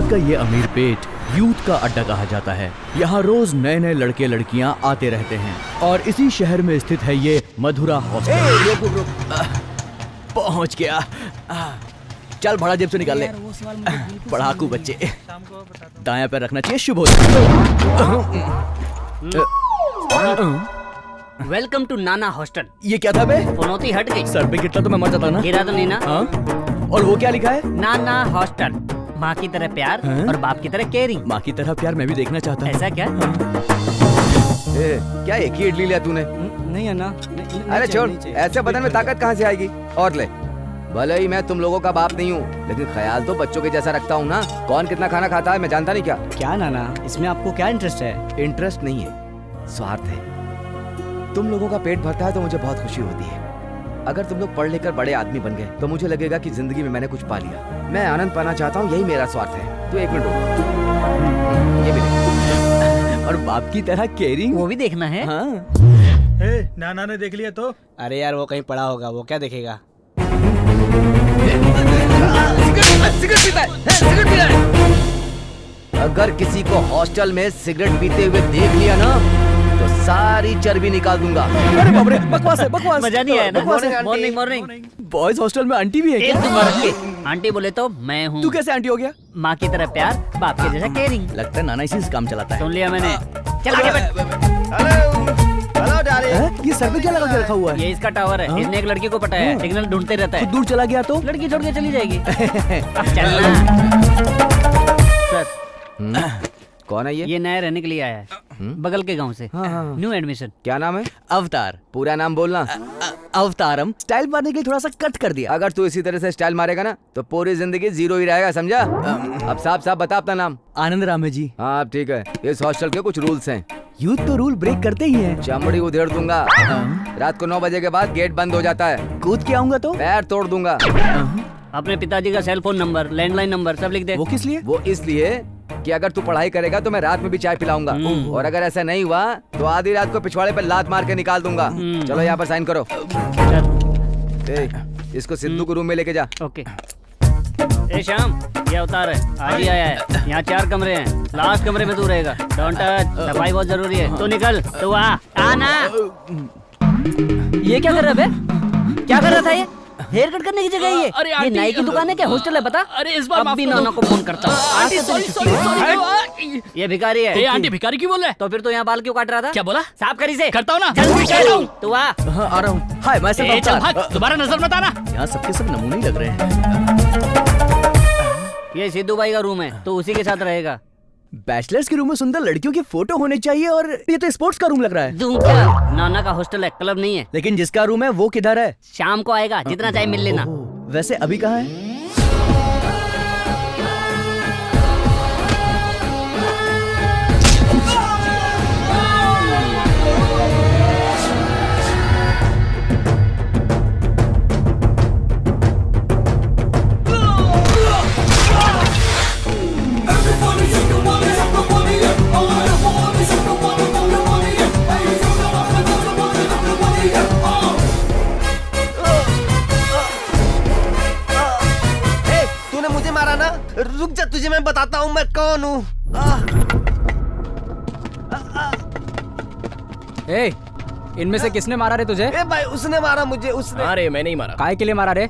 हैदराबाद का ये अमीर पेट यूथ का अड्डा कहा जाता है। यहाँ रोज नए नए लड़के लड़कियाँ आते रहते हैं और इसी शहर में स्थित है ये मधुरा हॉस्टल। पहुँच गया। चल भाड़ा जेब से निकाल ले। पढ़ाकू बच्चे। दायां पैर रखना चाहिए, शुभ वेलकम टू नाना हॉस्टल। ये क्या था बे? पनौती हट गई। सर पे गिरता तो मैं मर जाता ना। गिरा तो नहीं ना? हाँ? और वो क्या लिखा है? नाना हॉस्टल, माँ की तरह प्यार और बाप की तरह केयरिंग। माँ की तरह प्यार मैं भी देखना चाहता हूँ। ऐसा क्या? क्या एक ही इडली लिया तूने? नहीं है ना। अरे छोड़, ऐसे बदन में ताकत कहाँ से आएगी? और ले। भले ही मैं तुम लोगों का बाप नहीं हूँ, लेकिन ख्याल तो बच्चों के जैसा रखता हूँ ना। कौन कितना खाना खाता है मैं जानता नहीं क्या? क्या नाना, इसमें आपको क्या इंटरेस्ट है? इंटरेस्ट नहीं है, स्वार्थ है। तुम लोगों का पेट भरता है तो मुझे बहुत खुशी होती है। अगर तुम लोग पढ़ लेकर बड़े आदमी बन गए तो मुझे लगेगा कि जिंदगी में मैंने कुछ पा लिया। मैं आनंद पाना चाहता हूँ, यही मेरा स्वार्थ है। तो एक मिनट रुक, ये भी देख। और बाप की तरह केयरिंग वो भी देखना है। हाँ। नाना ने देख लिया तो? अरे यार वो कहीं पड़ा होगा, वो क्या देखेगा? सिगरेट पीता है, सिगरेट पी रहा है। अगर किसी को हॉस्टल में सिगरेट पीते हुए देख लिया ना तो सारी चर्बी निकाल दूंगा। अरे बाप रे, बकवास है, बकवास। मजा नहीं आया ना? बकवास है। Morning morning. बॉयज हॉस्टल में आंटी भी है क्या? आंटी बोले तो मैं हूँ। तू कैसे आंटी हो गया? माँ की तरह प्यार, बाप के जैसा केयरिंग। लगता है नाना इसी से काम चलाता है। सुन लिया मैंने। चल आगे बढ़। Hello darling. ये सर पे क्या लगा के रखा हुआ है? ये इसका टावर है। इसने एक लड़की को पटाया है, सिग्नल ढूंढते रहता खुद है। दूर चला गया तो? लड़की छोड़ के चली जाएगी। अब चलना। सर, कौन है ये? ये नया रहने के लिए आया है, बगल के गांव से। New admission. क्या नाम है? अवतार। पूरा नाम बोलना। अवतारम। स्टाइल मारने के लिए थोड़ा सा कट कर दिया। अगर तू इसी तरह से स्टाइल मारेगा ना तो पूरी जिंदगी जीरो ही रहेगा, समझा? अब साफ साफ बता अपना नाम। आनंद राम है जी। हाँ अब ठीक है। इस हॉस्टल के कुछ रूल्स हैं। यूथ तो रूल ब्रेक करते ही हैं। चमड़ी उधेड़ दूंगा। रात को 9 बजे के बाद गेट बंद हो जाता है। कूद के आऊंगा तो? पैर तोड़ दूंगा। अपने पिताजी का cell phone number, landline number सब लिख दे। वो किस लिए? वो इसलिए कि अगर तू पढ़ाई करेगा तो मैं रात में भी चाय पिलाऊंगा, और अगर ऐसा नहीं हुआ तो आधी रात को पिछवाड़े पर लात मार के निकाल दूंगा। चलो यहाँ पर साइन करो। इसको सिद्धू को रूम में लेके जा। ओके। ए श्याम, ये अवतार है, आज ही आया है। यहाँ 4 कमरे हैं, लास्ट कमरे में तू रहेगा। डोंट टच, सफाई बहुत जरूरी है। तो निकल, तो आना। ये क्या कर रहा है बे? क्या कर रहा था ये? हेयर कट करने की जगह ये नाई की दुकान है क्या? हॉस्टल है बता? अरे इस बार अब भी नाना को फोन करता हूँ। Aunty sorry. ये भिखारी है। ए आंटी भिखारी क्यों बोल रहा है? तो फिर तो यहाँ बाल क्यों काट रहा था? क्या बोला? साफ करी से। करता हूँ ना। जल्दी कर। तू आ। हाँ, आ रहा हूँ। हाय, मैं सिर्फ चल अवतार। भाग, दोबारा नजर मत आना। यहाँ सबके सब नमूने ही लग रहे हैं। ये सिद्धू भाई का रूम है, तो उसी के साथ रहेगा। बैचलर्स के रूम में सुंदर लड़कियों की फोटो होने चाहिए, और ये तो स्पोर्ट्स का रूम लग रहा है। दूं क्या? नाना का हॉस्टल है, क्लब नहीं है। लेकिन जिसका रूम है वो किधर है? शाम को आएगा, जितना चाहे मिल लेना। वैसे अभी कहाँ है? रुक जा, तुझे मैं बताता हूँ मैं कौन हूँ। ए, इनमें से किसने मारा रे तुझे? ए भाई उसने मारा मुझे, उसने। अरे मैं नहीं मारा। काय के लिए मारा रे?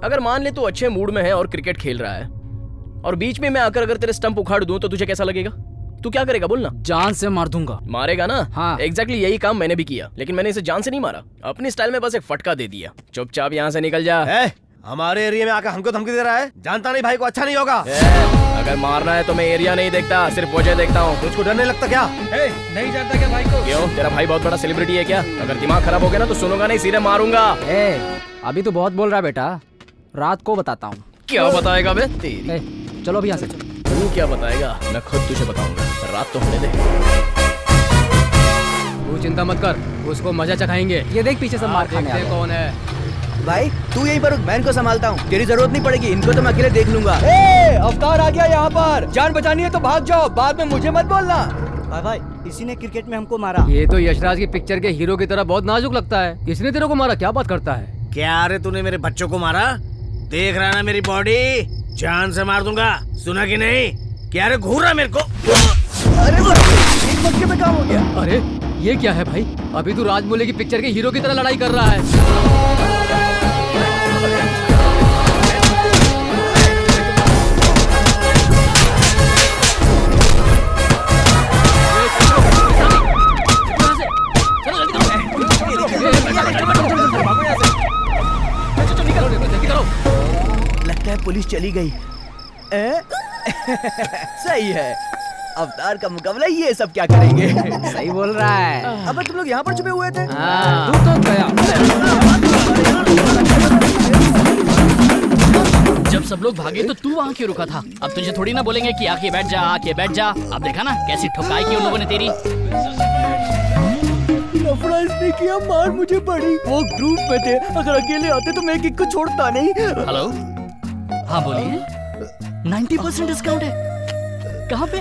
अगर मान ले तू अच्छे मूड में है और क्रिकेट खेल रहा है और बीच में मैं आकर अगर तेरे स्टंप उखाड़ दूं तो तुझे कैसा लगेगा? तू क्या करेगा बोलना? जान से मार दूंगा। मारेगा ना? हाँ। एग्जैक्टली यही काम मैंने भी किया, लेकिन मैंने इसे जान से नहीं मारा, अपनी स्टाइल में बस एक फटका दे दिया। चुपचाप यहाँ से निकल जा। हमारे एरिया में आकर हमको धमकी दे रहा है, जानता नहीं भाई को अच्छा नहीं होगा। अगर मारना है तो मैं एरिया नहीं देखता, सिर्फ वजह देखता हूँ। तुझको डर नहीं लगता क्या? नहीं जानता क्या भाई को? क्यों, तेरा भाई बहुत बड़ा सेलिब्रिटी है क्या? अगर दिमाग खराब हो गया ना तो सुनूंगा नहीं, सीधे मारूंगा। अभी तो बहुत बोल रहा है बेटा, रात को बताता हूँ। क्या बताएगा बे? तेरी चलो अभी यहाँ से। तू क्या बताएगा? मैं खुद तुझे बताऊंगा, रात तो होने दे। तू चिंता मत कर, उसको मजा चखाएंगे। ये देख पीछे से मार खाने आ गया। कौन है? भाई तू यहीं पर रुक, मैं इनको संभालता हूँ। तेरी जरूरत नहीं पड़ेगी, इनको तो मैं अकेले देख लूंगा। अवतार आ गया यहाँ पर। जान बचानी है तो भाग जाओ, बाद में मुझे मत बोलना। भाई इसी ने क्रिकेट में हमको मारा। ये तो यशराज की पिक्चर के हीरो की तरह बहुत नाजुक लगता है। इसने तेरे को मारा? क्या बात करता है? क्या रे, तूने मेरे बच्चों को मारा? देख रहा ना मेरी बॉडी, जान से मार दूंगा, सुना कि नहीं? क्या रे घूर रहा है मेरे को? अरे एक मटके में काम हो गया। अरे ये क्या है भाई? अभी तू राजमौली की पिक्चर के हीरो की तरह लड़ाई कर रहा है। लगता है पुलिस चली गई। सही है, अवतार का मुकाबला ये सब क्या करेंगे। सही बोल रहा है। अब तुम लोग यहाँ पर छुपे हुए थे। तू तो गया। जब सब लोग भागे तो तू वहाँ क्यों रुका था? अब तुझे थोड़ी ना बोलेंगे कि आके बैठ जा, आके बैठ जा। अब देखा ना कैसी ठुकाई की उन लोगों ने तेरी। लफड़ा इसने किया, मार मुझे पड़ी। वो ग्रुप में थे, अगर अकेले आते तो मैं किक को छोड़ता नहीं। हेलो, हाँ बोलिए। 90% डिस्काउंट है। कहाँ पे?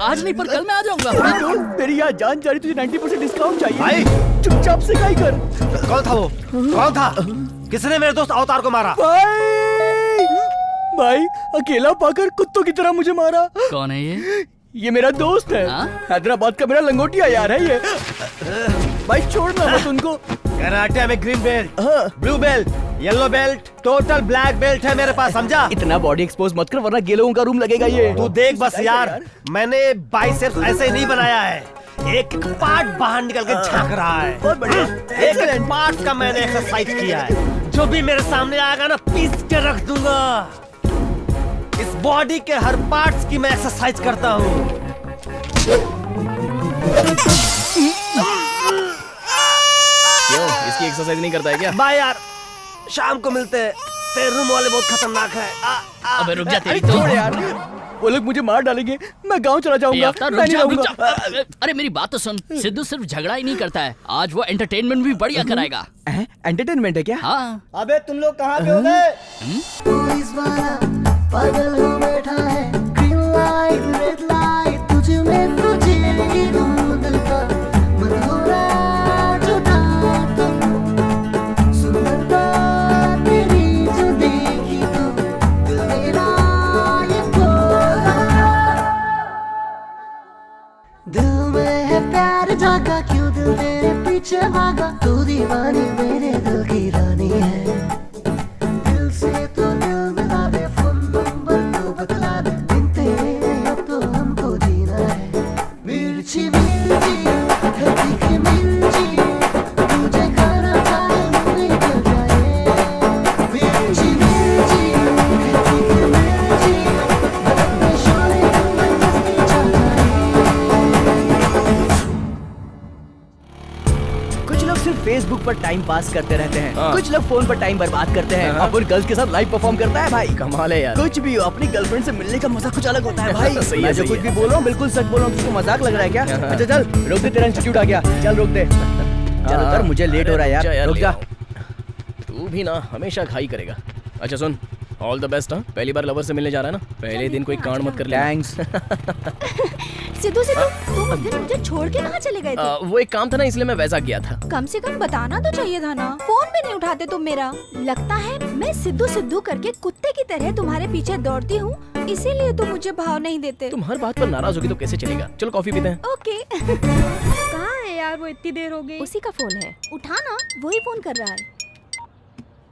आज नहीं पर कल मैं आ जाऊंगा। तो मेरी यहाँ जान जा रही, तुझे 90% डिस्काउंट चाहिए। भाई! चुपचाप से काय कर। कौन था वो? कौन था? किसने मेरे दोस्त अवतार को मारा? भाई अकेला पाकर कुत्तों की तरह मुझे मारा। कौन है ये? मेरा दोस्त है। हाँ? हैदराबाद का मेरा लंगोटिया यार है ये। भाई छोड़ना मत उनको। कराटे में ग्रीन बेल्ट, हाँ। Blue belt, yellow belt, total black belt है मेरे पास, समझा? इतना बॉडी एक्सपोज मत कर वरना गे लोगों का रूम लगेगा ये। तू देख बस यार, मैंने बाइसेप्स ऐसे ही नहीं बनाया है। एक पार्ट बाहर निकल के झांक रहा है। बहुत बढ़िया। एक पार्ट का मैंने एक्सरसाइज किया है। जो भी मेरे सामने आएगा ना, पीस के रख दूंगा। इस बॉडी के हर पार्ट्स की मैं एक्सरसाइज करता हूँ। क्यों, इसकी एक्सरसाइज नहीं करता है क्या? बाय यार, शाम को मिलते हैं। तेरे रूम वाले बहुत खतरनाक है। अबे रुक जा, तेरी अरे तो। छोड़ यार, वो लोग मुझे मार डालेंगे। मैं गांव चला ये जाऊंगा। अवतार, मैं रुक नहीं जा, रुक रहूंगा। जा। अरे मेरी बात तो सुन। सिद्धू सिर्फ झगड़ा ही नहीं करता है, आज वो एंटरटेनमेंट भी बढ़िया कराएगा। एंटरटेनमेंट है क्या? हाँ। अबे तुम लोग कहाँ पे हो गए? पुलिस वाला पागल हो बैठा है। ग्रीन लाइट रेड लाइट, तुझ में तुझे दिल का मधुरा जुटा तो सुंदरता तेरी जो देखी तो दिल मेरा ये बोला। दिल में है प्यार जागा, क्यों दिल तेरे पीछे भागा। तू दीवानी मेरे दिल की रानी है। दिल से तो दिल मिला दे, फोन नंबर तो बतला दे। बिन तेरे अब तो हमको जीना है। मिर्ची मिर्ची है तीखी मिर्ची, तुझे खाना चाहे मुझे कर जाए। मिर्ची मिर्ची है तीखी मिर्ची, बदन में शोरे में मस्ती छा जाए। कुछ लोग सिर्फ फेसबुक पर टाइम पास करते रहते हैं। हाँ। कुछ लोग फोन पर टाइम बर्बाद करते हैं। हाँ। और गर्ल्स के साथ लाइव परफॉर्म करता है भाई। कमाल है यार। कुछ भी हो, अपनी गर्लफ्रेंड से मिलने का मजा कुछ अलग होता है भाई। सही है, मैं जो सही कुछ है। भी बोल रहा हूँ बिल्कुल सच बोल रहा हूँ। तुझको मजाक लग रहा है क्या? हाँ। अच्छा चल रोक दे, तेरा इंस्टीट्यूट आ गया। चल रोक दे। चल उतर, मुझे लेट हो रहा है यार। रुक ले जा। आओ। तू भी ना हमेशा खाई करेगा। अच्छा सुन, ऑल द बेस्ट। हाँ, पहली बार लवर से मिलने जा रहा है ना, पहले दिन कोई कांड मत कर ले। थैंक्स। सिद्धू सिद्धू, तुम उस दिन मुझे छोड़ के कहाँ चले गए थे? वो एक काम था ना, इसलिए मैं वैसा गया था। कम से कम बताना तो चाहिए था ना। फोन भी नहीं उठाते तुम मेरा। लगता है मैं सिद्धू सिद्धू करके कुत्ते की तरह तुम्हारे पीछे दौड़ती हूँ, इसीलिए तुम मुझे भाव नहीं देते। तुम हर बात पर नाराज होगी तो कैसे चलेगा? चलो कॉफी पीते हैं। ओके। कहाँ है यार वो, इतनी देर हो गई। उसी का फोन है, उठाना। वही फोन कर रहा है।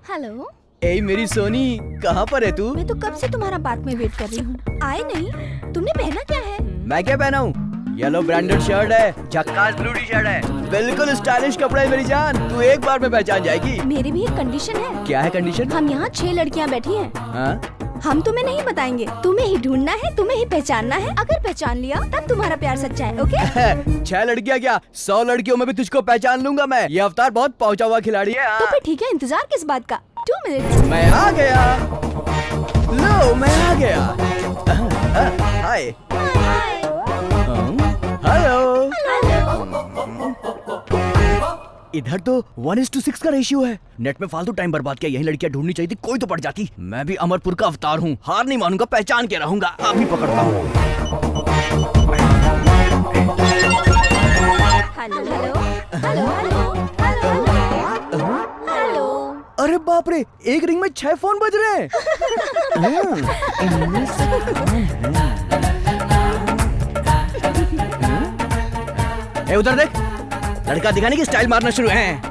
हेलो, ए मेरी सोनी, कहाँ पर है तू? मैं तो कब से तुम्हारा पार्क में वेट कर रही हूँ, आए नहीं। तुमने पहना क्या है? मैं क्या पहना हूँ? येलो ब्रांडेड शर्ट है, झक्कास ब्लू टी शर्ट है, बिल्कुल स्टाइलिश कपड़ा है मेरी जान। तू एक बार में पहचान जाएगी। मेरी भी एक कंडीशन है। क्या है कंडीशन? हम यहाँ 6 लड़कियाँ बैठी हैं। हाँ? हम तुम्हें नहीं बताएंगे, तुम्हें ही ढूंढना है, तुम्हें ही पहचानना है। अगर पहचान लिया तब तुम्हारा प्यार सच्चा है। ओके? 6 लड़कियाँ क्या, 100 लड़कियों में भी तुझको पहचान लूंगा मैं। ये अवतार बहुत पहुंचा हुआ खिलाड़ी है। तो फिर ठीक है, इंतजार किस बात का? 2 मिनट्स। मैं आ गया। लो मैं आ गया। हाय। हेलो। इधर तो 1:6 का रेशियो है। नेट में फालतू टाइम बर्बाद किया। यही लड़कियां ढूंढनी चाहिए थी, कोई तो पड़ जाती। मैं भी अमरपुर का अवतार हूँ, हार नहीं मानूंगा, पहचान के रहूंगा। अभी पकड़ता हूँ। Hello hello hello hello hello. अरे बाप रे, एक रिंग में 6 फोन बज रहे हैं। इनमें से कौन है? ए उधर देख, लड़का दिखाने की स्टाइल मारना शुरू है।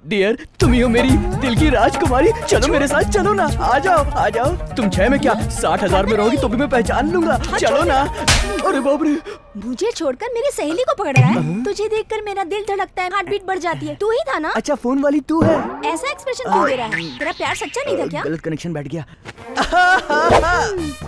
डियर, तुम ही हो मेरी दिल की राजकुमारी। चलो मेरे साथ, चलो ना, आ जाओ आ जाओ। तुम 6 में क्या 60,000 में रहोगी तो भी मैं पहचान लूंगा। चलो ना। अरे बाप रे, मुझे छोड़कर मेरी सहेली को पकड़ रहा है। तुझे देखकर मेरा दिल धड़कता है, हार्ट बीट बढ़ जाती है। तू ही था ना? अच्छा फोन वाली तू है? ऐसा एक्सप्रेशन क्यों दे रहा है? तेरा प्यार सच्चा नहीं था क्या? गलत कनेक्शन बैठ गया।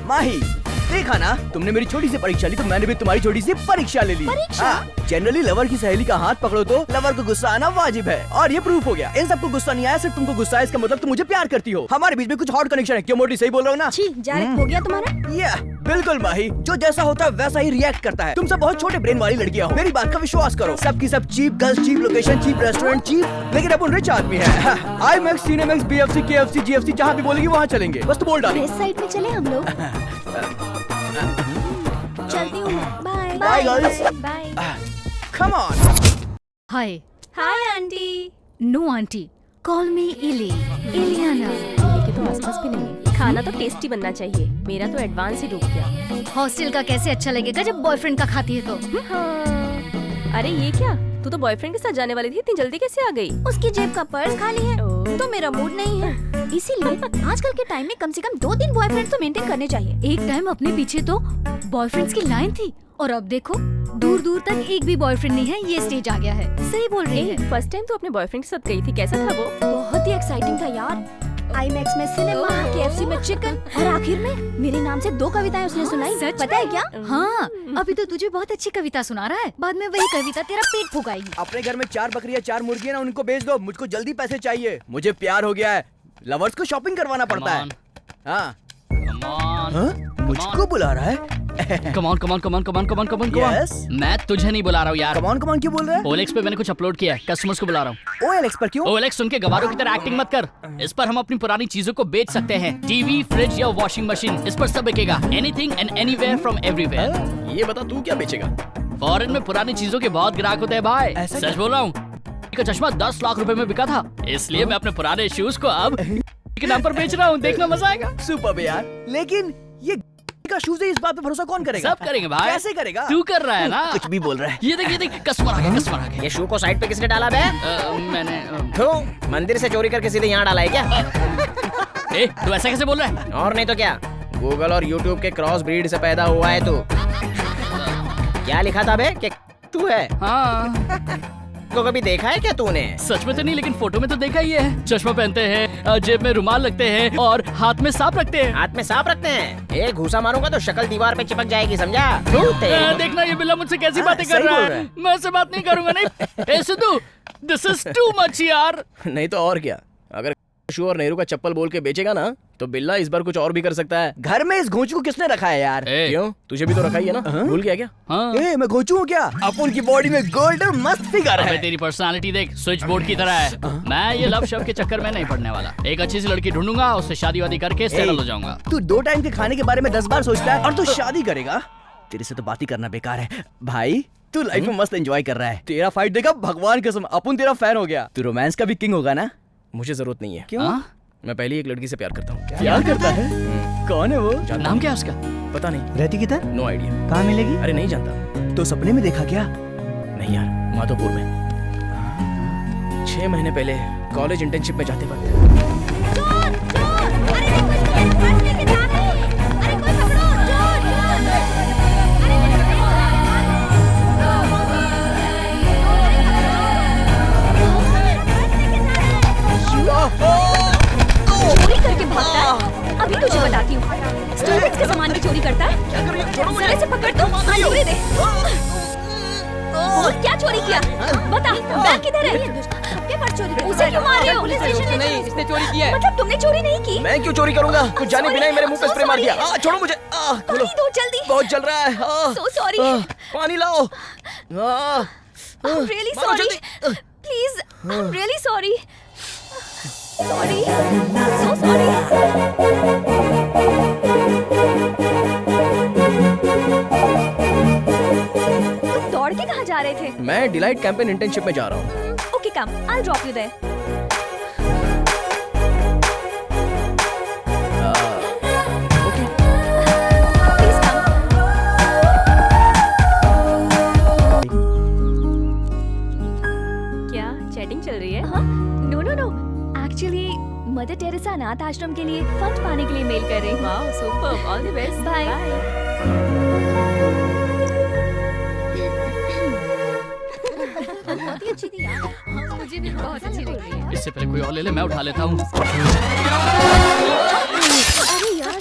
माही, देखा ना, तुमने मेरी छोटी सी परीक्षा ली तो मैंने भी तुम्हारी छोटी सी परीक्षा ले ली। परीक्षा? जनरली लवर की सहेली का हाथ पकड़ो तो लवर को गुस्सा आना वाजिब है, और ये प्रूफ हो गया। इन सबको गुस्सा नहीं आया, सिर्फ तुमको गुस्सा है, इसका मतलब तुम मुझे प्यार करती हो। हमारे बीच में कुछ हॉट कनेक्शन है। क्यों मोटी, सही बोल रहा हूँ ना? छी, जायरेक्ट हो गया तुम्हारा। या बिल्कुल माही, जो जैसा होता है वैसा ही रिएक्ट करता है। तुम सब बहुत छोटे ब्रेन वाली लड़कियां हो, मेरी बात का विश्वास करो। सबकी सब cheap girls, cheap location, cheap restaurant, cheap, लेकिन अपन रिच आदमी है। IMAX, Cinemax, BFC, KFC, GFC, जहाँ भी बोलेगी वहाँ चलेंगे। बस तो बोल डाली। वेस्ट साइड में चले हम लोग। चलती हूँ मैं। Bye Bye, guys. Bye. Come on. Hi. Hi aunty. No aunty, call me Ili, Iliana. के तो आसपास भी नहीं है। खाना तो टेस्टी बनना चाहिए। मेरा तो एडवांस ही डूब गया। हॉस्टल का कैसे अच्छा लगेगा जब बॉयफ्रेंड का खाती है तो? हाँ। अरे ये क्या, तू तो बॉयफ्रेंड के साथ जाने वाली थी, इतनी जल्दी कैसे आ गई? उसकी जेब का पर्स खाली है तो मेरा मूड नहीं है। इसीलिए आजकल के टाइम में कम से कम 2-3 बॉयफ्रेंड तो मेंटेन करने चाहिए। एक टाइम अपने पीछे तो बॉयफ्रेंड्स की लाइन थी, और अब देखो दूर दूर तक एक भी बॉयफ्रेंड नहीं है, ये स्टेज आ गया है। सही बोल रही है। फर्स्ट टाइम तो अपने बॉयफ्रेंड के साथ गई थी, कैसा था वो? बहुत ही एक्साइटिंग था यार। IMAX में सिनेमा, KFC में चिकन, और आखिर में मेरे नाम से 2 कविताएं उसने सुनाई। सच पता है क्या? हाँ, अभी तो तुझे बहुत अच्छी कविता सुना रहा है, बाद में वही कविता तेरा पेट फुगाएगी। अपने घर में 4 बकरियां, 4 मुर्गियां ना, उनको बेच दो। मुझको जल्दी पैसे चाहिए, मुझे प्यार हो गया है। लवर्स को शॉपिंग करवाना पड़ता है। हाँ, मुझको बुला रहा है। Come on come on come on come on come on come on Yes? मैं तुझे नहीं बुला रहा हूँ यार। कमान कमान क्यों बोल रहा है? OLX पे मैंने कुछ अपलोड किया है, कस्टमर्स को बुला रहा हूँ। OLX पर क्यों? OLX सुन के गवारों की तरह एक्टिंग मत कर। इस पर हम अपनी पुरानी चीजों को बेच सकते हैं। टीवी, फ्रिज या वॉशिंग मशीन, इस पर सब बिकेगा। Anything and anywhere from everywhere. ये बता तू क्या बेचेगा? फॉरेन में पुरानी चीजों के बहुत ग्राहक होते हैं भाई। ऐसा सच बोल रहा हूँ। का चश्मा 10 लाख रुपए में बिका था, इसलिए मैं अपने पुराने शूज को अब के नाम पर बेच रहा हूँ। देखना मजा आएगा। सुपर यार, लेकिन ये का शूज है, इस बात पे भरोसा कौन करेगा? सब करेंगे भाई। कैसे करेगा? तू कर रहा है ना। कुछ भी बोल रहा है। ये देख कस्टमर आ गया, कस्टमर आ गया। ये शू को साइड पे किसने डाला बे? मैंने तो मंदिर से चोरी करके सीधे यहाँ डाला है क्या? ए, तू ऐसा कैसे बोल रहा है? और नहीं तो क्या, गूगल और यूट्यूब के क्रॉस ब्रीड से पैदा हुआ है तू। क्या लिखा था बे कि तू है? हाँ। को कभी देखा है क्या तूने? सच में तो नहीं, लेकिन फोटो में तो देखा ही है। चश्मा पहनते हैं, जेब में रुमाल रखते हैं और हाथ में सांप रखते हैं। हाथ में सांप रखते हैं? एक घूसा मारूंगा तो शक्ल दीवार पे चिपक जाएगी, समझा? देखना ये बिल्ला मुझसे कैसी बातें कर रहा है। मैं उससे बात नहीं करूंगा। नहीं Sidhu, this is too much यार। नहीं तो और क्या, अगर शू और नेहरू का चप्पल बोल के बेचेगा ना तो बिल्ला इस बार कुछ और भी कर सकता है। घर में इस घोंचू को किसने रखा है यार? क्यों, तुझे भी तो रखा ही है ना? भूल गया क्या? हाँ। ए, मैं घोंचू हूँ क्या? अपुन की बॉडी में गोल्ड और मस्त फिगर अबे है। तेरी पर्सनालिटी देख, स्विच बोर्ड की तरह है। मैं ये लव शव के चक्कर में नहीं पड़ने वाला। एक अच्छी सी लड़की ढूंढूंगा, उससे शादी वादी करके सेटल हो जाऊंगा। तू 2 टाइम के खाने के बारे में 10 बार सोचता है और तू शादी करेगा? तेरे से तो बात ही करना बेकार है भाई। तू लाइफ में मस्त एंजॉय कर रहा है। तेरा फाइट देखा, भगवान कसम अपुन तेरा फैन हो गया। तू रोमांस का भी किंग होगा ना? मुझे जरूरत नहीं है। क्यों? मैं पहले एक लड़की से प्यार करता हूँ। प्यार करता है? कौन है वो? नाम क्या है उसका? पता नहीं। रहती किधर? No idea. कहाँ मिलेगी? अरे नहीं जानता। तो सपने में देखा क्या? नहीं यार, माधोपुर में 6 महीने पहले कॉलेज इंटर्नशिप में जाते वक्त। चोर! चोर! अरे देखो इसको, पर्स लेके जा रहे हैं। अरे कोई पकड़ो! चोर! चोर! चोरी करके भागता है। अभी तुझे बताती हूँ। स्टूडेंट्स के सामान की चोरी करता है। जरा से पकड़ तो आलूरे दे। और क्या चोरी किया? बता, बैग किधर है? सबके पास चोरी कर। उसे क्यों मार रहे हो? पुलिस स्टेशन ले चलो। इसने चोरी की है। मतलब तुमने चोरी नहीं की? मैं क्यों चोरी करूंगा? कुछ जाने बिना ही मेरे मुंह पे स्प्रे मार दिया। छोड़ो मुझे। पानी दो जल्दी। बहुत जल रहा है। So sorry. पानी लाओ। I'm really sorry. Please, I'm really sorry. Sorry. So sorry. तुम दौड़ के कहाँ जा रहे थे? मैं डिलाइट कैंपेन इंटर्नशिप में जा रहा हूँ। Okay, come. I'll drop you there. Please come. Dating चल रही है? No no no, actually Mother Teresa अनाथ आश्रम के लिए फंड पाने के लिए मेल कर रही हूँ। Wow super, all the best. Bye. बहुत ही अच्छी थी यार। मुझे भी बहुत अच्छी लग रही है। इससे पहले कोई और ले ले, मैं उठा लेता हूँ। अरे यार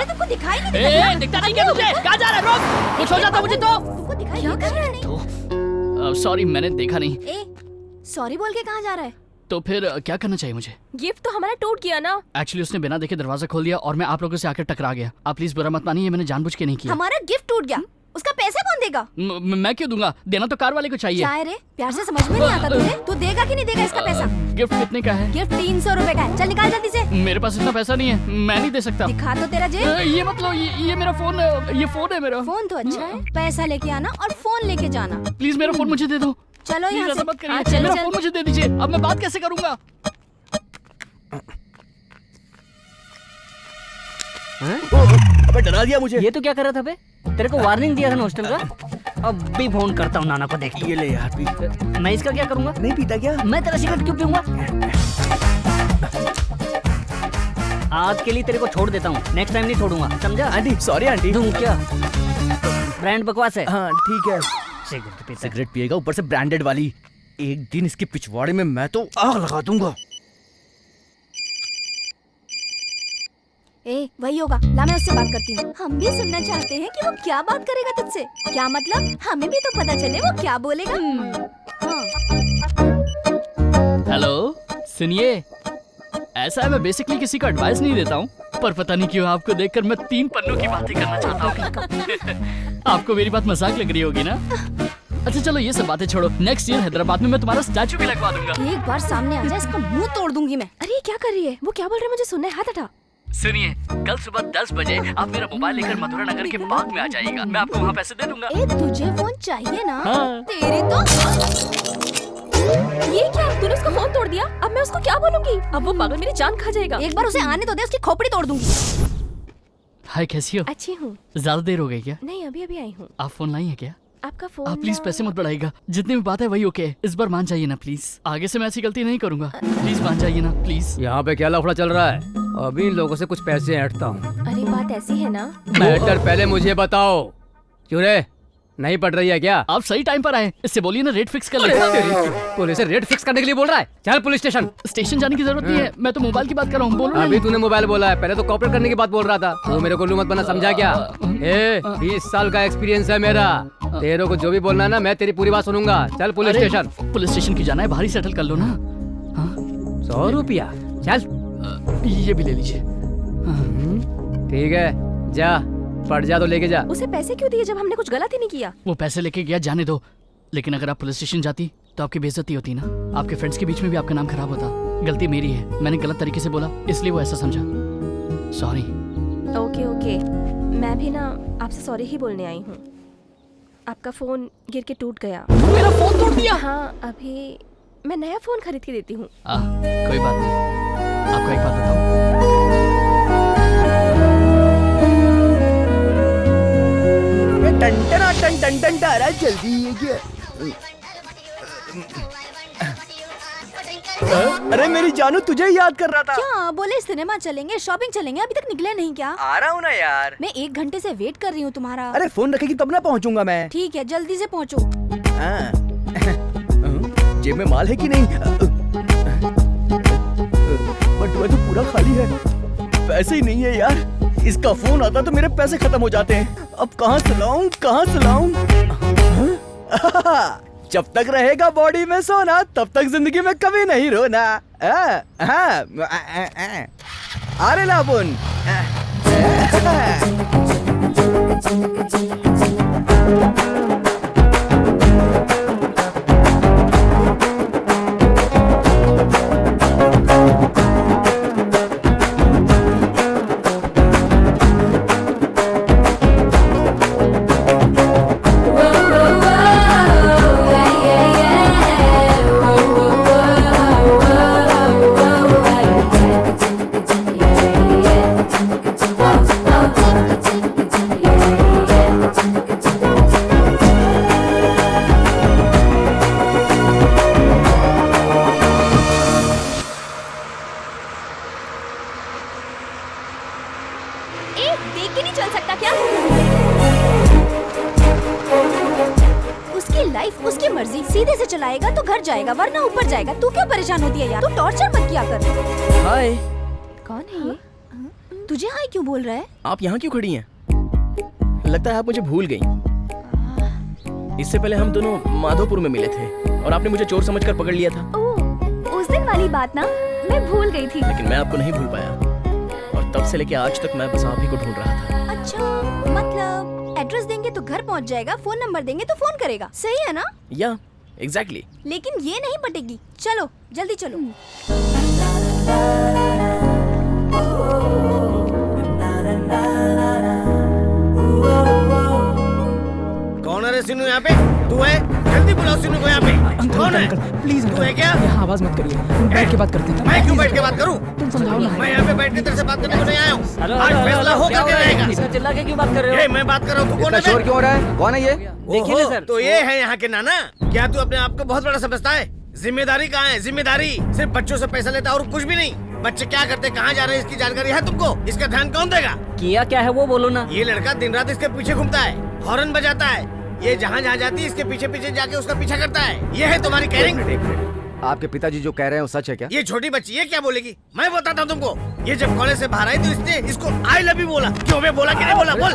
तुमको दिखाई नहीं ए, दिखता नहीं क्या तुझे? कहाँ जा रहा है? रोक! कुछ हो जाता मुझे तो। तुमको दिखाई नहीं। सॉरी, मैंने देखा नहीं। ए, सॉरी बोल के कहाँ जा रहा है? तो फिर क्या करना चाहिए मुझे? गिफ्ट तो हमारा टूट गया ना। एक्चुअली उसने बिना देखे दरवाजा खोल दिया और मैं आप लोगों से आकर टकरा गया। आप प्लीज बुरा मत मानिए, मैंने जानबूझ के नहीं किया। हमारा गिफ्ट टूट गया, उसका पैसा कौन देगा? मैं क्यों दूंगा? देना तो कार वाले को चाहिए। क्या है रे, प्यार से समझ में नहीं आता तुझे? तू देगा कि नहीं देगा इसका पैसा? गिफ्ट कितने का है? गिफ्ट 300 रुपए का है। चल निकाल जल्दी से। मेरे पास इतना पैसा नहीं है, मैं नहीं दे सकता। दिखा तो तेरा जेब। ये मतलब ये मेरा फोन, ये फोन है मेरा। फोन तो अच्छा है, पैसा लेके आना और फोन लेके जाना। प्लीज मेरा फोन मुझे दे दो। चलो प्लीज यहाँ ऐसा से। मत करिए। हाँ, चल, मेरा चल। फोन मुझे दे दीजिए। अब मैं बात कैसे करूंगा? अबे डरा दिया मुझे। ये तो क्या कर रहा था बे? तेरे को वार्निंग दिया था ना हॉस्टल का। अब भी फोन करता हूँ नाना को, देख। ये ले यार पी। मैं इसका क्या करूंगा? नहीं पीता क्या? मैं तेरा सिगरेट क्यों पीऊंगा? आज के लिए तेरे को छोड़ देता हूँ, नेक्स्ट टाइम नहीं छोड़ूंगा, समझा? Aunty sorry aunty. दूं क्या? ब्रांड बकवास है। हाँ ठीक है। सिगरेट पीता है। सिगरेट पिएगा, ऊपर से ब्रांडेड वाली। एक दिन इसके पिछवाड़े में मैं तो आग लगा दूंगा। ए, वही होगा। ला मैं उससे बात करती हूँ। हम भी सुनना चाहते हैं कि वो क्या बात करेगा तुझसे। क्या मतलब? हमें भी तो पता चले वो क्या बोलेगा। हाँ। हेलो, सुनिए। ऐसा है, मैं बेसिकली किसी को एडवाइस नहीं देता हूँ, पर पता नहीं क्यों आपको देखकर मैं 3 पन्नों की बातें करना चाहता हूँ। आपको मेरी बात मजाक लग रही होगी ना? अच्छा चलो ये सब बातें छोड़ो। नेक्स्ट ईयर हैदराबाद में मैं तुम्हारा स्टैचू भी लगवा दूंगा। एक बार सामने आ जाए, इसका मुंह तोड़ दूंगी मैं। अरे क्या कर रही है? वो क्या बोल रहा है? मुझे सुनना है, हाथ हटा। सुनिए, कल सुबह 10 बजे आप मेरा मोबाइल लेकर मथुरा नगर के पार्क में आ जाइएगा। मैं आपको वहाँ पैसे दे दूंगा। ए, तुझे फोन चाहिए ना? हाँ। तेरी तो ये क्या? तूने उसका फोन तोड़ दिया? अब मैं उसको क्या बोलूंगी? अब वो पागल मेरी जान खा जाएगा। एक बार उसे आने तो दे, उसकी खोपड़ी तोड़ दूंगी। हाय, कैसी हो? अच्छी हूँ। ज्यादा देर हो गई क्या? नहीं, अभी अभी आई हूँ। आप फोन लाई है क्या? आपका फोन। आप प्लीज पैसे मत बढ़ाइएगा। जितनी भी बात है वही ओके है। इस बार मान जाइए ना प्लीज। आगे से मैं ऐसी गलती नहीं करूंगा। प्लीज मान जाइए ना प्लीज। यहाँ पे क्या लफड़ा चल रहा है? अभी इन लोगों से कुछ पैसे ऐंठता हूँ। अरे बात ऐसी है ना। मैटर पहले मुझे बताओ। क्यों रे, नहीं पड़ रही है क्या? आप सही टाइम पर आए। इससे बोलिए ना रेट फिक्स कर ले। पुलिस से रेट फिक्स करने के लिए बोल रहा है? चल पुलिस स्टेशन। स्टेशन जाने की जरूरत नहीं है, मैं तो मोबाइल की बात कर रहा हूँ। बोलो ना। अभी तूने मोबाइल बोला है, पहले तो कॉपरेट करने की बात बोल रहा था। तू मेरे को उल्लू मत बना, समझा क्या? 20 साल का एक्सपीरियंस है मेरा। तेरे को जो भी बोलना है ना, मैं तेरी पूरी बात सुनूंगा। चल पुलिस स्टेशन। पुलिस स्टेशन की जाना है, बाहर ही सेटल कर लो ना। 100 रुपया? चल ये भी ले लीजिए। ठीक है, जा पड़ जा तो लेके जा। उसे पैसे क्यों दिए जब हमने कुछ गलत ही नहीं किया? वो पैसे लेके गया, जाने दो। लेकिन अगर आप पुलिस स्टेशन जाती तो आपकी बेइज्जती होती ना। आपके फ्रेंड्स के बीच में भी आपका नाम खराब होता। गलती मेरी है, मैंने गलत तरीके से बोला, इसलिए वो ऐसा समझा। सॉरी। ओके ओके, मैं भी ना आपसे सॉरी ही बोलने आई हूँ। आपका फोन गिर के टूट गया। मेरा फोन तोड़ दिया? हाँ, अभी मैं नया फोन खरीद के देती हूँ। कोई बात नहीं। आपको एक बात बताऊं? टन टन टन टन टारा जल्दी ये क्या? अरे मेरी जानू, तुझे ही याद कर रहा था। क्या बोले? सिनेमा चलेंगे, शॉपिंग चलेंगे, अभी तक निकले नहीं क्या? आ रहा हूँ ना यार। मैं 1 घंटे से वेट कर रही हूँ तुम्हारा। अरे फोन रखेगी तब ना पहुँचूंगा मैं। ठीक है, जल्दी से पहुँचो। जेब में माल है कि नहीं? बटुआ तो पूरा खाली है, पैसे ही नहीं है यार। इसका फोन आता तो मेरे पैसे खत्म हो जाते हैं। अब कहाँ से लाऊं, कहाँ से लाऊं? जब तक रहेगा बॉडी में सोना, तब तक जिंदगी में कभी नहीं रोना। अरे लाबुन। तो घर जाएगा वरना ऊपर जाएगा। तू क्यों परेशान होती है यार? तू टॉर्चर मत किया कर। हाय, कौन है ये? तुझे हाय क्यों बोल रहा है? आप यहाँ क्यों खड़ी हैं? लगता है आप मुझे भूल गई। इससे पहले हम दोनों माधोपुर में मिले थे और आपने मुझे चोर समझकर पकड़ लिया था। ओह, उस दिन वाली बात ना, मैं भूल गई थी। लेकिन मैं आपको नहीं भूल पाया और तब से लेके आज तक मैं बस आप ही को ढूंढ रहा था। अच्छा, मतलब एड्रेस देंगे तो घर पहुंच जाएगा, फोन नंबर देंगे तो फोन करेगा, सही है ना? या एग्जैक्टली। लेकिन ये नहीं पटेगी। चलो जल्दी चलो। कौन है रे सिन्नू यहाँ पे? तू है? जल्दी बुलाओ सिन्नू को यहाँ पे। कौन है? प्लीज तू है क्या? यहाँ आवाज मत करिए, बैठ के बात करते हैं। मैं क्यों बैठ के बात करूँ? तुम समझाओ ना। मैं यहाँ पे बैठ के तेरे से बात करने को नहीं आया हूँ। हेलो, आज हेलो, फैसला हेलो, हो क्या करके हो रहा है? रहेगा। इतना चिल्ला के क्यों बात कर रहे हो? मैं बात कर रहा हूँ, तू कौन है? शोर क्यों हो रहा है? कौन है ये? देखिए ना सर। तो ये है यहाँ के नाना। क्या तू अपने आप को बहुत बड़ा समझता है? जिम्मेदारी कहाँ है? जिम्मेदारी सिर्फ बच्चों से पैसा लेता और कुछ भी नहीं। बच्चे क्या करते, कहाँ जा रहे हैं, इसकी जानकारी है तुमको? इसका ध्यान कौन देगा? किया क्या है वो बोलो ना। ये लड़का दिन रात इसके पीछे घूमता है, हॉर्न बजाता है। ये जहाँ जहाँ जाती है इसके पीछे पीछे जाके उसका पीछा करता है। ये है तुम्हारी केयरिंग? आपके पिताजी जो कह रहे हैं वो सच है क्या? ये छोटी बच्ची ये क्या बोलेगी? मैं बताता हूँ तुमको। ये जब कॉलेज से बाहर आई तो इसने इसको आई लव यू बोला। क्यों बे, बोला कि नहीं बोला? बोल।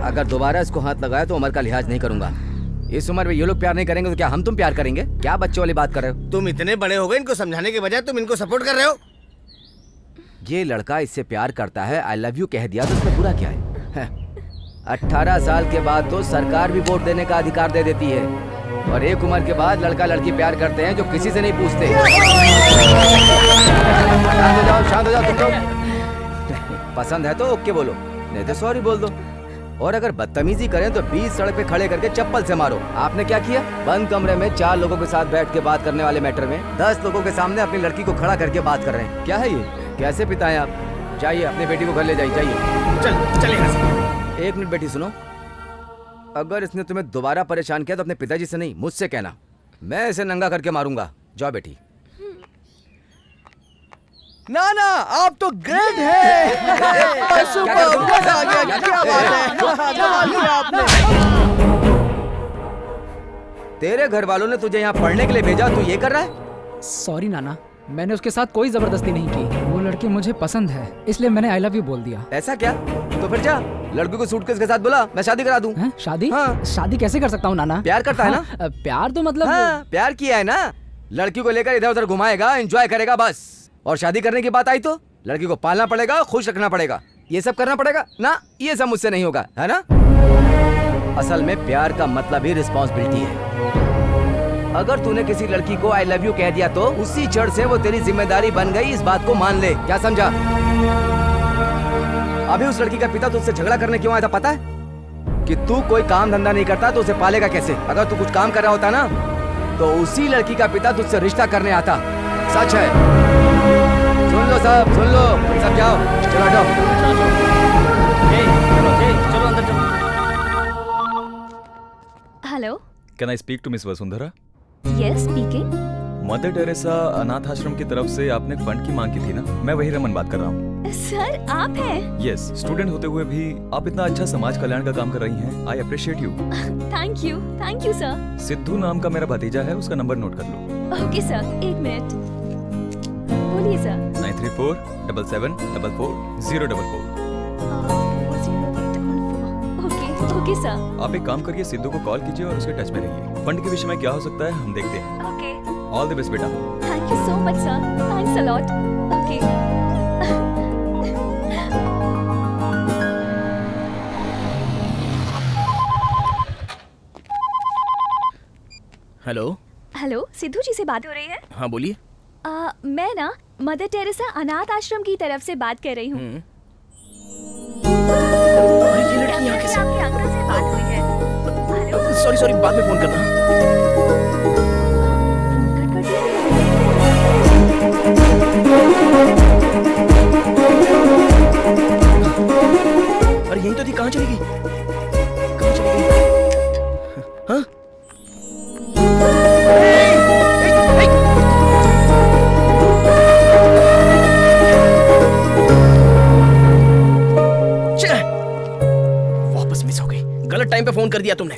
अगर दोबारा इसको हाथ लगाया तो उम्र का लिहाज नहीं करूंगा। इस उम्र में ये लोग प्यार नहीं करेंगे तो क्या हम तुम प्यार करेंगे? क्या बच्चों वाली बात कर रहे हो? तुम इतने बड़े हो गए, इनको समझाने के बजाय तुम इनको सपोर्ट कर रहे हो। ये लड़का इससे प्यार करता है, आई लव यू कह दिया तो इसमें बुरा क्या है? 18 साल के बाद तो सरकार भी वोट देने का अधिकार दे देती है और एक उम्र के बाद लड़का लड़की प्यार करते हैं जो किसी से नहीं पूछते। शांत हो जाओ तुम लोग। पसंद है तो ओके बोलो, नहीं तो सॉरी बोल दो। और अगर बदतमीजी करें तो 20 सड़क पे खड़े करके चप्पल से मारो। आपने क्या किया? बंद कमरे में 4 लोगों के साथ बैठ के बात करने वाले मैटर में 10 लोगों के सामने अपनी लड़की को खड़ा करके बात कर रहे हैं। क्या है ये? कैसे पिता हैं आप? जाइए अपनी बेटी को घर ले जाइए, जाइए। चल यहाँ से। एक मिनट बेटी सुनो, अगर इसने तुम्हें दोबारा परेशान किया तो अपने पिताजी से नहीं मुझसे कहना। मैं इसे नंगा करके मारूंगा। जाओ बेटी। नाना आप तो ग्रेट है। सुपर, मजा आ गया। क्या बात है, कमाल किया आपने। तेरे घर वालों ने तुझे यहाँ पढ़ने के लिए भेजा, तू ये कर रहा है? सॉरी नाना, मैंने उसके साथ कोई जबरदस्ती नहीं की। वो लड़की मुझे पसंद है, इसलिए मैंने आई लव यू बोल दिया। ऐसा क्या? तो फिर जा लड़की को सूटकेस के साथ बुला, मैं शादी करा दूं। शादी? हाँ। शादी कैसे कर सकता हूँ नाना? प्यार करता है ना? हाँ, प्यार तो मतलब हाँ, प्यार किया है ना। लड़की को लेकर इधर उधर घुमाएगा, एंजॉय करेगा बस। और शादी करने की बात आई तो लड़की को पालना पड़ेगा, खुश रखना पड़ेगा, ये सब करना पड़ेगा ना। ये सब मुझसे नहीं होगा, है ना? असल में प्यार का मतलब ही रिस्पॉन्सिबिलिटी है। अगर तूने किसी लड़की को आई लव यू कह दिया तो उसी क्षण से वो तेरी जिम्मेदारी बन गई, इस बात को मान ले। क्या समझा? अभी उस लड़की का पिता तुझसे झगड़ा करने क्यों आया था पता है? कि तू कोई काम धंधा नहीं करता तो उसे पालेगा कैसे? अगर तू कुछ काम कर रहा होता ना तो उसी लड़की का पिता तुझसे रिश्ता करने आता। सच है। सुन लो सब, सुन लो सब, जाओ चलो हटो। चलो अंदर चलो। Hello, can I speak to miss Vasundhara? Yes speaking. Mother Teresa अनाथ आश्रम की तरफ से आपने फंड की मांग की थी ना? मैं वही रमन बात कर रहा हूँ। सर आप हैं? यस, स्टूडेंट होते हुए भी आप इतना अच्छा समाज कल्याण का काम कर रही हैं। I appreciate you. Thank you sir. Sidhu नाम का मेरा भतीजा है, उसका नंबर नोट कर लो। ओके सर, एक मिनट। बोलिए सर। 9347444044। Okay sir. आप एक काम करिए, सिद्धू को कॉल कीजिए और उसके टच में रहिए। फंड के विषय में क्या हो सकता है हम देखते हैं। ओके। ऑल द बेस्ट बेटा। Thank you so much sir, thanks a lot. Okay. Hello. Hello, Sidhu ji से बात हो रही है? हाँ बोलिए। मैं ना मदर टेरेसा अनाथ आश्रम की तरफ से बात कर रही हूँ। ये लड़की यहाँ कैसे? आपके अंकल से बात हुई है। सॉरी बाद में फोन करना। अरे यही तो थी, कहाँ चली गई? कहाँ चली गई? हाँ? वापस मिस हो गई। गलत टाइम पे फोन कर दिया तुमने।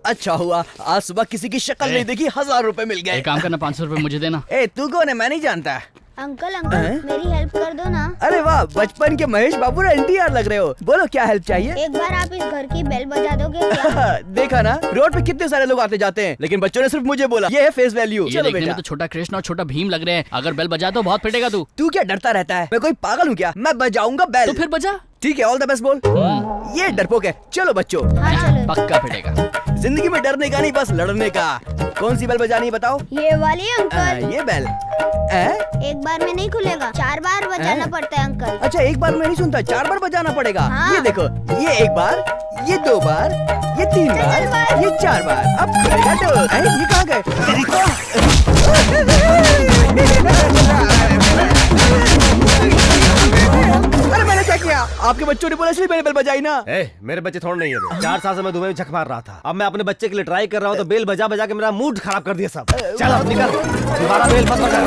अच्छा हुआ आज सुबह किसी की शक्ल नहीं देखी, 1000 रुपए मिल गए। एक काम करना, 500 रुपए मुझे देना। ए तू कौन है, मैं नहीं जानता। अंकल मेरी हेल्प कर दो ना। अरे वाह, बचपन के महेश बाबू ना NTR लग रहे हो। बोलो क्या हेल्प चाहिए? एक बार आप इस घर की बेल बजा दोगे क्या? देखा ना, रोड पे कितने सारे लोग आते जाते हैं, लेकिन बच्चों ने सिर्फ मुझे बोला। ये है फेस वैल्यू। ये चलो देखने बेटा। में तो छोटा कृष्ण और छोटा भीम लग रहे हैं, अगर बेल बजा तो बहुत पिटेगा तू। तू क्या डरता रहता है? मैं कोई पागल हूँ क्या? मैं बजाऊंगा बेल। तो फिर बजा। ठीक है, ऑल द बेस्ट बोल। ये डरपोक है। चलो बच्चों, पक्का पिटेगा। जिंदगी में डरने का नहीं, बस लड़ने का। कौन सी बेल बजानी बताओ? ये वाली अंकल। ये बेल एक बार में नहीं खुलेगा, 4 बार बजाना पड़ता है अंकल। अच्छा, एक बार में नहीं सुनता, 4 बार बजाना पड़ेगा। हाँ। ये देखो, ये 1 बार, ये 2 बार, ये 3 बार, ये 4 बार। अब खुलेगा तो। ये कहाँ गए? अरे मैंने क्या किया? आपके बच्चों ने बोला इसलिए मैंने बेल बजाई ना। मेरे बच्चे थोड़ा नहीं है। 4 साल से मैं दुबई में झक मार रहा था। अब मैं अपने बच्चे के लिए ट्राई कर रहा हूँ तो बेल बजा बजा के मेरा मूड खराब कर दिया सब। चल अब निकल, दोबारा बेल मत बजा।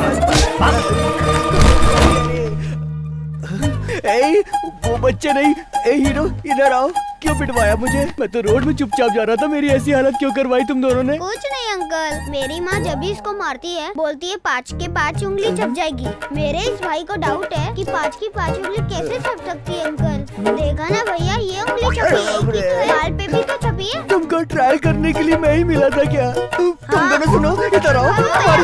वो बच्चे नहीं। हीरो इधर आओ। क्यों पिटवाया मुझे? मैं तो रोड में चुपचाप जा रहा था। मेरी ऐसी हालत क्यों करवाई तुम दोनों ने? कुछ नहीं अंकल, मेरी माँ जब भी इसको मारती है बोलती है 5 के 5 उंगली छप जाएगी। मेरे इस भाई को डाउट है कि 5 की 5 उंगली कैसे छप सकती है अंकल। देखा ना भैया, ये उंगली छपी है, गाल पे भी तो छपी है। तुमको ट्रायल करने के लिए मैं ही मिला था क्या? तुम दोनों सुनो, इधर आओ। तुम्हारी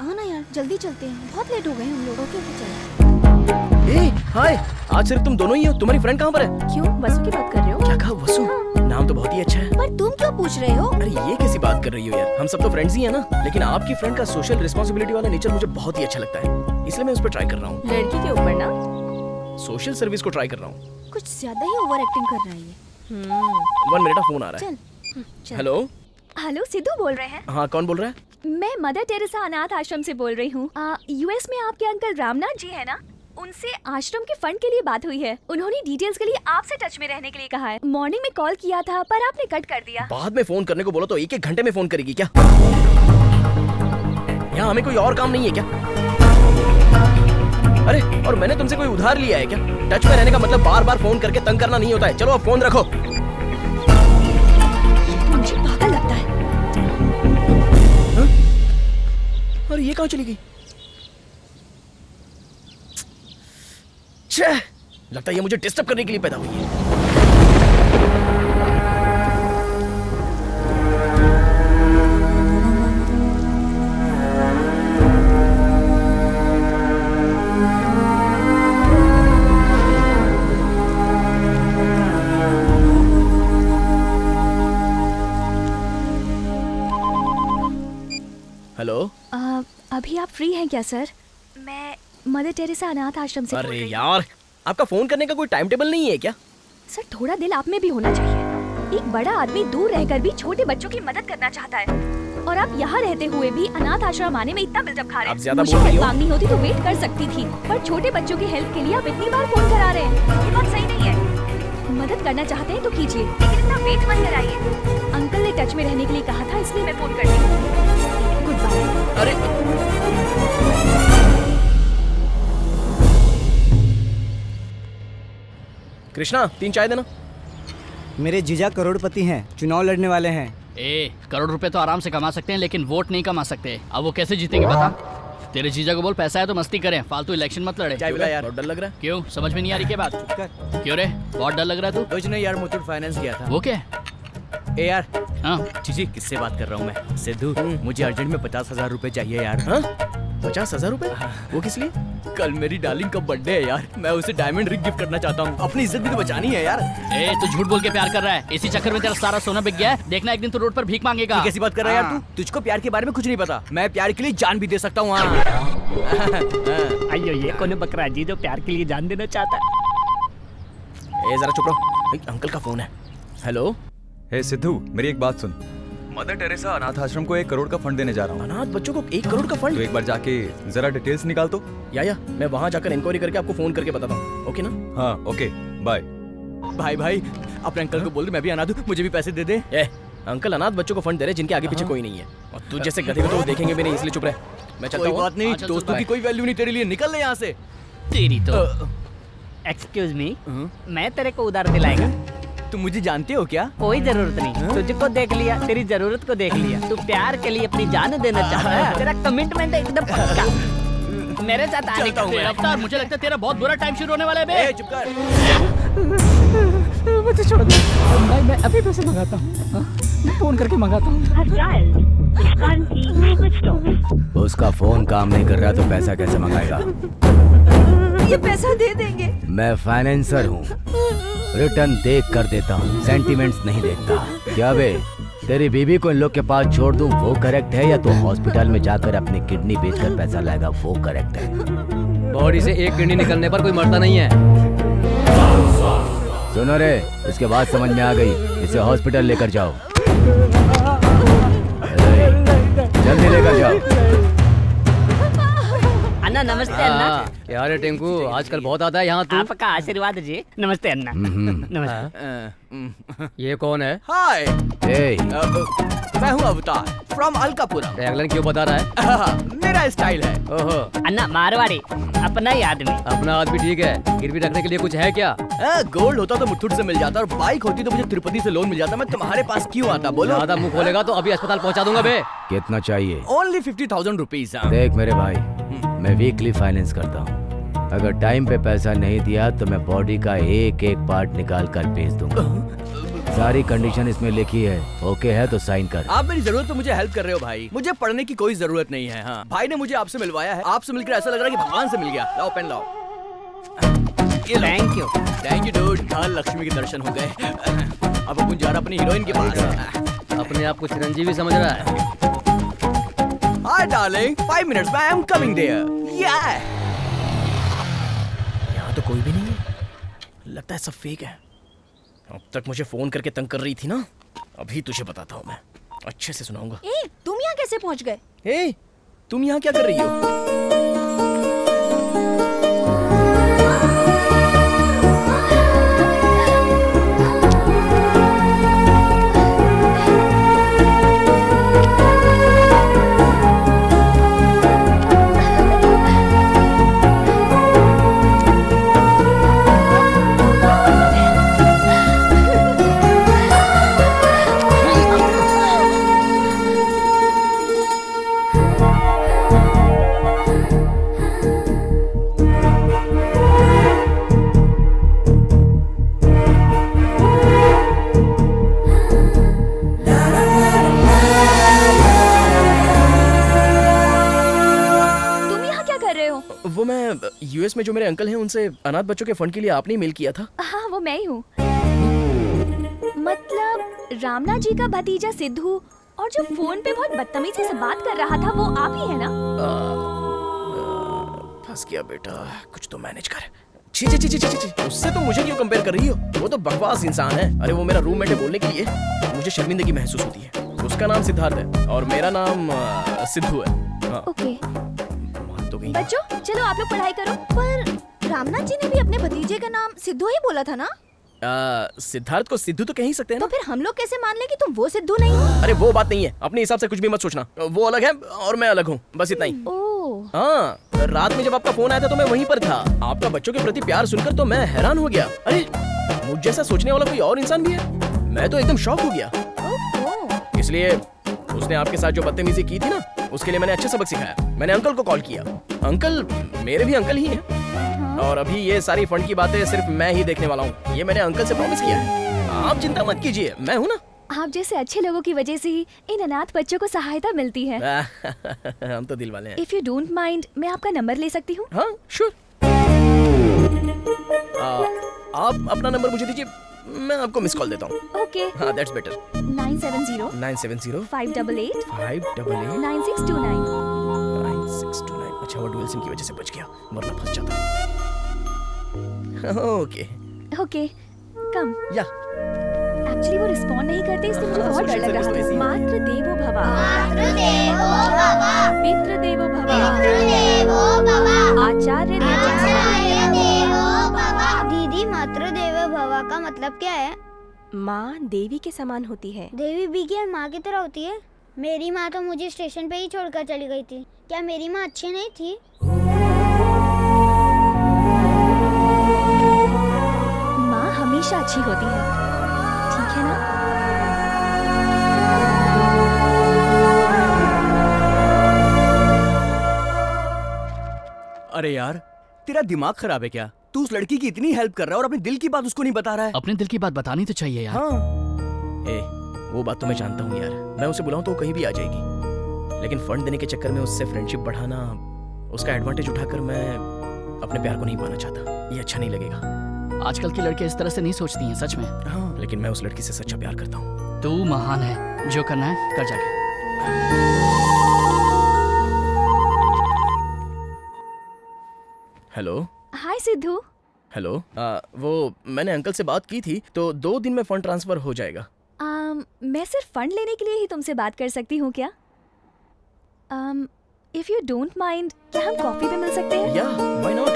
हाँ ना यार, जल्दी चलते हैं, बहुत लेट हो गए हम लोगों के। हाय, आज सिर्फ तुम दोनों ही हो। तुम्हारी फ्रेंड कहाँ पर है? क्यों, वसु की बात कर रहे हो? क्या कहा वसु? नाम तो बहुत ही अच्छा है। पर तुम क्यों पूछ रहे हो? अरे ये कैसी बात कर रही हो यार, हम सब तो फ्रेंड्स ही हैं ना। लेकिन आपकी फ्रेंड का सोशल रिस्पांसिबिलिटी वाला नेचर मुझे बहुत ही अच्छा लगता है, इसलिए मैं उस पर ट्राई कर रहा हूँ। लड़की के ऊपर ना सोशल सर्विस को ट्राई कर रहा हूँ। कुछ ज्यादा ही ओवर एक्टिंग कर रहा है ये। 1 मिनट, फोन आ रहा है। चल। हेलो सिद्धू बोल रहे हैं? हाँ, कौन बोल रहा है? मैं मदर टेरेसा अनाथ आश्रम से बोल रही हूँ। यूएस में आपके अंकल रामनाथ जी है ना, उनसे आश्रम के फंड के लिए बात हुई है। उन्होंने डिटेल्स के लिए आपसे टच में रहने के लिए कहा है। मॉर्निंग में कॉल किया था पर आपने कट कर दिया। बाद में फोन करने को बोलो तो 1-1 घंटे में फोन करेगी क्या? यहाँ हमें कोई और काम नहीं है क्या? अरे, और मैंने तुमसे कोई उधार लिया है क्या? टच में रहने का मतलब बार बार फोन करके तंग करना नहीं होता है। चलो अब फोन रखो। मुझे पागल लगता है। अरे ये कहाँ चली गई? लगता है ये मुझे डिस्टर्ब करने के लिए पैदा हुई है। हेलो, अभी आप फ्री हैं क्या सर? मैं मदर टेरेसा अनाथ आश्रम से बोल अरे रही हूँ। यार, आपका फोन करने का कोई टाइम टेबल नहीं है क्या? सर थोड़ा दिल आप में भी होना चाहिए। एक बड़ा आदमी दूर रहकर भी छोटे बच्चों की मदद करना चाहता है, और आप यहाँ रहते हुए भी अनाथ आश्रम आने में इतना बिल्डअप खा रहे आप हैं। ज्यादा मुझे बोल रही हेल्प हो। मांगनी होती तो वेट कर सकती थी, पर छोटे बच्चों की हेल्प के लिए आप इतनी बार फोन करा रहे हैं, ये बात सही नहीं है। मदद करना चाहते हैं तो कीजिए, लेकिन इतना वेट मत कराइए। अंकल ने टच में रहने के लिए कहा था, इसलिए मैं फोन कर रही हूँ। Good bye. अरे कृष्णा, 3 चाय देना। मेरे जीजा करोड़पति हैं, चुनाव लड़ने वाले हैं। करोड़ रुपए तो आराम से कमा सकते हैं, लेकिन वोट नहीं कमा सकते। अब वो कैसे जीतेंगे बता? तेरे जीजा को बोल पैसा है तो मस्ती करें, फालतू इलेक्शन मत लड़े। चाय पिला यार। बहुत डर लग रहा है। क्यों, समझ में नहीं आ रही क्या बात? क्यों रे, बहुत डर लग रहा है तू? कुछ नहीं यार, मुथूट फाइनेंस किया था। वो क्या? ए यार, हाँ जी किससे बात कर रहा हूँ मैं? सिद्धू, मुझे अर्जेंट में 50,000 रुपए चाहिए यार। 50,000 रुपए? वो किस लिए? कल मेरी डार्लिंग का बर्थडे है यार, मैं उसे डायमंड रिंग गिफ्ट करना चाहता हूँ। अपनी इज्जत भी तो बचानी है यार। तू झूठ बोल के प्यार कर रहा है, इसी चक्कर में तेरा सारा सोना बिक गया है। देखना एक दिन तू रोड पर भीख मांगेगा। कैसी बात कर रहा है यार तू? तुझको प्यार के बारे में कुछ नहीं पता। मैं प्यार के लिए जान भी दे सकता हूँ। अयो, ये कौन बकरा जी जो प्यार के लिए जान देना चाहता है? जरा चुप रहो, अंकल का फोन है। हेलो। हे सिद्धू, मेरी एक बात सुन। मदर टेरेसा अनाथ आश्रम को 1 करोड़ का फंड देने जा रहा हूँ। अनाथ बच्चों को 1 करोड़ का फंड? तो एक बार जाके जरा डिटेल्स निकाल तो। या मैं वहाँ जाकर इंक्वायरी करके आपको फोन करके बताता हूँ। ओके ना? हाँ ओके, बाय। भाई अपने अंकल को बोल, मैं भी अनाथ हूँ, मुझे भी पैसे दे दे। अंकल अनाथ बच्चों को फंड दे रहे जिनके आगे पीछे कोई नहीं है, और तू जैसे गधे को तो वो देखेंगे भी नहीं, इसलिए चुप रहे। मैं चलता हूँ। कोई बात नहीं, दोस्तों की कोई वैल्यू नहीं तेरे लिए, निकल ले यहाँ से। तेरी तो एक्सक्यूज मी, मैं तेरे को उधार दिलाएगा। तुम मुझे जानते हो क्या? कोई जरूरत नहीं, तुझको देख लिया, तेरी जरूरत को देख लिया। तू प्यार के लिए अपनी जान देना चाहता है, तेरा कमिटमेंट एकदम पक्का। मेरे साथ आने का हुआ। अवतार, मुझे लगता है तेरा बहुत बुरा टाइम शुरू होने वाला है बे। चुप कर। मुझे छोड़ दे भाई, मैं अभी पैसे मंगाता हूँ, फोन करके मंगाता हूँ। उसका फोन काम नहीं कर रहा तो पैसा कैसे मंगाएगा? ये पैसा दे देंगे। मैं फाइनेंसर हूँ, रिटर्न देख कर देता हूँ, सेंटिमेंट्स नहीं देखता। क्या बे, तेरी बीबी को इन लोग के पास छोड़ दूँ वो करेक्ट है, या तो हॉस्पिटल में जाकर अपनी किडनी बेचकर पैसा लाएगा वो करेक्ट है? बॉडी से एक किडनी निकलने पर कोई मरता नहीं है। सुनो रे, इसके बाद समझ में आ गई, इसे हॉस्पिटल लेकर जाओ, जल्दी लेकर जाओ। अन्ना नमस्ते। अन्ना क्या रे टिंकू, आजकल बहुत आता है यहाँ तू। आपका आशीर्वाद जी। नमस्ते अन्ना। नमस्ते। ये कौन है? हाय, मैं हूँ अवतार फ्रॉम अलकापुरम। टैगलाइन क्यों बता रहा है? मेरा स्टाइल है। ओहो, अन्ना मारवाड़ी, अपना ही आदमी। अपना आदमी ठीक है, गिरवी रखने के लिए कुछ है क्या? गोल्ड होता तो मुथुट से मिल जाता, और बाइक होती तो मुझे तिरुपति से लोन मिल जाता। मैं तुम्हारे पास क्यों आता? बोलो। ज्यादा मुंह खोलेगा तो अभी अस्पताल पहुँचा दूंगा बे। कितना चाहिए? Only 50,000 rupees. देख मेरे भाई, मैं वीकली फाइनेंस करता हूँ, अगर टाइम पे पैसा नहीं दिया तो मैं बॉडी का एक एक पार्ट निकाल कर बेच दूंगा। सारी कंडीशन इसमें लिखी है, ओके है तो साइन कर। आप मेरी जरूरत तो मुझे हेल्प कर रहे हो भाई, मुझे पढ़ने की कोई जरूरत नहीं है। हाँ, भाई ने मुझे आपसे मिलवाया है, आपसे मिलकर ऐसा लग रहा है कि भगवान से मिल गया। लाओ पेन लाओ। Thank you. Thank you dude, कल लक्ष्मी के दर्शन हो गए। अब अपन जा रहा अपनी हीरोइन के पास। अपने आप को चिरंजीवी समझ रहा है। हाय डार्लिंग, 5 मिनट्स में आई एम कमिंग देयर। यहाँ तो कोई भी नहीं है, लगता है सब फेक है। अब तक मुझे फोन करके तंग कर रही थी ना, अभी तुझे बताता हूँ मैं, अच्छे से सुनाऊंगा। ए, तुम यहाँ कैसे पहुँच गए? ए, तुम यहाँ क्या कर रही हो? वो मैं यूएस में जो मेरे अंकल हैं उनसे अनाथ बच्चों के फंड के लिए आपने ही मेल किया था। हाँ, वो मैं ही हूँ। मतलब रामना जी का भतीजा सिद्धू, और जो फोन पे बहुत बदतमीजी से बात कर रहा था वो आप ही है ना? फंस गया बेटा, कुछ तो मैनेज कर। छी छी छी छी छी, उससे तो मुझे क्यों कंपेयर कर रही हो? वो तो बकवास इंसान है। अरे वो मेरा रूममेट है, बोलने के लिए मुझे शर्मिंदगी महसूस होती है। उसका नाम सिद्धार्थ है और मेरा नाम सिद्धू है। हाँ। ओके। तो बच्चों चलो आप लोग पढ़ाई करो। पर रामनाथ जी ने भी अपने भतीजे का नाम सिद्धू ही बोला था ना? सिद्धार्थ को सिद्धू तो कह ही सकते हैं ना? तो फिर हम लोग कैसे मान ले कि तुम वो सिद्धू नहीं हो? अरे वो बात नहीं है, अपने हिसाब से कुछ भी मत सोचना। वो अलग है और मैं अलग हूँ, बस इतना ही। हाँ, रात में जब आपका फोन आया था तो मैं वहीं पर था। आपका बच्चों के प्रति प्यार सुनकर तो मैं हैरान हो गया। अरे मुझ जैसा सोचने वाला कोई और इंसान भी है? मैं तो एकदम शॉक हो गया। इसलिए उसने आपके साथ जो बदतमीजी की थी ना, उसके लिए मैंने अच्छे सबक सिखाया। मैंने अंकल को कॉल किया। अंकल मेरे भी अंकल ही हैं। और अभी ये सारी फंड की बातें सिर्फ मैं ही देखने वाला हूँ, ये मैंने अंकल से प्रॉमिस किया है। आप चिंता मत कीजिए, मैं हूँ ना। आप जैसे अच्छे लोगों की वजह से ही इन अनाथ बच्चों को सहायता मिलती है। हम तो दिल वाले हैं। इफ यू डोंट माइंड, मैं आपका नंबर ले सकती हूँ? हाँ श्योर। आप अपना नंबर मुझे दीजिए, मैं आपको मिस कॉल देता हूँ। ओके। हाँ दैट्स बेटर। 970 588 9629। अच्छा वो डुअल सिम की वजह से बच गया, वरना फंस जाता। ओके ओके कम। या एक्चुअली वो रिस्पॉन्ड नहीं करते, इसलिए मुझे बहुत डर लग रहा था। मातृ देवो भव, पितृ देवो भव, आचार्य देवो भव। दीदी मातृ देवो भव का मतलब क्या है? माँ देवी के समान होती है। देवी भी क्या माँ की तरह होती है? मेरी माँ तो मुझे स्टेशन पे ही छोड़कर चली गई थी। क्या मेरी माँ अच्छी नहीं थी? हमेशा अच्छी होती है, ठीक है ना? अरे यार, तेरा दिमाग खराब है क्या? तू उस लड़की की इतनी हेल्प कर रहा है और अपने दिल की बात उसको नहीं बता रहा है। अपने दिल की बात बतानी तो चाहिए यार। हाँ। ए, वो बात तो मैं जानता हूँ यार, मैं उसे बुलाऊं तो वो कहीं भी आ जाएगी, लेकिन फंड देने के चक्कर में उससे फ्रेंडशिप बढ़ाना, उसका एडवांटेज उठाकर मैं अपने प्यार को नहीं पाना चाहता। ये अच्छा नहीं लगेगा। आजकल की लड़कियां इस तरह से नहीं सोचती हैं, सच में। हाँ, लेकिन मैं उस लड़की से सच्चा प्यार करता हूँ। तू महान है, जो करना है कर जाके। हेलो। हाय सिद्धू। हेलो। वो मैंने अंकल से बात की थी, तो 2 दिन में फंड ट्रांसफर हो जाएगा। मैं सिर्फ फंड लेने के लिए ही तुमसे बात कर सकती हूँ क्या? इफ यू डोंट माइंड, क्या हम कॉफी पे मिल सकते हैं? या, व्हाई नॉट?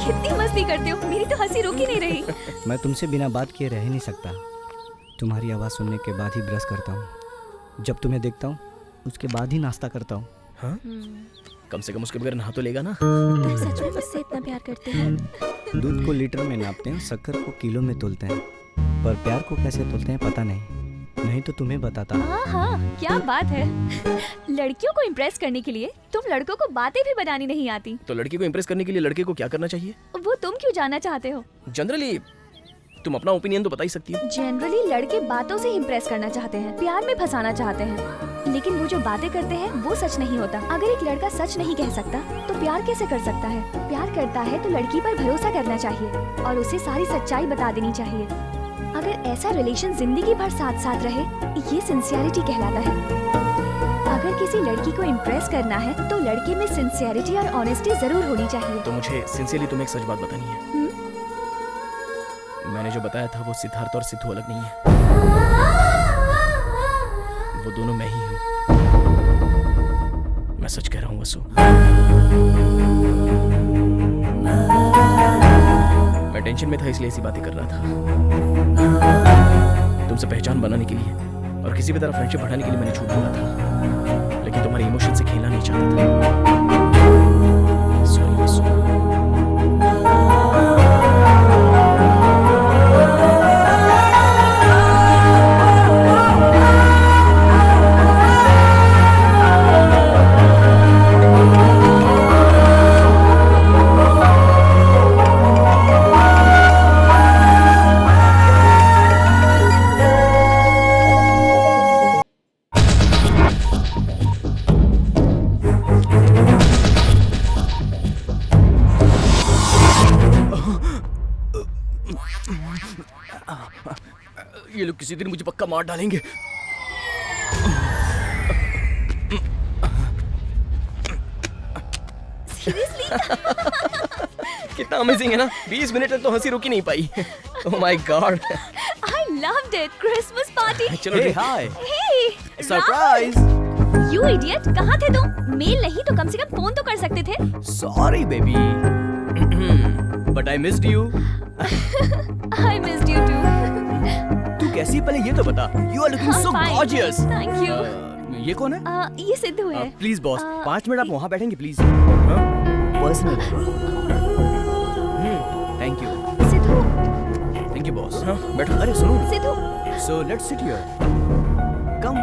कितनी मस्ती करते हो, मेरी तो हंसी रुक ही नहीं रही। मैं तुमसे बिना बात किए रह ही नहीं सकता। तुम्हारी आवाज़ सुनने के बाद ही ब्रश करता हूँ। जब तुम्हें देखता हूँ उसके बाद ही नाश्ता करता हूँ। हाँ? कम से कम उसके बगैर नहा तो लेगा ना? तुम सच में मुझसे इतना प्यार करते हो? दूध को लीटर में नापते हैं, शक्कर को किलो में तोलते हैं, पर प्यार को कैसे तोलते हैं पता नहीं तो तुम्हें बताता। हाँ, क्या बात है। लड़कियों को इम्प्रेस करने के लिए तुम लड़कों को बातें भी बनानी नहीं आती। तो लड़की को इम्प्रेस करने के लिए लड़के को क्या करना चाहिए? वो तुम क्यों जानना चाहते हो? जनरली तुम अपना ओपिनियन तो बता ही सकती हो। जनरली लड़के बातों से इम्प्रेस करना चाहते हैं, प्यार में फंसाना चाहते हैं, लेकिन वो जो बातें करते हैं वो सच नहीं होता। अगर एक लड़का सच नहीं कह सकता तो प्यार कैसे कर सकता है? प्यार करता है तो लड़की पर भरोसा करना चाहिए और उसे सारी सच्चाई बता देनी चाहिए। अगर ऐसा रिलेशन जिंदगी भर साथ साथ रहे, ये सिंसियरिटी कहलाता है। अगर किसी लड़की को इम्प्रेस करना है तो लड़के में सिंसियरिटी और ऑनेस्टी जरूर होनी चाहिए। तो मुझे सिंसियरली तुम्हें एक सच बात बतानी है। मैंने जो बताया था वो सिद्धार्थ और सिद्धू अलग नहीं है, वो दोनों मैं ही हूँ। मैं सच कह रहा हूँ वसु। मैं टेंशन में था इसलिए ऐसी बातें कर रहा था। तुमसे पहचान बनाने के लिए और किसी भी तरह फ्रेंडशिप बढ़ाने के लिए मैंने झूठ बोला था, लेकिन तुम्हारे इमोशन से खेलना नहीं चाहता था। सॉरी वसु। ये लोग किसी दिन मुझे पक्का मार डालेंगे। कितना अमेजिंग है ना? 20 मिनट तक तो हंसी रुक ही नहीं पाई। Oh my God. I loved it. Christmas party. चलो Hey, hi. Hey, surprise. You idiot, कहाँ थे तुम? मेल नहीं तो कम से कम फोन तो कर सकते थे। Sorry baby, but I missed you. I missed you too. तू कैसी है पहले ये तो बता। You are looking so fine. gorgeous. Thank you. ये कौन है? ये सिद्धू है। प्लीज बॉस, 5 मिनट आप वहाँ बैठेंगे please. Personal. Thank you. Sidhu. Thank you boss. बैठो। अरे सुनो। Sidhu. So let's sit here. Come.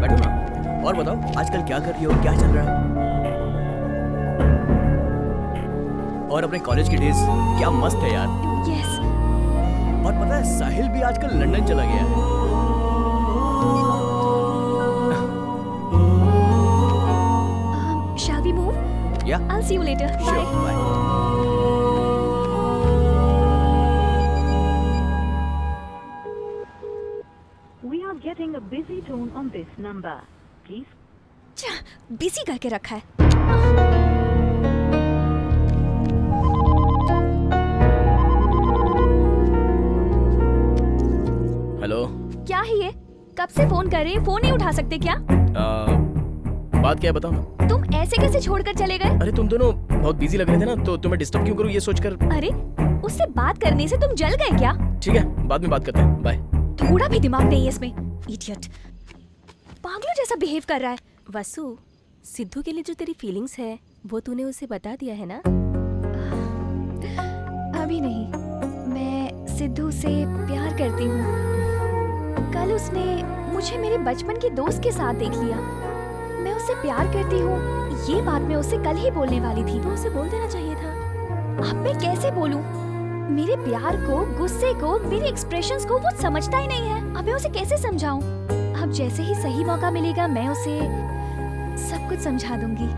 बैठो ना। और बताओ आजकल क्या कर रही हो, क्या चल रहा है? और अपने कॉलेज की डेज क्या मस्त है यार। Yes. और पता है साहिल भी आजकल लंदन चला गया है। Shall we move? Yeah. I'll see you later. Sure. Bye. Bye. We are getting a busy tone on this number. Please. Busy करके रखा है। हेलो। क्या है ये? कब से फोन कर रहे हैं, फोन नहीं उठा सकते क्या? बात क्या है बताओ ना। तुम ऐसे कैसे छोड़कर चले गए? अरे तुम दोनों बहुत बिजी लग रहे थे ना, तो तुम्हें डिस्टर्ब क्यों करूं ये सोचकर। अरे उससे बात करने से तुम जल गए क्या? ठीक है, बाद में बात करते हैं। बाय। थोड़ा भी दिमाग नहीं है इसमें। इडियट, पागलों जैसा बिहेव कर रहा है। वसु, सिद्धू के लिए जो तेरी फीलिंग्स है वो तूने उसे बता दिया है ना? अभी नहीं, मैं सिद्धू से प्यार करती हूँ। कल उसने मुझे मेरे बचपन के दोस्त के साथ देख लिया। मैं उससे प्यार करती हूँ, ये बात मैं उससे कल ही बोलने वाली थी। तो उसे बोल देना चाहिए था। अब मैं कैसे बोलूं? मेरे प्यार को, गुस्से को, मेरे एक्सप्रेशंस को वो समझता ही नहीं है। अब मैं उसे कैसे समझाऊं? अब जैसे ही सही मौका मिलेगा मैं उसे सब कुछ समझा दूंगी।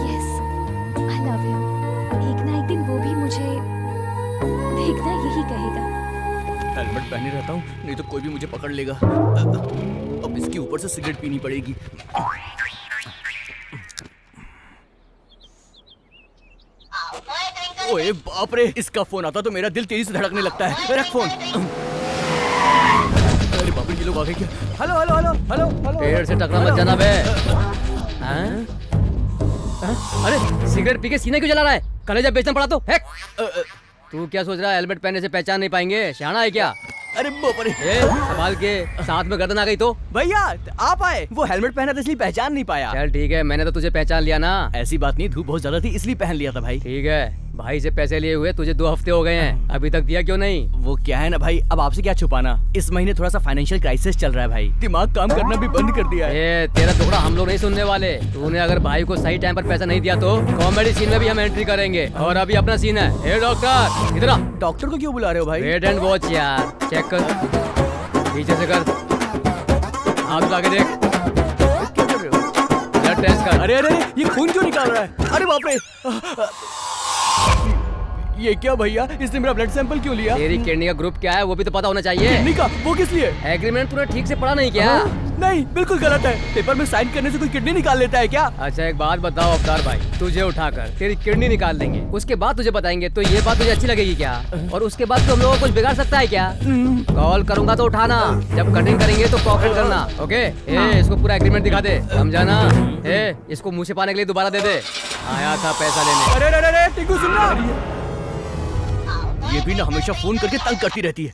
Yes, I love you. एक ना एक दिन वो भी मुझे देखना यही कहेगा। हेलमेट पहने रहता हूँ, नहीं तो कोई भी मुझे पकड़ लेगा। अब इसके ऊपर से सिगरेट पीनी पड़ेगी। ओए बाप रे, इसका फोन आता तो मेरा दिल तेजी से धड़कने लगता है। रख फोन। अरे बाप रे, ये लोग आ गए क्या? Hello hello hello hello hello. पेड़ से टकरा मत जाना बे। हाँ? अरे सिगरेट पी के सीने क्यों जला रहा है? कलेजा बेचना पड़ा तो फेंक। तू क्या सोच रहा है, हेलमेट पहनने से पहचान नहीं पाएंगे? शाना है क्या? अरे बाप रे, संभाल के, साथ में गर्दन आ गई तो। भैया आप आए, वो हेलमेट पहना था इसलिए पहचान नहीं पाया। चल ठीक है, मैंने तो तुझे पहचान लिया ना। ऐसी बात नहीं, धूप बहुत ज्यादा थी इसलिए पहन लिया था भाई। ठीक है, भाई से पैसे लिए हुए तुझे 2 हफ्ते हो गए हैं, अभी तक दिया क्यों नहीं? वो क्या है ना भाई, अब आपसे क्या छुपाना, इस महीने थोड़ा सा फाइनेंशियल क्राइसिस चल रहा है भाई, दिमाग काम करना भी बंद कर दिया है। तेरा टुकड़ा हम लोग नहीं सुनने वाले। तूने अगर भाई को सही टाइम पर पैसा नहीं दिया तो कॉमेडी सीन में भी हम एंट्री करेंगे। और अभी अपना सीन है। डॉक्टर इधर आ। डॉक्टर को क्यों बुला रहे हो भाई? वेट एंड वॉच यार, चेक कर, पीछे से कर, हाथ लगा के देख, ब्लड टेस्ट कर। अरे अरे ये खून क्यों निकाल रहा है? अरे बाप रे, ये क्या भैया, इसने मेरा ब्लड सैंपल क्यों लिया? तेरी किडनी का ग्रुप क्या है वो भी तो पता होना चाहिए। किडनी का? वो किस लिए? एग्रीमेंट तूने ठीक से पढ़ा नहीं क्या? नहीं, बिल्कुल गलत है। पेपर में साइन करने से कोई किडनी निकाल लेता है क्या? अच्छा एक बात बताओ अवतार भाई, तुझे उठाकर तेरी किडनी निकाल देंगे, उसके बाद तुझे बताएंगे, तो ये बात तुझे अच्छी लगेगी क्या? और उसके बाद तो हम लोगों को कुछ बिगाड़ सकता है क्या? कॉल करूंगा तो उठाना, जब कटिंग करेंगे तो कोऑपरेट करना, ओके? इसको पूरा एग्रीमेंट दिखा दे, समझा ना? इसको मुँह छिपाने के लिए दोबारा दे दे। आया था पैसा लेने। अरे अरे अरे टिंकू सुन रहा? ये भी ना हमेशा फोन करके तंग करती रहती है।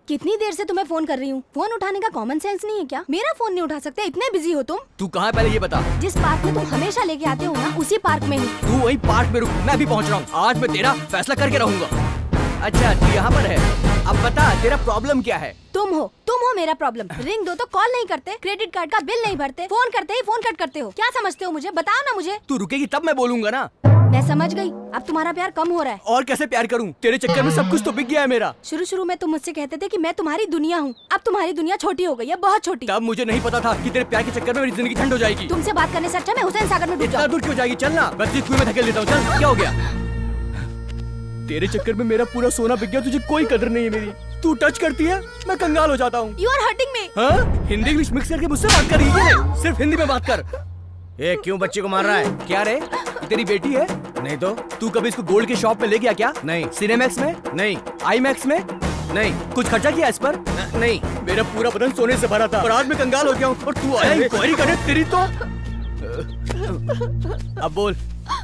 कितनी देर से तुम्हें फोन कर रही हूँ, फोन उठाने का कॉमन सेंस नहीं है क्या? मेरा फोन नहीं उठा सकते, इतने बिजी हो तुम। तू कहाँ है पहले ये बता। जिस पार्क में तुम हमेशा लेके आते हो ना, उसी पार्क में हूँ। तू वही पार्क में रुक, मैं भी पहुँच रहा हूँ। आज मैं तेरा फैसला करके रहूंगा। अच्छा तू यहाँ पर है, अब बता तेरा प्रॉब्लम क्या है? तुम हो मेरा प्रॉब्लम। रिंग दो तो कॉल नहीं करते, क्रेडिट कार्ड का बिल नहीं भरते, फोन करते ही फोन कट करते हो। क्या समझते हो मुझे? बताओ ना मुझे। तू रुकेगी तब मैं बोलूंगा ना। मैं समझ गई, अब तुम्हारा प्यार कम हो रहा है। और कैसे प्यार करूं? तेरे चक्कर में सब कुछ तो बिक गया है मेरा। शुरू में तुम मुझसे कहते थे कि मैं तुम्हारी दुनिया हूँ, अब तुम्हारी दुनिया छोटी हो गई है, बहुत छोटी। तब मुझे नहीं पता था कि तेरे प्यार के चक्कर में मेरी जिंदगी ठंड हो जाएगी। तुमसे बात करने से अच्छा मैं हुसैन सागर में डूब जाऊं। इतना दूर क्यों जाएगी? चलना, बस कुएं में धकेल देता हूँ। चल, क्या हो गया? तेरे चक्कर में मेरा पूरा सोना बिक गया, तुझे कोई कदर नहीं है मेरी। तू टच करती है मैं कंगाल हो जाता हूँ। You are hurting me। हाँ? हिंदी इंग्लिश मिक्स करके मुझसे बात कर रही है? सिर्फ हिंदी में बात कर। क्यों बच्चे को मार रहा है? क्या रे, तेरी बेटी है? नहीं तो। तू कभी इसको गोल्ड के शॉप में ले गया क्या? नहीं। सिनेमैक्स में? नहीं। आईमैक्स में? नहीं। कुछ खर्चा किया इस पर? नहीं। मेरा पूरा बदन सोने से भरा था और आज मैं कंगाल हो गया हूँ और तू आया इंक्वायरी करने। तेरी तो अब बोल,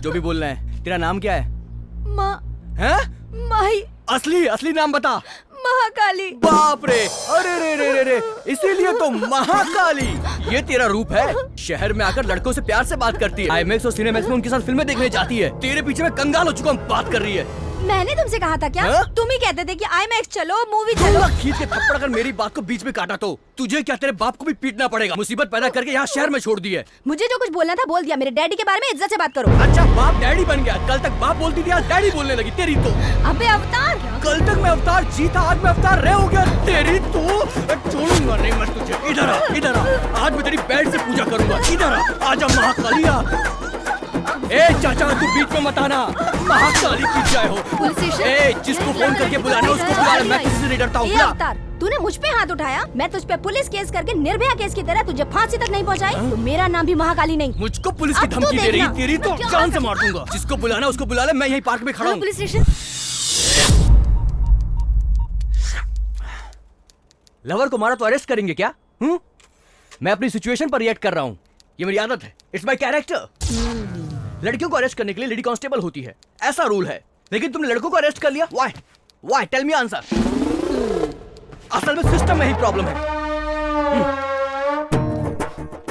जो भी बोलना है। तेरा नाम क्या है? माँ। हैं? माही। असली नाम बता। महाकाली। बाप रे, अरे रे रे रे रे, इसीलिए तो महाकाली। ये तेरा रूप है। शहर में आकर लड़कों से प्यार से बात करती है, आईमैक्स और सिनेमैक्स में उनके साथ फिल्में देखने जाती है। तेरे पीछे मैं कंगाल हो चुका हूँ, बात कर रही है। मैंने तुमसे कहा था क्या? तुम ही कहते थे कि आईमैक्स चलो, मूवी चलो। चलो। खींच के थप्पड़ अगर मेरी बात को बीच में काटा तो तुझे क्या, तेरे बाप को भी पीटना पड़ेगा। मुसीबत पैदा करके यहाँ शहर में छोड़ दी है। मुझे जो कुछ बोलना था बोल दिया। मेरे डैडी के बारे में इज्जत से बात करो। अच्छा बाप डैडी बन गया? कल तक बाप बोलती थी, आज डैडी बोलने लगी। तेरी तो। अबे अवतार, कल तक मैं अवतार जी था, आज मैं अवतार रे हो गया। तेरी तो छोड़ूंगा नहीं मैं तुझे। इधर आ, इधर आ, आज मैं तेरी बेड से पूजा करूंगा। इधर आ, आजा महाकालिया। ए चाचा तू बीच में मत आना, महाकाली की जय हो। ए जिसको फोन करके बुलाना उसको बुला, मैं किसी से नहीं डरता हूँ। अवतार, तूने मुझ पे हाथ उठाया, मैं तुझ पे पुलिस केस करके निर्भया केस की तरह तुझे फांसी तक नहीं पहुंचाई, तो मेरा नाम भी महाकाली नहीं। मुझको पुलिस की धमकी दे रही? तेरी तो जान से मार दूंगा। जिसको बुलाना उसको बुला ले, मैं यही पार्क में खड़ा हूँ। Police station. लवर को मारा तो अरेस्ट करेंगे क्या? मैं अपनी सिचुएशन पर रिएक्ट कर रहा हूँ, ये मेरी आदत है, इट्स माय कैरेक्टर। लड़कियों को अरेस्ट करने के लिए लेडी कांस्टेबल होती है, ऐसा रूल है। लेकिन तुमने लड़कों को अरेस्ट कर लिया, व्हाई? Tell me answer. असल में सिस्टम में ही प्रॉब्लम है।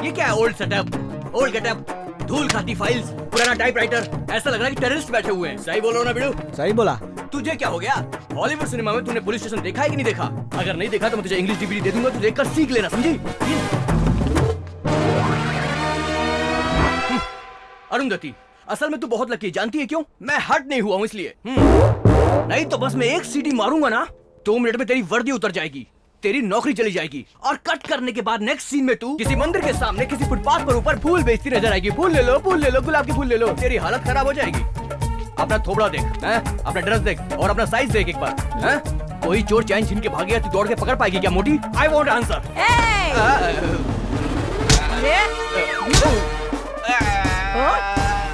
ये क्या है? ओल्ड सेटअप, ओल्ड गेटअप, धूल खाती फाइल्स, पुराना टाइपराइटर, ऐसा लग रहा है कि टेररिस्ट बैठे हुए हैं। सही बोलो ना बिड़ू? सही बोला। तुझे क्या हो गया? हॉलीवुड सिनेमा में तूने पुलिस स्टेशन देखा है कि नहीं देखा? अगर नहीं देखा तो मैं तुझे इंग्लिश डीवीडी दे दूंगा, तू देखकर सीख लेना, समझी? अरुंधति, असल में तू बहुत लकी है, जानती है क्यों? मैं हर्ट नहीं हुआ हूँ इसलिए। नहीं तो बस मैं एक सीटी मारूंगा ना, 2 मिनट में तेरी वर्दी उतर जाएगी, तेरी नौकरी चली जाएगी, और कट करने के बाद नेक्स्ट सीन में तू किसी मंदिर के सामने किसी फुटपाथ पर ऊपर फूल बेचती नजर आएगी। फूल ले लो, गुलाब के फूल ले लो। तेरी हालत खराब हो जाएगी। अपना थोबड़ा देख, हैं? अपना ड्रेस देख और अपना साइज देख एक बार, हैं? कोई चोर चैन छीन के भाग गया, तू दौड़ के पकड़ पाएगी क्या मोटी? I want answer.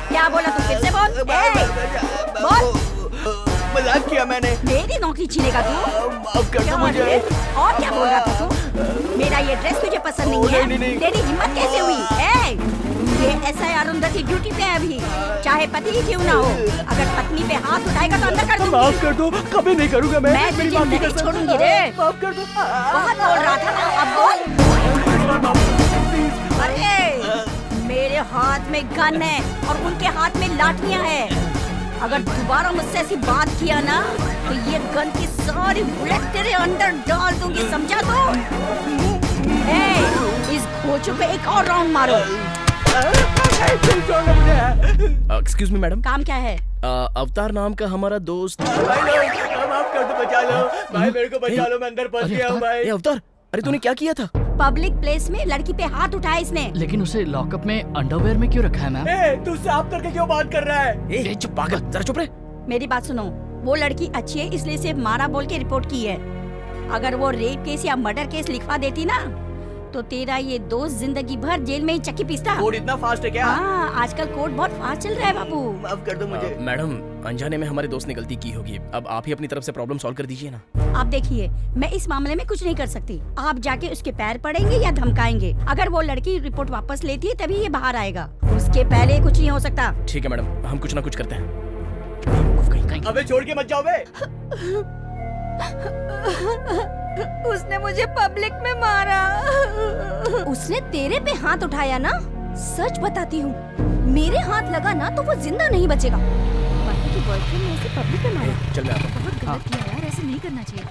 क्या बोला तू? फिर से बोल। बोल। मजाक किया मैंने। मेरी नौकरी छीनेगा तू? अब कर दो मुझे। और क्या बोल रहा था तू? मेरा ये ड्रेस तुझे पसंद नहीं है? नहीं। तेरी हिम्मत कैसे हुई? ये ऐसा है, अरुंधति ड्यूटी पे है अभी, चाहे पति ही क्यों ना हो। अगर पत्नी पे हाथ उठाएगा तो अंदर कर दूंगी। माफ कर दो, कभी नहीं करूंगा मैं। मैं तुझे नहीं छोड़ूंगी रे। माफ कर दो। बहुत बोल रहा था ना, अब बोल। अरे मेरे हाथ में गन है और उनके हाथ में लाठियां हैं। अगर दोबारा मुझसे ऐसी बात किया ना तो ये गन की सारी बुलेट तेरे अंदर डाल दूंगी, समझा तो? इस घोचू पे एक और राउंड मारो। Excuse me madam. काम क्या है? अवतार नाम का हमारा दोस्त। माफ कर दो, बचा लो भाई, मेरे को बचा लो, मैं अंदर फंस गया हूँ भाई। अवतार, अरे तूने क्या किया था? पब्लिक प्लेस में लड़की पे हाथ उठाया इसने। लेकिन उसे लॉकअप में अंडरवेयर में क्यों रखा है मैम? तू साफ करके क्यों बात कर रहा है? चुप पागल, जरा चुप रहे। मेरी बात सुनो, वो लड़की अच्छी है इसलिए सिर्फ मारा बोल के रिपोर्ट की है। अगर वो रेप केस या मर्डर केस लिखवा देती ना तो तेरा ये दोस्त जिंदगी भर जेल में ही चक्की पीसता। कोर्ट इतना फास्ट है क्या? हाँ, आजकल कोर्ट बहुत फास्ट चल रहा है बाबू। माफ कर दो मुझे। मैडम, अनजाने में हमारे दोस्त ने गलती की होगी, अब आप ही अपनी तरफ से प्रॉब्लम सॉल्व कर दीजिए ना। आप देखिए, मैं इस मामले में कुछ नहीं कर सकती। आप जाके उसके पैर पड़ेंगे या धमकाएंगे। अगर वो लड़की रिपोर्ट वापस लेती है तभी ये बाहर आएगा, उसके पहले कुछ नहीं हो सकता। ठीक है मैडम, हम कुछ ना कुछ करते हैं। अबे छोड़ के मत जाओ बे। उसने मुझे पब्लिक में मारा। उसने तेरे पे हाथ उठाया ना? सच बताती हूँ, मेरे हाथ लगा ना तो वो जिंदा नहीं बचेगा। बाकी की बॉयफ्रेंड ने उसे पब्लिक में मारा। चल मैं आता हूँ। बहुत गलत किया यार, ऐसे नहीं करना चाहिए था।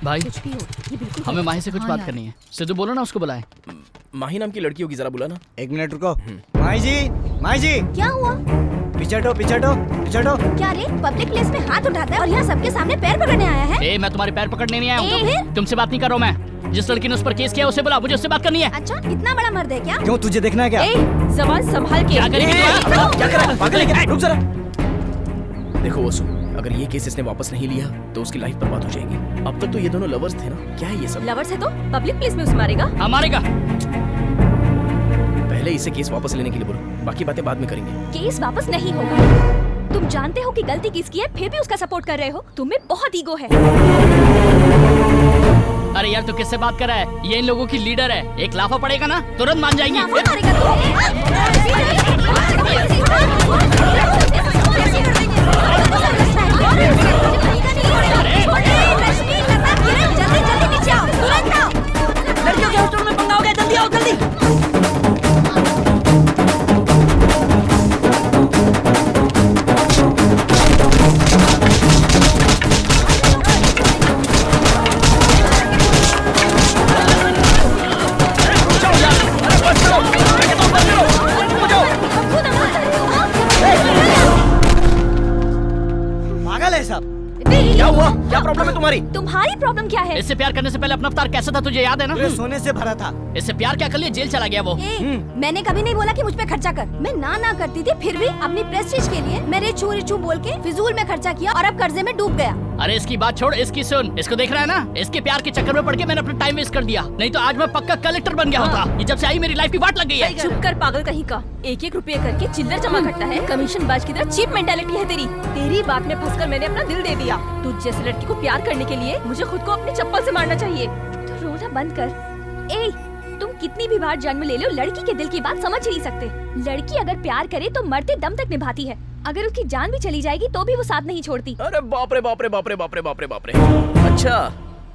भाई, कुछ भी हो, ये बिल्कुल हमें माही से कुछ बात करनी है। सिद्धू बोलो ना, उसको बुलाए। माही नाम की लड़की होगी, जरा बुलाना। 1 मिनट रुको। माही जी। क्या हुआ? पीछे हटो। क्या रे, पब्लिक प्लेस में हाथ उठाता है और यहाँ सबके सामने पैर पकड़ने आया है? मैं तुम्हारे पैर पकड़ने नहीं आया तो फिर? हूँ। तुमसे बात नहीं कर रहा हूँ मैं। जिस लड़की ने उस पर केस किया उसे बुला, मुझे उससे बात करनी है। अच्छा, इतना बड़ा मर्द है क्या? क्यों, तुझे देखना है क्या? जबान संभाल के। क्या करेगी? क्या कर रहा है? पागल है क्या? रुक जरा। देखो वो सुन, अगर ये केस इसने वापस नहीं लिया तो उसकी लाइफ बर्बाद हो जाएगी। अब तक तो ये दोनों लवर्स थे ना, क्या है ये सब? लवर्स है तो पब्लिक प्लेस में उसे मारेगा? हाँ मारेगा। पहले इसे केस वापस लेने के लिए बोलो, बाकी बातें बाद में करेंगे। केस वापस नहीं होगा। तुम जानते हो कि गलती किसकी है, फिर भी उसका सपोर्ट कर रहे हो। तुम्हें बहुत ईगो है। अरे यार, तू किससे बात कर रहा है? ये इन लोगों की लीडर है, एक लाफा पड़ेगा ना तुरंत मान जाएंगी। लड़कियों के हॉस्टल में पंगा हो गया, जल्दी आओ जल्दी। पागल है सब। क्या हुआ? क्या प्रॉब्लम है तुम्हारी? तुम्हारी प्रॉब्लम क्या है? इससे प्यार करने से पहले अपना अवतार कैसा था तुझे याद है ना? सोने से भरा था। इससे प्यार क्या कर लिया, जेल चला गया वो। मैंने कभी नहीं बोला कि मुझ पे खर्चा कर। मैं ना करती थी, फिर भी अपनी प्रेस्टीज के लिए मेरे चोरी बोल के फिजूल में खर्चा किया और अब कर्जे में डूब गया। अरे इसकी बात छोड़, इसकी सुन। इसको देख रहा है ना, इसके प्यार के चक्कर में पड़ के मैंने अपना टाइम वेस्ट कर दिया, नहीं तो आज मैं पक्का कलेक्टर बन गया होता। ये जब से आई मेरी लाइफ की वाट लग गई है। चुप कर पागल कहीं का। 1-1 रुपये करके चिल्लर जमा करता है, कमीशन बाज की तरह चीप मेंटालिटी है तेरी। तेरी बात में फंसकर मैंने अपना दिल दे दिया। तुझ जैसी लड़की को प्यार करने के लिए मुझे खुद को अपनी चप्पल से मारना चाहिए। तो रोना बंद कर। ए, तुम कितनी भी बार जन्म ले लो, लड़की के दिल की बात समझ ही नहीं सकते। लड़की अगर प्यार करे तो मरते दम तक निभाती है। अगर उसकी जान भी चली जाएगी तो भी वो साथ नहीं छोड़ती। अरे बाप रे बाप रे बाप रे बाप रे बाप रे बाप रे। अच्छा,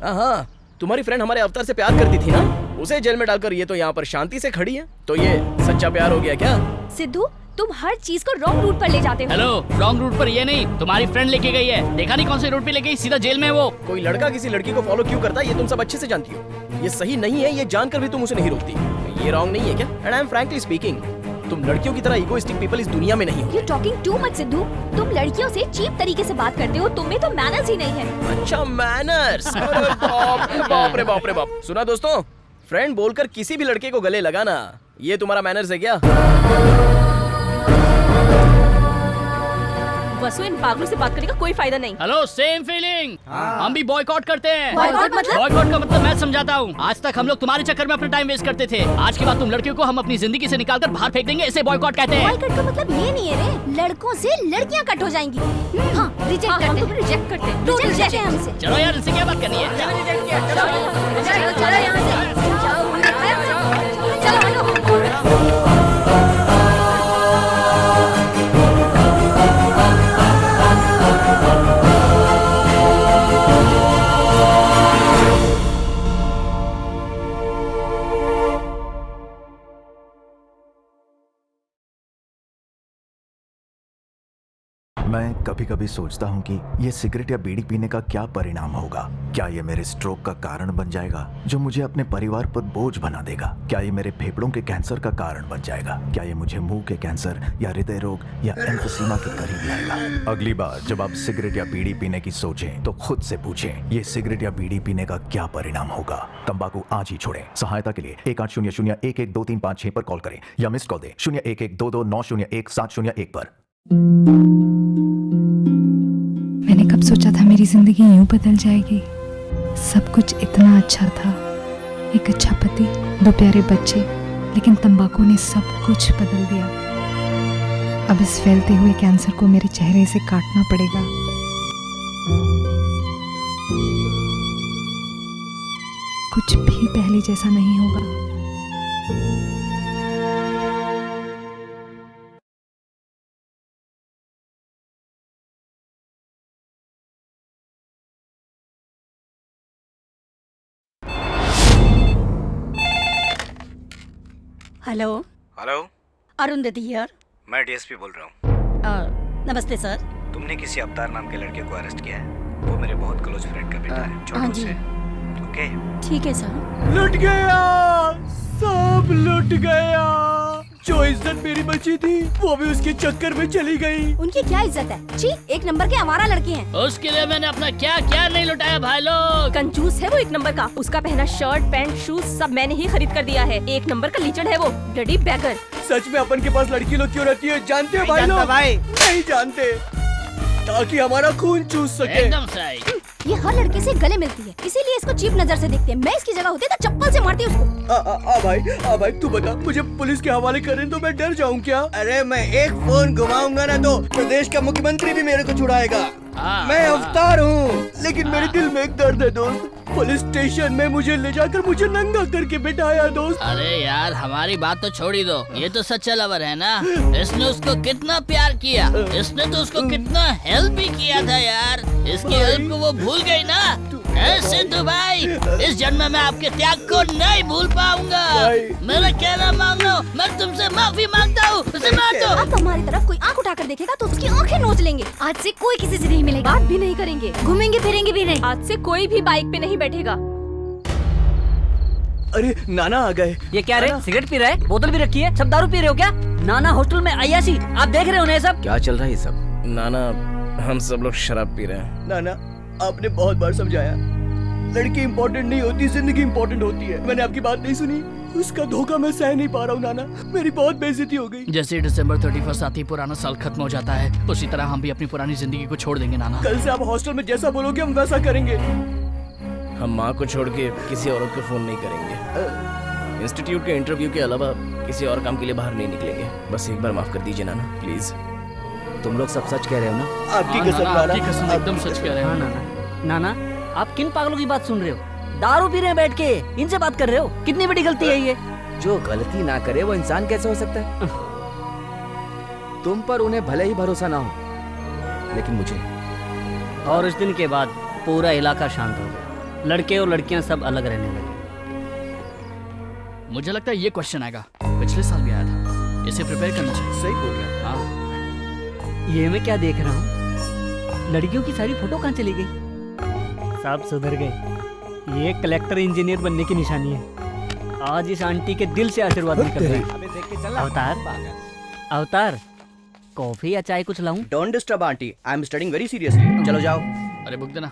हाँ, तुम्हारी फ्रेंड हमारे अवतार से प्यार करती थी ना, उसे जेल में डालकर ये तो यहाँ पर शांति से खड़ी है, तो ये सच्चा प्यार हो गया क्या? सिद्धू, तुम हर चीज को रॉन्ग रूट पर ले जाते हो। हेलो, रॉन्ग रूट पर ये नहीं, तुम्हारी फ्रेंड लेके गई है। देखा नहीं कौन से रूट पे ले गई, सीधा जेल में वो। कोई लड़का किसी लड़की को फॉलो क्यों करता है ये तुम सब अच्छे से जानती हो। ये सही नहीं है, ये जानकर भी तुम उसे नहीं रोकती। ये रॉन्ग नहीं है क्या? And I am frankly speaking, तुम लड़कियों की तरह इगोइस्टिक पीपल इस दुनिया में नहीं हो। You're talking too much, Sidhu. तुम लड़कियों से चीप तरीके से बात करते हो, तुम में तो मैनर्स ही नहीं है। अच्छा, मैनर्स। बाप रे बाप रे बाप। सुना दोस्तों, फ्रेंड बोलकर किसी भी लड़के को गले लगाना, ये तुम्हारा मैनर्स है क्या? वसु, इन पागलों से बात करने का कोई फायदा नहीं। Hello, same feeling. हम भी बॉयकॉट करते हैं। बॉयकॉट मतलब? बॉयकॉट का मतलब मैं समझाता हूँ। आज तक हम लोग तुम्हारे चक्कर में अपना टाइम वेस्ट करते थे, आज के बाद तुम लड़कियों को हम अपनी जिंदगी से निकालकर बाहर फेंक देंगे, इसे बॉयकॉट कहते हैं। बॉयकॉट का मतलब ये नहीं है रे, लड़कों से लड़कियां कट हो जाएंगी। हाँ, रिजेक्ट करते हैं। रिजेक्ट करते हैं। तो रिजेक्ट है हमसे। चलो यार, इससे क्या बात करनी है? चलो यहाँ से। मैं कभी कभी सोचता हूँ कि ये सिगरेट या बीड़ी पीने का क्या परिणाम होगा। क्या ये मेरे स्ट्रोक का कारण बन जाएगा, जो मुझे अपने परिवार पर बोझ बना देगा? क्या ये मेरे फेफड़ों के कैंसर का कारण बन जाएगा? क्या ये मुझे मुंह के कैंसर या हृदय रोग या एम्फीसीमा के करीब लाएगा? अगली बार जब आप सिगरेट या बीड़ी पीने की सोचें तो खुद से पूछें, ये सिगरेट या बीड़ी पीने का क्या परिणाम होगा? तंबाकू आज ही छोड़ें। सहायता के लिए 1800-112356 पर कॉल करें या मिस कॉल दें 01122901 पर। मैंने कब सोचा था मेरी जिंदगी यूं बदल जाएगी। सब कुछ इतना अच्छा था, एक अच्छा पति, 2 प्यारे बच्चे, लेकिन तंबाकू ने सब कुछ बदल दिया। अब इस फैलते हुए कैंसर को मेरे चेहरे से काटना पड़ेगा। कुछ भी पहले जैसा नहीं होगा। Hello hello, Arundhati here. मैं डीएसपी बोल रहा हूँ। नमस्ते सर। तुमने किसी अवतार नाम के लड़के को अरेस्ट किया है। वो मेरे बहुत क्लोज फ्रेंड का बेटा है, हाँ छोटू जी। से। ओके, ठीक है सर। लुट गया, सब लुट गया। जो इज्जत मेरी बची थी वो भी उसके चक्कर में चली गई। उनकी क्या इज्जत है? छी, एक नंबर के आवारा लड़के हैं। उसके लिए मैंने अपना क्या क्या नहीं लुटाया भाई लोग। कंजूस है वो एक नंबर का। उसका पहना शर्ट, पैंट, शूज सब मैंने ही खरीद कर दिया है। एक नंबर का लीचड़ है वो, ब्लडी बैगर। सच में अपन के पास लड़की लोग क्यों रहती है जानते हो भाई जानता लोग? भाई। नहीं जानते, ताकि हमारा खून चूस सके। एकदम सही। ये हर लड़के से गले मिलती है, इसीलिए इसको चीप नजर से देखते हैं। मैं इसकी जगह होती तो चप्पल से मारती उसको। आ भाई तू बता, मुझे पुलिस के हवाले करें तो मैं डर जाऊं क्या? अरे मैं एक फोन घुमाऊंगा ना तो प्रदेश का मुख्यमंत्री भी मेरे को छुड़ाएगा। मैं अवतार हूँ, लेकिन मेरे दिल में एक दर्द है दोस्त। पुलिस स्टेशन में मुझे ले जाकर मुझे नंगा करके बिठाया दोस्त। अरे यार, हमारी बात तो छोड़ ही दो। ये तो सच्चा लवर है ना। इसने उसको कितना प्यार किया, इसने तो उसको कितना हेल्प भी किया था यार। इसकी हेल्प को वो भूल गई ना। सिद्धू भाई, इस जन्म में आपके त्याग को नहीं भूल पाऊंगा। मेरा कहना मान लो, मैं तुमसे माफी मांगता हूँ। उसे मार दो। अब हमारी तरफ कोई आंख उठाकर देखेगा तो उसकी आंखें नोच लेंगे। आज से कोई किसी से नहीं मिलेगा, बात भी नहीं करेंगे, घूमेंगे फिरेंगे भी नहीं। आज से कोई भी बाइक पे नहीं बैठेगा। अरे नाना आ गए। ये क्या रे, सिगरेट पी रहा है? बोतल भी रखी है, सब दारू पी रहे हो क्या? नाना हॉस्टल में अय्याशी, आप देख रहे हो ना ये सब? क्या चल रहा है ये सब? नाना, हम सब लोग शराब पी रहे हैं। नाना, आपने बहुत बार समझाया, लड़की इम्पोर्टेंट नहीं होती, जिंदगी इम्पोर्टेंट होती है। मैंने आपकी बात नहीं सुनी, उसका धोखा मैं सह नहीं पा रहा हूँ नाना। मेरी बहुत बेइज्जती हो गई। जैसे दिसंबर 31 आती पुराना साल खत्म हो जाता है, उसी तरह हम भी अपनी पुरानी जिंदगी को छोड़ देंगे नाना। कल से आप हॉस्टल में जैसा बोलोगे हम वैसा करेंगे। हम माँ को छोड़ के किसी औरत को फोन नहीं करेंगे। इंस्टीट्यूट के इंटरव्यू के अलावा किसी और काम के लिए बाहर नहीं निकलेंगे। बस एक बार माफ कर दीजिए नाना, प्लीज। तुम लोग सब सच कह रहे हो ना? आपकी कसम नाना, आपकी कसम, एकदम सच कह रहे हाँ हैं। नाना, आप किन पागलों की बात सुन रहे हो? दारू पी रहे हैं बैठ के, इनसे बात कर रहे हो? कितनी बड़ी गलती है ये। जो गलती ना करे वो इंसान कैसे हो सकता है? तुम पर उन्हें भले ही भरोसा ना हो, लेकिन मुझे। और उस दिन के बाद पूरा इलाका शांत हो गया। लड़के और लड़कियां सब अलग रहने लगे। मुझे लगता है ये क्वेश्चन आएगा, पिछले साल भी आया था, इसे प्रिपेयर करना चाहिए। सही बोल रहे हैं। हाँ। ये मैं क्या देख रहा हूँ, लड़कियों की सारी फोटो कहाँ चली गई? सब सुधर गए, ये कलेक्टर इंजीनियर बनने की निशानी है। आज इस आंटी के दिल से आशीर्वाद निकल रहे हैं। अवतार, कॉफी या चाय कुछ लाऊं? Don't disturb aunty, I am studying very seriously. चलो जाओ। अरे बुक देना।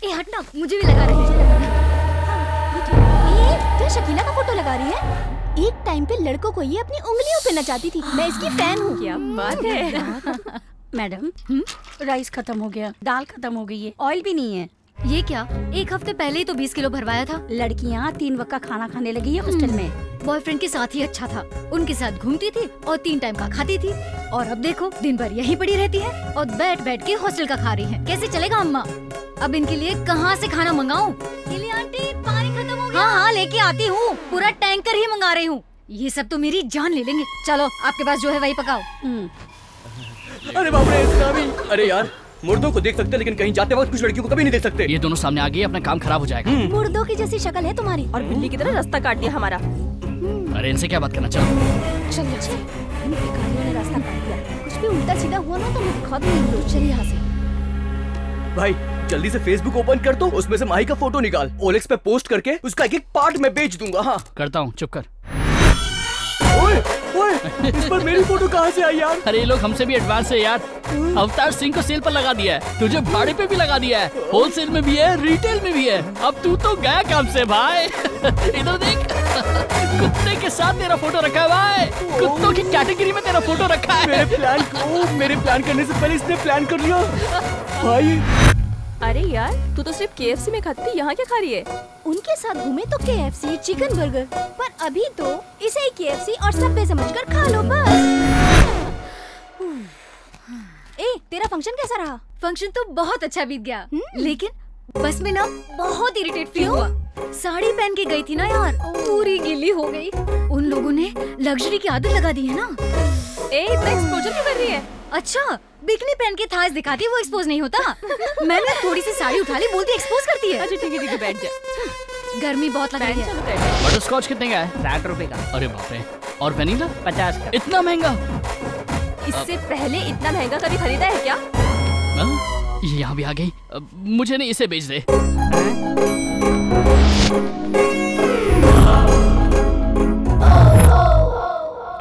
ए हटना, मुझे भी लगा रही है। क्या शकीला का फोटो लगा रही है? एक टाइम पे लड़कों को ये अपनी उंगलियों पे नचाती थी। मैं इसकी फैन हूँ। क्या बात है। मैडम, राइस खत्म हो गया, दाल खत्म हो गई है, ऑयल भी नहीं है। ये क्या, एक हफ्ते पहले ही तो 20 किलो भरवाया था। लड़कियाँ 3 वक्त का खाना खाने लगी है हॉस्टल में। बॉयफ्रेंड के साथ ही अच्छा था, उनके साथ घूमती थी और 3 टाइम का खाती थी। और अब देखो, दिन भर यहीं पड़ी रहती है और बैठ बैठ के हॉस्टल का खा रही है। कैसे चलेगा अम्मा? अब इनके लिए कहाँ से खाना मंगाऊं? आंटी, पानी खत्म हो गया। हाँ, लेके आती हूँ, पूरा टैंकर ही मंगा रही हूँ। ये सब तो मेरी जान ले लेंगे। चलो, आपके पास जो है वही पकाओ। अरे बाप रे, इतना भी? अरे यार, मुर्दों को देख सकते लेकिन कहीं जाते वक्त कुछ लड़कियों को कभी नहीं देख सकते। ये दोनों सामने आ गए, अपना काम खराब हो जाएगा। मुर्दों की जैसी शक्ल है तुम्हारी। और बिल्ली की तरह रास्ता काट दिया हमारा। अरे इनसे क्या बात करना, चलो। चलिए, इन भिखारियों ने रास्ता काट दिया। कुछ भी उल्टा सीधा हुआ ना तो मैं खत्म नहीं हूँ। चलिए यहाँ से। भाई जल्दी से फेसबुक ओपन कर दो, उसमें से माही का फोटो निकाल, ओलेक्स पे पोस्ट करके उसका एक एक पार्ट मैं बेच दूंगा। हाँ करता हूँ, चुप कर। ओए, इस पर मेरी फोटो कहाँ से आई यार? अरे ये लोग हमसे भी एडवांस है यार। अवतार सिंह को सेल पर लगा दिया है, तुझे भाड़े पे भी लगा दिया है, होलसेल में भी है, रिटेल में भी है। अब तू तो गया काम से भाई। इधर देख, कुत्ते के साथ तेरा फोटो रखा है भाई, कुत्तों की कैटेगरी में तेरा फोटो रखा है। मेरे प्लान करने से पहले इसने प्लान कर लिया भाई। अरे यार, तू तो सिर्फ KFC में खाती थी, यहाँ क्या खा रही है? उनके साथ घूमे तो KFC, चिकन बर्गर, पर अभी तो इसे ही KFC और सबवे समझकर खा लो बस। ए, तेरा फंक्शन कैसा रहा? फंक्शन तो बहुत अच्छा बीत गया, लेकिन बस में ना बहुत इरिटेट फील हुआ। साड़ी पहन के गई थी ना यार, पूरी गीली हो गई। उन लोगों ने लग्जरी की आदत लगा दी है ना। ए, इतना एक्सपोजर क्यों कर रही है? अच्छा, बिकनी पहन के थास दिखाती है, वो एक्सपोज नहीं होता। मैंने थोड़ी सी साड़ी उठा ली, बोलती एक्सपोज करती है। अच्छा ठीक है, बैठ जा। गर्मी बहुत लग रही है। बटर स्कॉच कितने का है? 60 रुपए का। अरे बाप रे। और वेनिला? 50 का। इतना महंगा? इससे पहले इतना महंगा कभी खरीदा है क्या? ये यहाँ भी आ गई। मुझे नहीं, इसे बेच दे।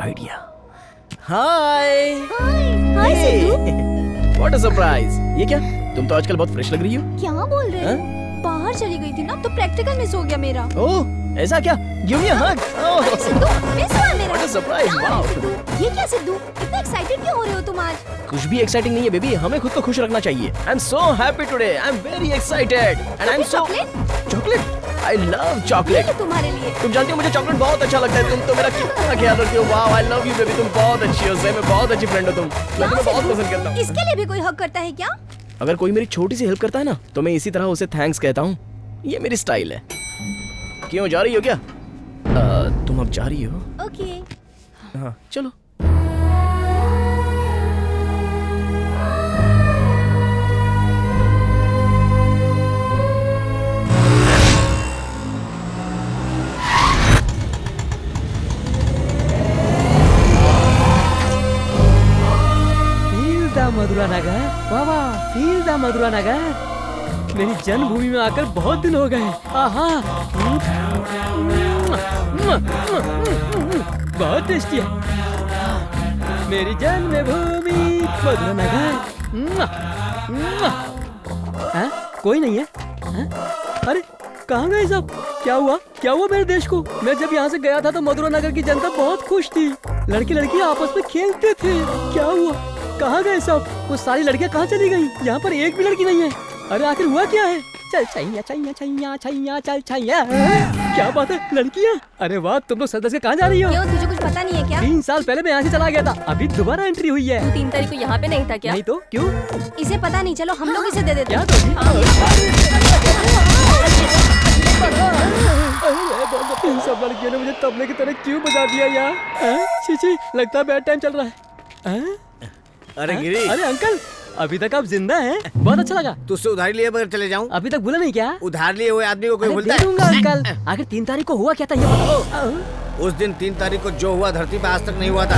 Idea. Hi hi Sidhu. What a surprise. ये क्या, तुम तो आजकल बहुत फ्रेश लग रही हो। क्या बोल रहे हो? बाहर चली गई थी ना तो प्रैक्टिकल मिस हो गया मेरा। ओह ऐसा क्या? गिव मी अ हग। सिद्धू, मिस हुआ मेरा। What a surprise. वाओ ये क्या सिद्धू, इतना एक्साइटेड क्यों हो रहे हो तुम आज? कुछ भी एक्साइटिंग नहीं है बेबी, हमें खुद को खुश रखना चाहिए। I am so happy today, I am very excited and I am so chocolate. I love chocolate. तुम्हारे लिए। तुम जानती हो मुझे चॉकलेट बहुत अच्छा लगता है, तुम तो मेरा कितना ख्याल रखती हो। Wow I love you baby, तुम बहुत अच्छी हो, सही में बहुत अच्छी फ्रेंड हो तुम। मैं तुम्हें बहुत पसंद करता हूँ। इसके लिए भी कोई हक करता है क्या? अगर कोई मेरी छोटी सी हेल्प करता है ना तो मैं इसी तरह उसे थैंक्स कहता हूँ। ये मेरी स्टाइल है। क्यों, जा रही हो क्या? तुम अब जा रही हो? ओके। हाँ चलो। मधुरा नगर, वाह वाह, फील द मधुरा नगर। मेरी जन्मभूमि में आकर बहुत दिन हो गए। आहा, बहुत टेस्टी है। मेरी जन्मभूमि मधुरा नगर। कोई नहीं है? अरे कहाँ गए सब? क्या हुआ मेरे देश को? मैं जब यहाँ से गया था तो मधुरा नगर की जनता बहुत खुश थी, लड़के लड़की आपस में खेलते थे। क्या हुआ? कहाँ गए सब? वो सारी लड़कियाँ कहाँ चली गई? यहाँ पर एक भी लड़की नहीं है। अरे आखिर हुआ क्या है? चल छैया छैया छैया छैया चल छैया। क्या बात है, लड़कियाँ? अरे वाह, तुम लोग सदस्य से कहाँ जा रही हो? क्यों, तुझे कुछ पता नहीं है क्या? 3 साल पहले मैं यहाँ से चला गया था, अभी दोबारा एंट्री हुई है। तू 3 तारीख को यहाँ पे नहीं था क्या? नहीं तो क्यों? इसे पता नहीं, चलो हम लोग इसे दे देते हैं। इन सब लड़कियों ने मुझे तबले की तरह क्यों बजा दिया यार? छी छी, लगता है बैड टाइम चल रहा है। अरे गिरी। अरे अंकल, अभी तक आप जिंदा हैं? बहुत अच्छा लगा। तुझसे उधारी लिए बगैर चले जाऊं? अभी तक भूला नहीं क्या? उधार लिए हुए आदमी को कोई अरे भूलता दे दूंगा है? अंकल। आखिर 3 तारीख को हुआ क्या था ये बताओ। उस दिन 3 तारीख को जो हुआ धरती पे आज तक नहीं हुआ था।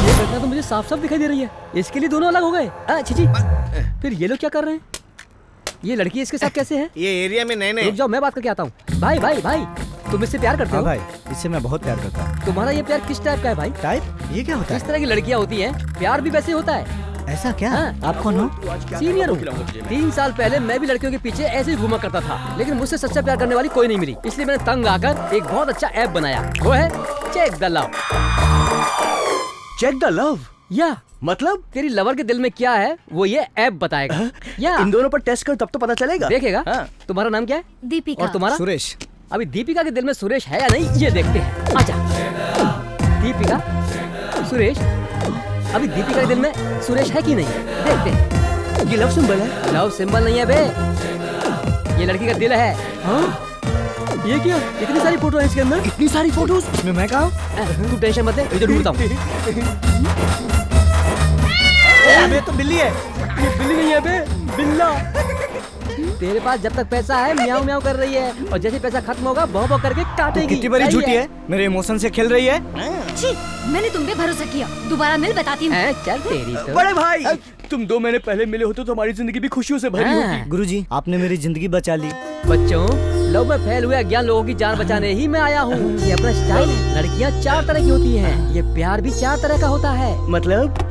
ये घटना तो मुझे साफ साफ दिखाई दे रही है। इसके लिए दोनों अलग हो गए। छी, फिर ये लोग क्या कर रहे हैं? ये लड़की इसके साथ कैसे है? ये एरिया में नए नए। रुक जाओ, मैं बात करके आता हूँ। भाई भाई भाई, तुम इससे प्यार करते हो? भाई, इससे मैं बहुत प्यार करता हूँ। तुम्हारा ये प्यार किस टाइप का है भाई? टाइप? ये क्या होता है? जिस तरह की लड़कियाँ होती हैं, प्यार भी वैसे होता है। ऐसा क्या? आप कौन हो? सीनियर हूँ। 3 साल पहले मैं भी लड़कियों के पीछे ऐसे ही घूमा करता था, लेकिन मुझसे सच्चा प्यार करने वाली कोई नहीं मिली। इसलिए मैंने तंग आकर एक बहुत अच्छा ऐप बनाया, वो है check the love. Check the love? या मतलब तेरी लवर के दिल में क्या है वो ये ऐप बताएगा। या इन दोनों पर टेस्ट कर तब तो पता चलेगा। देखेगा। तुम्हारा नाम क्या है? दीपिका। और तुम्हारा? सुरेश। अभी दीपिका के दिल में सुरेश है या नहीं ये देखते हैं। आजा। दीपिका, सुरेश, अभी दीपिका के दिल में सुरेश है कि नहीं देखते हैं। ये लव सिंबल है? लव सिंबल नहीं है बे, ये लड़की का दिल है। हाँ? ये क्या? इतनी सारी फोटो है इसके अंदर। इतनी सारी फोटोज? इसमें मैं कहाँ? तू टेंशन मत ले, इधर ढूंढता हूँ। अबे तो बिल्ली है। ये बिल्ली नहीं है बे, बिल्ला। तेरे पास जब तक पैसा है म्याऊं म्याऊं कर रही है, और जैसे पैसा खत्म होगा भौं भौं करके काटेगी। कितनी बड़ी झूठी है, मेरे इमोशन से खेल रही है। छी, मैंने तुम पे भरोसा किया। दोबारा मिल बताती हूँ। चल तेरी तो। बड़े भाई, तुम 2 महीने पहले मिले होते तो हमारी जिंदगी भी खुशियों से भरी होती। गुरुजी, आपने मेरी जिंदगी बचा ली। बच्चों, लव में फैल हुए अज्ञान लोगों की जान बचाने ही मैं आया हूँ। ये अपना स्टाइल है। लड़कियाँ 4 तरह की होती हैं, ये प्यार भी 4 तरह का होता है। मतलब?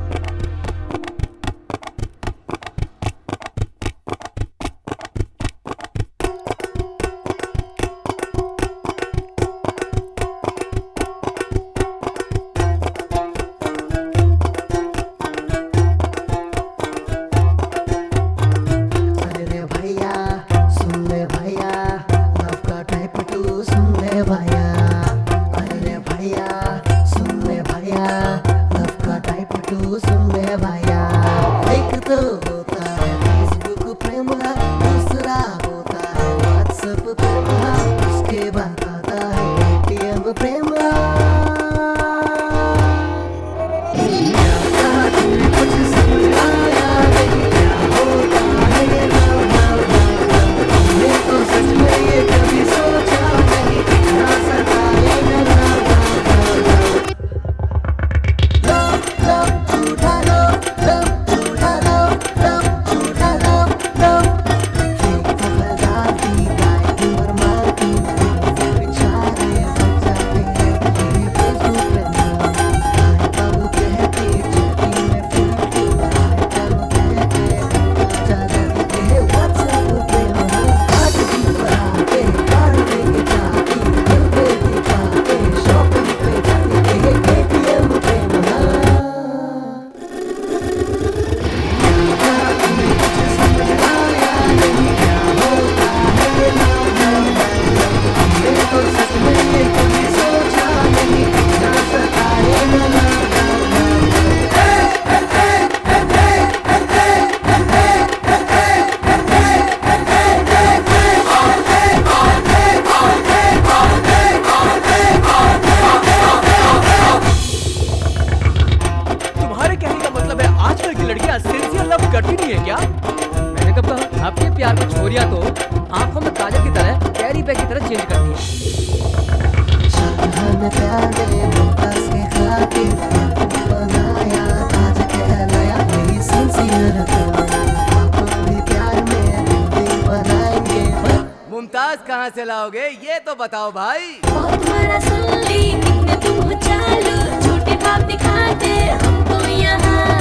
मुमताज कहाँ से लाओगे ये तो बताओ भाई। तुम्हारा सुन ली, कितने तुम हो चालू, झूठे भाव दिखाते हमको यहाँ।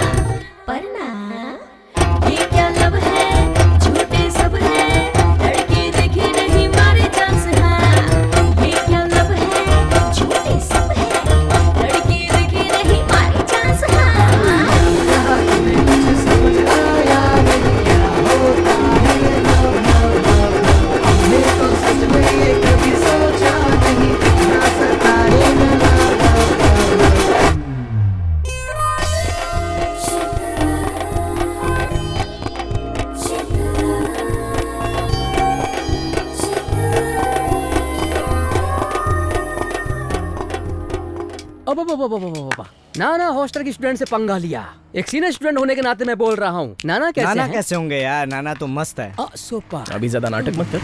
पर ना ये क्या लब है, झूठे सब है, लड़के देखे नहीं मारे चांस। हाँ ये क्या लब है, झूठे सब है, लड़के देखे नहीं मारे चांस। नाना हॉस्टल की स्टूडेंट से पंगा लिया। एक सीनियर स्टूडेंट होने के नाते मैं बोल रहा हूँ। नाना कैसे नाना हैं? कैसे होंगे यार, नाना तो मस्त है। सुपर। अभी ज्यादा नाटक मत कर।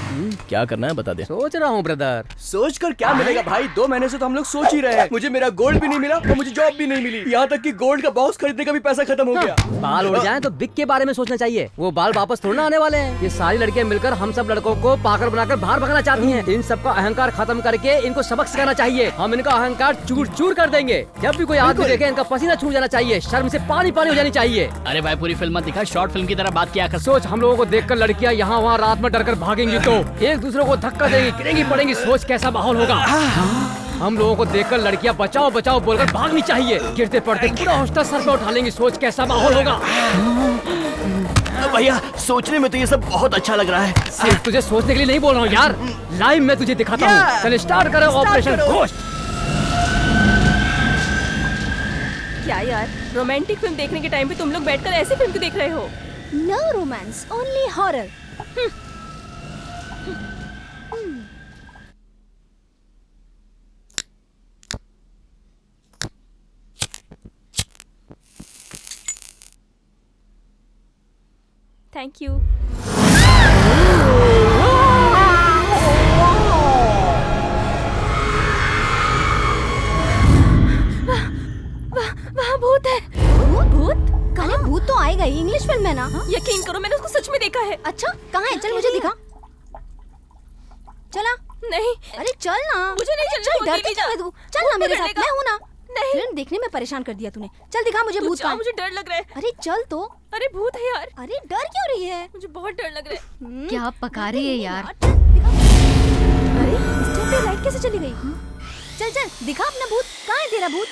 क्या करना है बता दे। सोच रहा हूँ ब्रदर। सोच कर क्या मिलेगा भाई, 2 महीने से तो हम लोग सोच ही रहे हैं। मुझे मेरा गोल्ड भी नहीं मिला और मुझे जॉब भी नहीं मिली, यहाँ तक कि गोल्ड का बॉक्स खरीदने का भी पैसा खत्म हो गया। बाल उड़ जाएं तो बिग के बारे में सोचना चाहिए, वो बाल वापस थोड़ा आने वाले हैं। ये सारी लड़कियां मिलकर हम सब लड़कों को पागल बनाकर बाहर भगाना चाहती हैं। इन सबका अहंकार खत्म करके इनको सबक सिखाना चाहिए। हम इनका अहंकार चूर चूर कर देंगे। जब भी कोई आदमी देखे इनका पसीना छूट जाना चाहिए, शर्म से पानी पानी हो जानी चाहिए। अरे भाई पूरी फिल्म मत दिखा, शॉर्ट फिल्म की तरह बात किया कर। सोच हम लोगों को देखकर लड़कियां यहाँ वहाँ रात में डरकर भागेंगी तो एक दूसरे को धक्का देंगी, गिरेंगी पड़ेंगी। सोच कैसा माहौल होगा। हम लोगों को देखकर लड़कियां बचाओ बचाओ बोलकर भागनी चाहिए। गिरते पड़ते पूरा हॉस्टल सर पे उठा लेंगी। सोच कैसा माहौल होगा। भैया सोचने में तो ये सब बहुत अच्छा लग रहा है। सिर्फ तुझे सोचने के लिए नहीं बोल रहा हूँ यार, लाइव में तुझे दिखाता हूँ। चल स्टार्ट करें ऑपरेशन घोस्ट। क्या यार, रोमांटिक फिल्म देखने के टाइम पे तुम लोग बैठकर ऐसी फिल्म क्यों देख रहे हो? No romance, only horror. Thank you. वहाँ भूत है। भूत? काले भूत तो आएगा ही, इंग्लिश फिल्म है ना। यकीन करो मैंने उसको सच में देखा है। अच्छा कहाँ है? चल मुझे दिखा। चला। नहीं। अरे चल ना। मुझे नहीं चलना। डरती क्यों है तू? चल ना मेरे साथ, मैं हूँ ना। नहीं। फिल्म देखने में परेशान कर दिया तूने। चल दिखा मुझे भूत का। मुझे डर लग रहा है। अरे चल तो। अरे भूत है यार। अरे डर क्यों रही है? मुझे बहुत डर लग रहा है। क्या पका रही है यार? अरे इस टाइम पे लाइट कैसे चली गई? चल चल दिखा अपना भूत। कहाँ है तेरा भूत?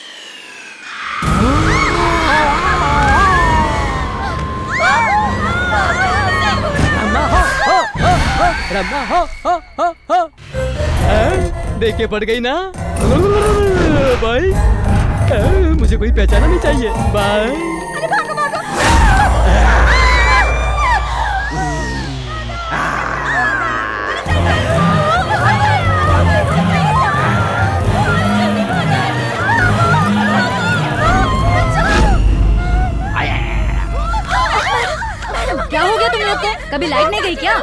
रम्मा हो। देख के पड़ गई ना भाई। मुझे कोई पहचाना नहीं चाहिए। बाय। अरे भागो भागो। क्या हो गया तुम लोग को? कभी लाइट नहीं गई क्या?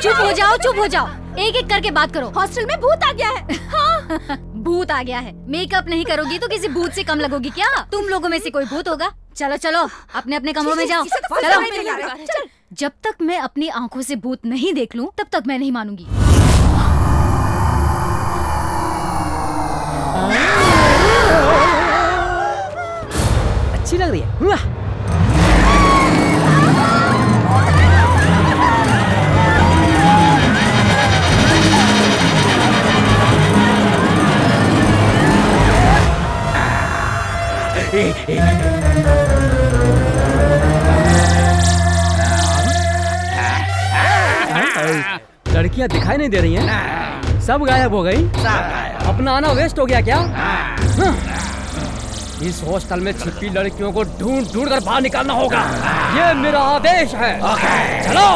चुप हो जाओ, चुप हो जाओ। एक एक करके बात करो। हॉस्टल में भूत आ गया है। हाँ। भूत आ गया है। मेकअप नहीं करोगी तो किसी भूत से कम लगोगी क्या? तुम लोगों में से कोई भूत होगा। चलो चलो अपने अपने कमरों में जाओ। चलो। जब तक मैं अपनी आंखों से भूत नहीं देख लूं तब तक मैं नहीं मानूंगी। अच्छी लग रही है। लड़कियां दिखाई नहीं दे रही हैं। सब गायब हो गई। अपना आना वेस्ट हो गया क्या? इस हॉस्टल में छिपी लड़कियों को ढूंढ ढूंढ कर बाहर निकालना होगा। ये मेरा आदेश है। चलो।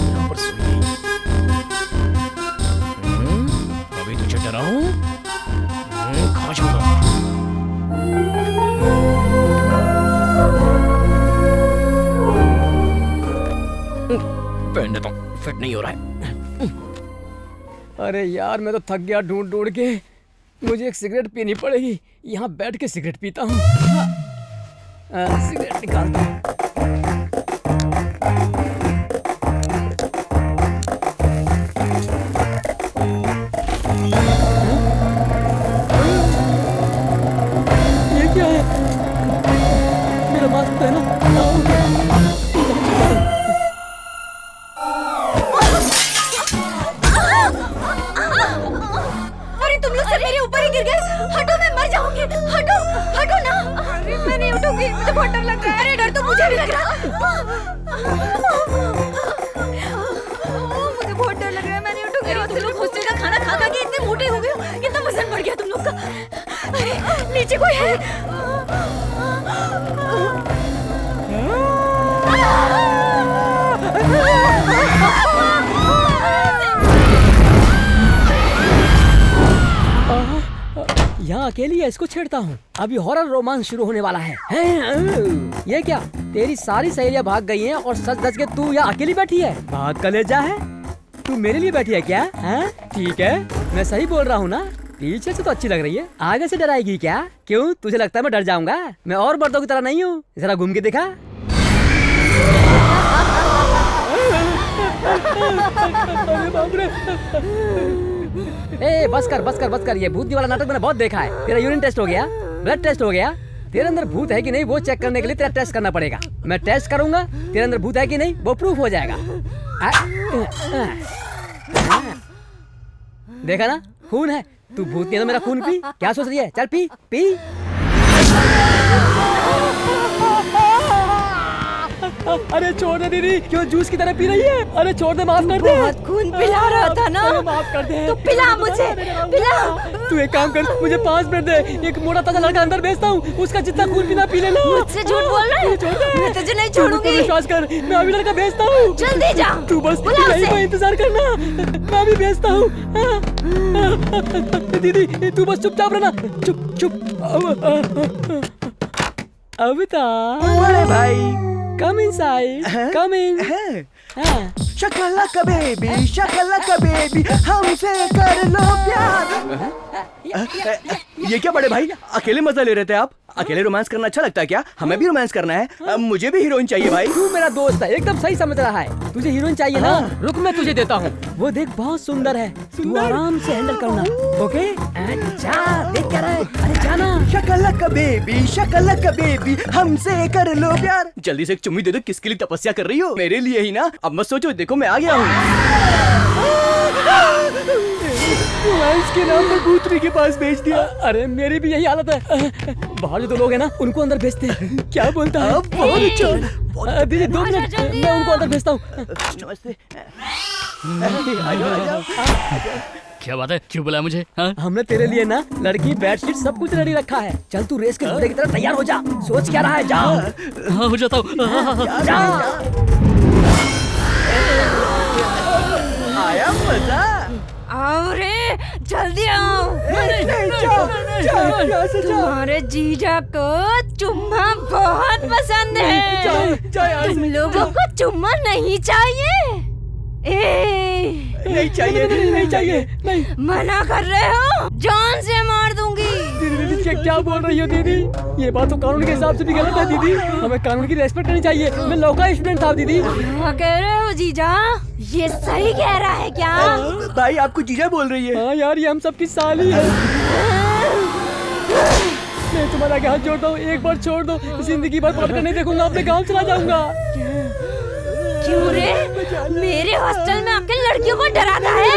यहाँ पर सुई। अभी तुझे डराऊं? खा जाऊंगा। पहन देता हूँ, फिट नहीं हो रहा है। अरे यार मैं तो थक गया ढूंढ ढूंढ के। मुझे एक सिगरेट पीनी पड़ेगी। यहाँ बैठ के सिगरेट पीता हूँ। सिगरेट निकालता हूँ। ये क्या है? मेरा मास्क पहना। अरे तुम लोग सब मेरे ऊपर ही गिर गए। हटो, मैं मर जाऊंगी। हटो हटो ना। अरे मैं नहीं उठूंगी, मुझे बहुत डर लग रहा है। अरे डर तो मुझे भी लग रहा है। मुझे बहुत डर लग रहा है, मैं नहीं उठूंगी। तुम लोग हॉस्टल का खाना खा खा के इतने मोटे हो गए हो। कितना वजन बढ़ गया तुम लोग का। अरे नीचे कोई है। यहाँ अकेली है, इसको छेड़ता हूँ। अभी हॉरर रोमांस शुरू होने वाला है। ये क्या, तेरी सारी सहेलियाँ भाग गई हैं और सच सच के तू यहाँ अकेली बैठी है? भाग कलेजा है, तू मेरे लिए बैठी है क्या? ठीक है, मैं सही बोल रहा हूँ ना? पीछे से तो अच्छी लग रही है, आगे से डराएगी क्या? क्यों, तुझे लगता है मैं डर जाऊंगा? मैं और मर्दों की तरह नहीं हूँ, जरा घूम के दिखा। अरे बाप रे। ए बस कर, ये भूत वाला नाटक मैंने बहुत देखा है। तेरा यूरिन टेस्ट हो गया, ब्लड टेस्ट हो गया, तेरे अंदर भूत है कि नहीं वो चेक करने के लिए तेरा टेस्ट करना पड़ेगा। मैं टेस्ट करूंगा, तेरे अंदर भूत है कि नहीं वो प्रूफ हो जाएगा। देखा ना, खून है। तू भूत नहीं है तो मेरा खून पी। क्या सोच रही है? चल पी पी। अरे छोड़ दे दीदी, क्यों जूस की तरह पी रही है? अरे छोड़ दे, माफ कर दे। बहुत खून पिला रहा था ना। माफ कर दे। तो पिला मुझे, पिला। तू एक काम कर, मुझे 5 मिनट दे, एक मोटा ताजा लड़का अंदर भेजता हूँ, उसका जितना खून पीना पी लेना। मुझसे झूठ बोल रहा है? मैं तुझे नहीं छोड़ूंगी। विश्वास कर, मैं अभी लड़का भेजता हूँ। जल्दी जा। तू बस यहीं पर इंतजार करना, मैं अभी भेजता हूँ। दीदी तू बस चुपचाप रहना, चुप। बड़े भाई, come inside, come in. शकलका बेबी, हमसे कर लो प्यार। ये क्या बड़े भाई, अकेले मजा ले रहे थे आप? अकेले रोमांस करना अच्छा लगता है क्या? हमें भी रोमांस करना है। मुझे भी हीरोइन चाहिए भाई। तू मेरा दोस्त है, एकदम सही समझ रहा है। तुझे हीरोइन चाहिए ना? रुक, मैं तुझे देता हूँ। वो देख, बहुत सुंदर है, तू आराम से हैंडल करना। ओके, अच्छा देख क्या रहा है? अरे जाना। शकलका बेबी, हमसे कर लो प्यार। जल्दी से एक चुम्मी दे दो। किसके लिए तपस्या कर रही हो? मेरे लिए ही ना। अब मत सोचो, देखो मैं आ गया हूँ। के नाम पर भूतनी के पास भेज दिया। अरे मेरी भी यही हालत है। बाहर जो 2 लोग हैं ना, उनको अंदर भेजते हैं। क्या बोलता है? बहुत अच्छा। दीदी 2 मिनट, मैं उनको अंदर भेजता हूँ। नमस्ते। क्या बात है, क्यों बुलाया मुझे? हमने तेरे लिए ना लड़की, बेडशीट सब कुछ रेडी रखा है। चल तू रेस के घोड़े की तरह तैयार हो जा। सोच क्या रहा है? जा। हाँ, हो जाता हूँ। आया मजा। आओ रे, जल्दी आओ। तुम्हारे जीजा को चुम्मा बहुत पसंद है। तुम लोगों को चुम्मा नहीं चाहिए? नहीं चाहिए। मना कर रहे हो? जान से मार दूंगी। दीदी क्या बोल रही हो दीदी? ये बात तो कानून के हिसाब से भी गलत है दीदी। हमें कानून की रेस्पेक्ट करनी चाहिए। मैं लॉ का स्टूडेंट था दीदी। क्या कह रहे हो जीजा? ये सही कह रहा है क्या? भाई आपको जीजा बोल रही है? हाँ यार, ये हम सबकी साली है। मैं तुम्हारा हाथ जोड़ता हूँ, एक बार छोड़ दो। जिंदगी भर पढ़कर नहीं देखूंगा, अपने गाँव चला जाऊंगा। क्यों रे? मेरे हॉस्टल में आके लड़कियों को डराता है?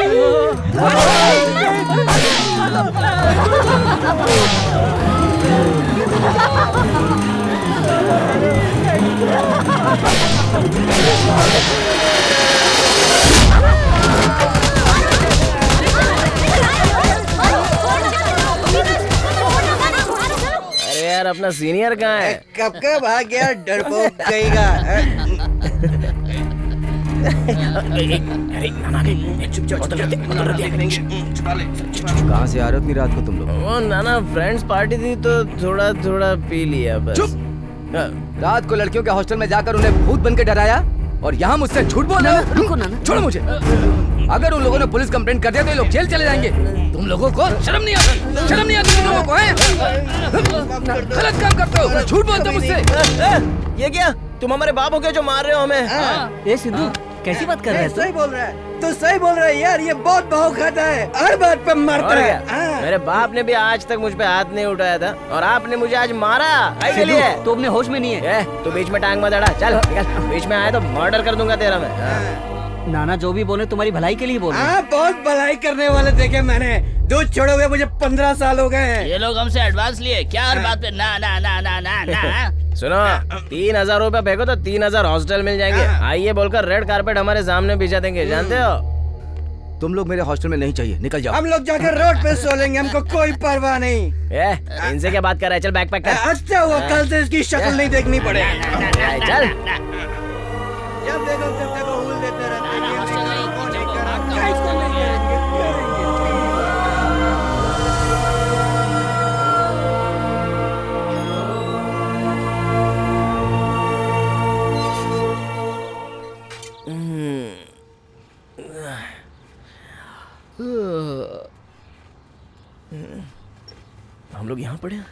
अरे यार, अपना सीनियर कहाँ है? कब का भाग गया डरपोक कहेगा। कहाँ से आ रहे हो इतनी रात को तुम लोग? वो नाना फ्रेंड्स पार्टी थी तो थोड़ा पी लिया बस। रात को लड़कियों के हॉस्टल में जाकर उन्हें भूत बनकर डराया और यहाँ मुझसे झूठ बोल रहे हो? रुको नाना। छोड़ो मुझे। अगर उन लोगों ने पुलिस कंप्लेंट कर दिया तो ये लोग जेल चले जाएंगे। तुम लोगों को शर्म नहीं आता? शर्म नहीं आती तुम लोगों को? गलत काम करते हो, झूठ बोलते हो मुझसे। ये क्या, तुम हमारे बाप हो क्या जो मार रहे हो हमें? ए सिद्धू, कैसी बात कर रहे हैं? सही बोल रहा है, तो सही बोल रहा है यार। ये बहुत भाव खाता है, हर बात पे मारता है। मेरे बाप ने भी आज तक मुझ पे हाथ नहीं उठाया था और आपने मुझे आज मारा। के लिए तो अपने होश में नहीं है। तू बीच में टांग मत अड़ा। चल निकल, बीच में आया तो मर्डर कर दूंगा तेरा मैं। नाना जो भी बोले तुम्हारी भलाई के लिए बोल रहे हैं। बहुत भलाई करने वाले देखे मैंने। दूध छोड़े हुए मुझे 15 साल हो गए हैं। ये लोग हमसे एडवांस लिए क्या? हर बात पे ना ना ना ना ना ना। सुनो, 3000 रुपए फेंको तो 3000 हॉस्टल मिल जाएंगे। आइए बोलकर रेड कारपेट हमारे सामने बिछा देंगे, जानते हो? तुम लोग मेरे हॉस्टल में नहीं चाहिए, निकल जाओ। हम लोग जाकर रोड पे सो लेंगे, हमको कोई परवाह नहीं। इनसे क्या बात कर रहा है? चल बैग पैक कर। अच्छा हुआ, कल से इसकी शक्ल नहीं देखनी पड़ेगी। चल जब देखो हुल देते रहते हैं। हम लोग यहाँ पड़े हैं।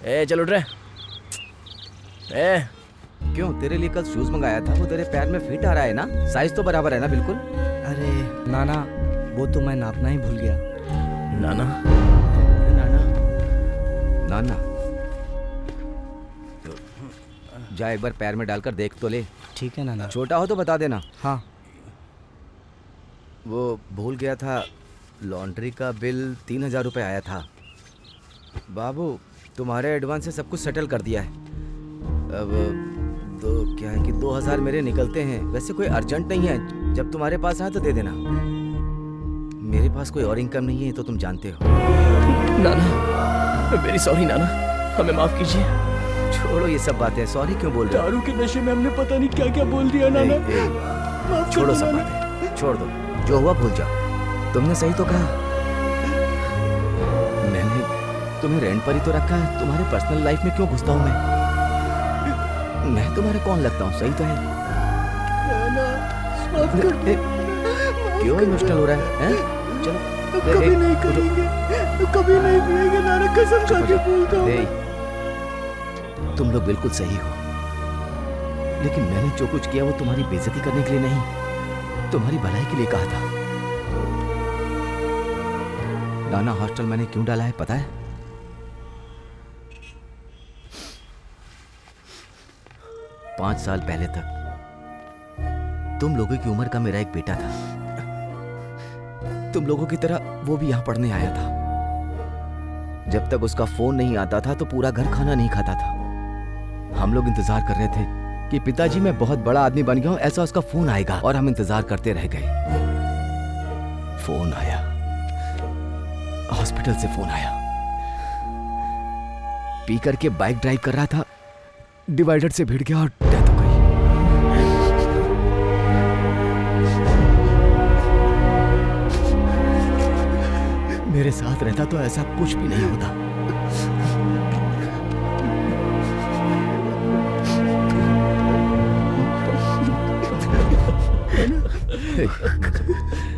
ए चल उठ रहे। ए क्यों, तेरे लिए कल शूज मंगाया था, वो तेरे पैर में फिट आ रहा है ना? साइज तो बराबर है ना? बिल्कुल। अरे नाना, वो तो मैं नापना ही भूल गया। नाना नाना जा एक बार पैर में डालकर देख तो ले। ठीक है नाना। छोटा हो तो बता देना। हाँ। वो भूल गया था, लॉन्ड्री का बिल 3000 रुपये आया था। बाबू तुम्हारे एडवांस से सब कुछ सेटल कर दिया है। अब तो क्या है कि 2000 मेरे निकलते हैं। वैसे कोई अर्जेंट नहीं है, जब तुम्हारे पास आए तो दे देना। मेरे पास कोई और इनकम नहीं है, तो तुम जानते हो। नाना वेरी सॉरी नाना, हमें माफ कीजिए। छोड़ो ये सब बातें, सॉरी क्यों बोल रहे हो? दारू के नशे में हमने पता नहीं क्या क्या बोल दिया नाना। छोड़ो सब बातें, छोड़ दो, जो हुआ भूल जाओ। तुमने सही तो कहा, मैंने तुम्हें रेंट पर ही तो रखा है। तुम्हारे पर्सनल लाइफ में क्यों घुसता हूँ मैं तुम्हारे कौन लगता हूँ? सही तो है। क्यों इमोशनल हो रहा है? चलो कभी नहीं करेंगे, कभी नहीं पिएंगे नाना, कसम खा के बोलता हूँ। तुम लोग बिल्कुल सही हो, लेकिन मैंने जो कुछ किया वो तुम्हारी बेइज्जती करने के लिए नहीं, तुम्हारी भलाई के लिए कहा था। नाना हॉस्टल मैंने क्यों डाला है पता है? पांच साल पहले तक तुम लोगों की उम्र का मेरा एक बेटा था। तुम लोगों की तरह वो भी यहां पढ़ने आया था। जब तक उसका फोन नहीं आता था तो पूरा घर खाना नहीं खाता था। हम लोग इंतजार कर रहे थे कि पिताजी मैं बहुत बड़ा आदमी बन गया हूं, ऐसा उसका फोन आएगा, और हम इंतजार करते रह गए। फोन आया, हॉस्पिटल से फोन आया। पी करके बाइक ड्राइव कर रहा था, डिवाइडर से भिड़ गया और डेथ हो गई। मेरे साथ रहता तो ऐसा कुछ भी नहीं होता।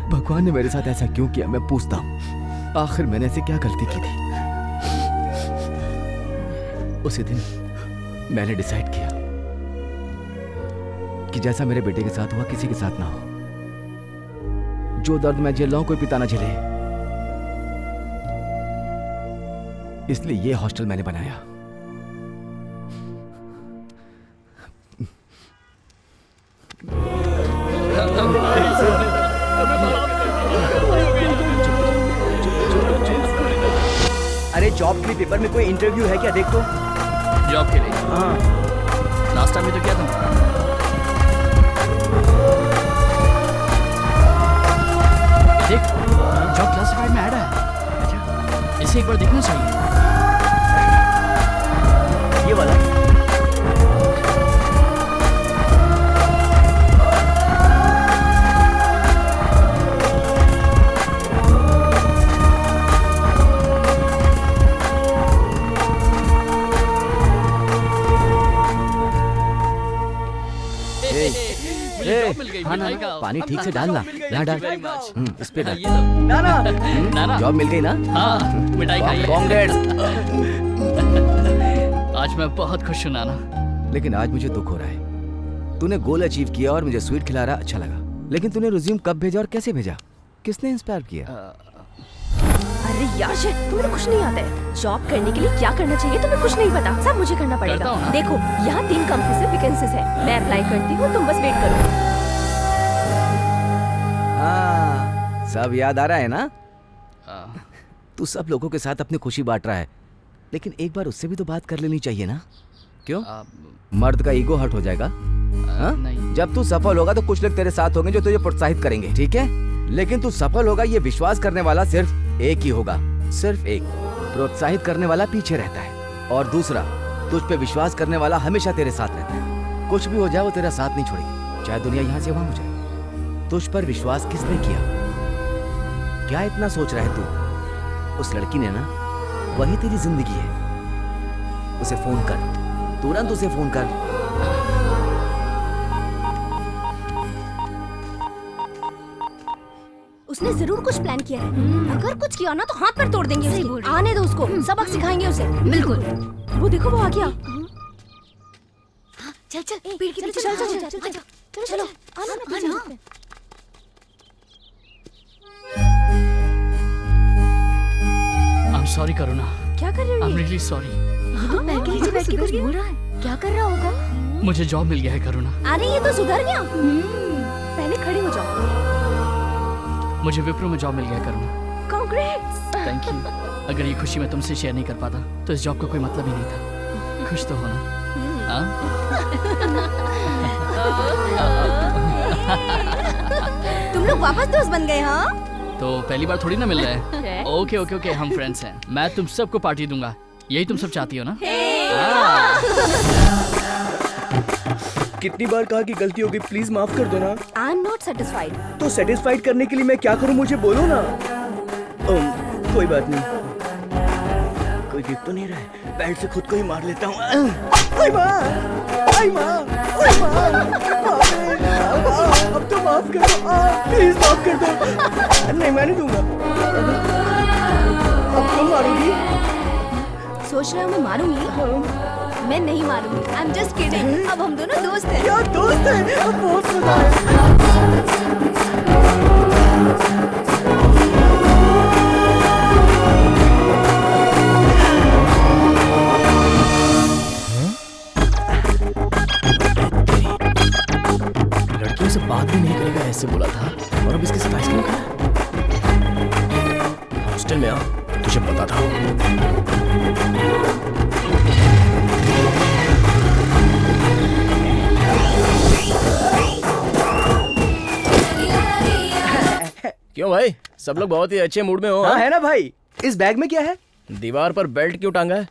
भगवान ने मेरे साथ ऐसा क्यों किया मैं पूछता हूं। आखिर मैंने ऐसे क्या गलती की थी? उसी दिन मैंने डिसाइड किया कि जैसा मेरे बेटे के साथ हुआ किसी के साथ ना हो। जो दर्द मैं झेल रहा हूं कोई पिता ना झेले, इसलिए ये हॉस्टल मैंने बनाया। अरे जॉब के लिए पेपर में कोई इंटरव्यू है क्या? देख तो। जॉब के लिए? हाँ। लास्ट टाइम में तो क्या था? देख, जॉब क्लासिफाइड में ऐड है। इसे एक बार देखना चाहिए। ये वाला? पानी ठीक से डालना, यहाँ डाल। इस पे डाल। नाना जॉब मिल गई ना? हाँ, मिठाई खाइए। कांग्रेट्स। आज मैं बहुत खुश हूँ नाना। लेकिन आज मुझे दुख हो रहा है। तूने गोल अचीव किया और मुझे स्वीट खिला रहा, अच्छा लगा। लेकिन तूने रिज्यूम कब भेजा और कैसे भेजा? किसने इंस्पायर किया? अरे यार तुम्हें कुछ नहीं आता है। जॉब करने के लिए क्या करना चाहिए तुम्हें कुछ नहीं पता, सब मुझे करना पड़ेगा। देखो यहाँ 3 कंपनी से वैकेंसीज है, मैं अप्लाई करती हूँ, तुम बस वेट करो। हाँ, सब याद आ रहा है ना? तू सब लोगों के साथ अपनी खुशी बांट रहा है, लेकिन एक बार उससे भी तो बात कर लेनी चाहिए ना? क्यों? मर्द का ईगो हर्ट हो जाएगा। जब तू सफल होगा तो कुछ लोग तेरे साथ होंगे जो तुझे प्रोत्साहित करेंगे, ठीक है? लेकिन तू सफल होगा ये विश्वास करने वाला सिर्फ एक ही होगा, सिर्फ एक। प्रोत्साहित करने वाला पीछे रहता है, और दूसरा तुझ पे विश्वास करने वाला हमेशा तेरे साथ रहता है। कुछ भी हो जाए वो तेरा साथ नहीं छोड़ेगी, चाहे दुनिया यहाँ से वहां हो जाए। तुझ पर विश्वास किसने किया? क्या इतना सोच रहा है तू? उस लड़की ने ना, वही तेरी जिंदगी है। उसे फोन कर, तुरंत उसे फोन कर। उसने जरूर कुछ प्लान किया है। अगर कुछ किया ना तो हाथ पैर तोड़ देंगे उसके। आने दो उसको, सबक सिखाएंगे उसे। बिल्कुल। वो देखो वो आ गया। चल चल पेड़ के पीछे चल चल चल चलो चलो आना ना पीछे। I'm sorry करुणा। क्या कर रहे हो? I'm really sorry। ये तो पैर के नीचे बैठ के कुछ बोल रहा है। क्या कर रहा होगा? मुझे जॉब मिल गया है करुणा। अरे ये तो सुधर गया। पहले खड़े हो जाओ। मुझे विप्रो में जॉब मिल गया करुणा। कांग्रेट्स। Thank you. अगर ये खुशी मैं तुमसे शेयर नहीं कर पाता तो इस जॉब का कोई मतलब ही नहीं था। खुश तो हो ना? तुम लोग वापस दोस्त बन गए हाँ? तो पहली बार थोड़ी ना मिल रहा है। ओके ओके ओके, हम फ्रेंड्स हैं। मैं तुम सबको पार्टी दूंगा, यही तुम सब चाहती हो ना? कितनी बार कहा कि गलती हो गई, प्लीज माफ कर दो ना। I am not satisfied. तो सेटिस्फाइड करने के लिए मैं क्या करूं, मुझे बोलो ना। कोई बात नहीं, कोई देख तो नहीं रहा है, बैट से खुद को ही मार लेता हूँ। अब तो माफ कर दो, प्लीज माफ कर दो। नहीं मैं नहीं दूंगा। अब तुम मारोगी? सोच रहे हो मैं मारूंगी? मैं नहीं मारूंगी। I am just kidding. अब हम दोनों दोस्त हैं। क्या दोस्त हैं? बहुत मजा है। लड़कियों से बात भी नहीं करेगा ऐसे बोला था, और अब इसके साथ आइसक्रीम खा रहा है। हॉस्टल में आ, तुझे पता था। क्यों भाई, सब लोग बहुत ही अच्छे मूड में हो? हाँ है ना भाई। इस बैग में क्या है? दीवार पर बेल्ट क्यों टांगा है?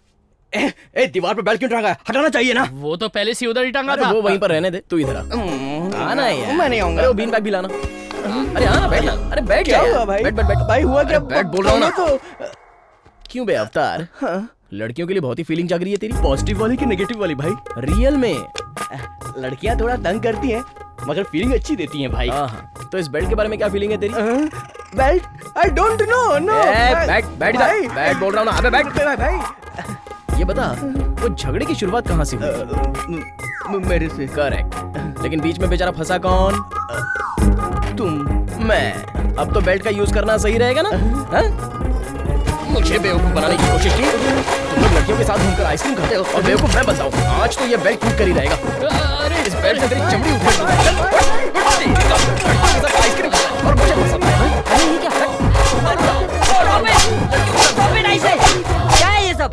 दीवार पर बेल्ट क्यों टांगा है? हटाना चाहिए ना। वो तो पहले से उधर ही टांगा था। वो वहीं पर रहने दे, तू इधर आना यार। मैं नहीं आऊंगा। अरे वो बीन बैग भी लाना। अरे आना, बैठ ना। अरे बैठ क्या जा हुआ भाई? बैठ बैठ बैठ। भाई हुआ क्या? बैठ बोल रहा हूँ ना। तो क्यों बे अवतार? लड़कियों के लिए बहुत ही फीलिंग जाग रही है तेरी। पॉजिटिव वाली की नेगेटिव वाली भाई? रियल में लड़कियां थोड़ा तंग करती हैं, मगर फीलिंग अच्छी देती हैं भाई। हाँ, तो इस बेल्ट के बारे में क्या फीलिंग है तेरी? Belt? I don't know. No बैठ बैठ इधर। बैठ बोल रहा हूँ ना। अबे बैठ भाई। ये बता, वो झगड़े की शुरुआत कहाँ से हुई? मेरे से। करेक्ट, लेकिन बीच में बेचारा फंसा कौन? तुम। मैं। अब तो बेल्ट का यूज करना सही रहेगा ना? हाँ? मुझे बेवकूफ बनाने की कोशिश की। तुम लोग लड़कियों के साथ घूमकर आइसक्रीम खाते हो और बेवकूफ मैं बनता हूँ। आज तो ये बेल्ट टूट कर ही रहेगा। अरे इस बेल्ट से तेरी चमड़ी उठा आइसक्रीम और मुझे पसंद है। क्या है ये सब?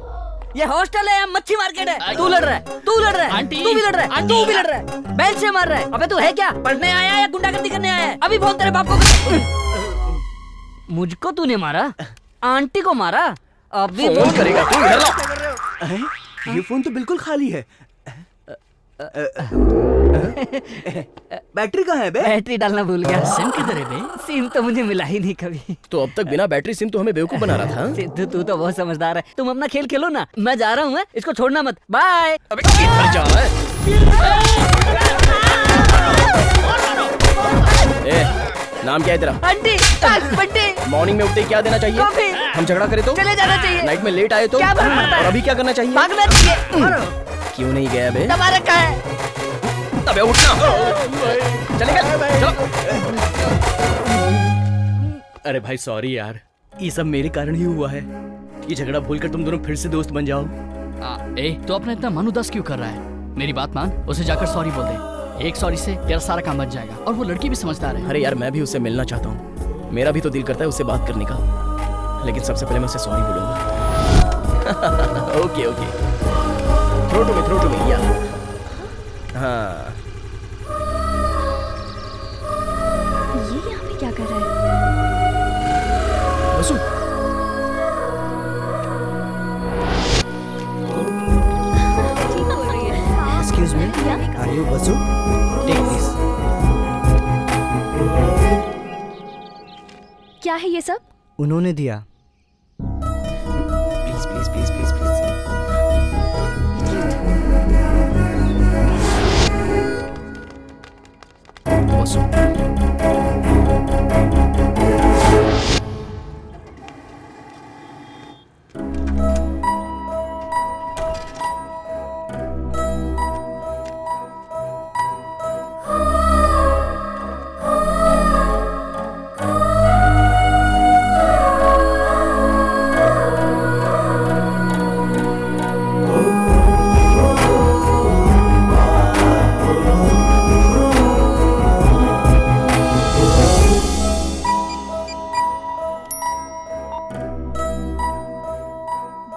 ये हॉस्टल है या मच्छी मार्केट है? तू लड़ रहा है, तू लड़ रहा है, आंटी, तू भी लड़ रहा है, तू भी लड़ रहा है, बेल्ट से मार रहा है। अबे तू है क्या? पढ़ने आया या गुंडागर्दी करने आया है? अभी फोन तेरे बाप को। मुझको तूने मारा? आंटी को मारा? अभी फोन करेगा तू? इधर ला। ये फोन तो बिल्कुल खाली है। बैटरी कहाँ है बे? बैटरी डालना भूल गया। सिम किधर है बे? सिम तो मुझे मिला ही नहीं कभी। तो अब तक बिना बैटरी सिम तो हमें बेवकूफ बना रहा था। सिद्धू तू तो बहुत समझदार है। तुम अपना खेल खेलो ना, मैं जा रहा हूँ। इसको छोड़ना मत। बाय। अबे किधर जा रहा है? नाम क्या है तेरा? आंटी। बंटी। मॉर्निंग में उठते ही क्या देना चाहिए? कॉफी। हम झगड़ा करें तो? चले जाना चाहिए। नाइट में लेट आए तो? क्या फर्क पड़ता है? और अभी क्या करना चाहिए? भागना चाहिए। क्यों नहीं गया बे? दबा रखा है। अबे उठना। चलेगा? चलो। अरे भाई सॉरी यार, ये सब मेरे कारण ही हुआ है। ये झगड़ा भूलकर तुम दोनों फिर से दोस्त बन जाओ। तो अपना इतना मन उदास क्यों कर रहा है? मेरी बात मान, उसे जाकर सॉरी बोल दे। एक सॉरी से तेरा सारा काम बच जाएगा। और वो लड़की भी समझदार है। अरे यार, मैं भी उससे मिलना चाहता हूँ। मेरा भी तो दिल करता है उससे बात करने का, लेकिन सबसे पहले मैं उसे सॉरी बोलूंगा। Okay okay, throw to me या। हाँ, ये यहाँ पे क्या कर रहा है? बसु। क्या है ये सब? उन्होंने दिया। Please please please please please.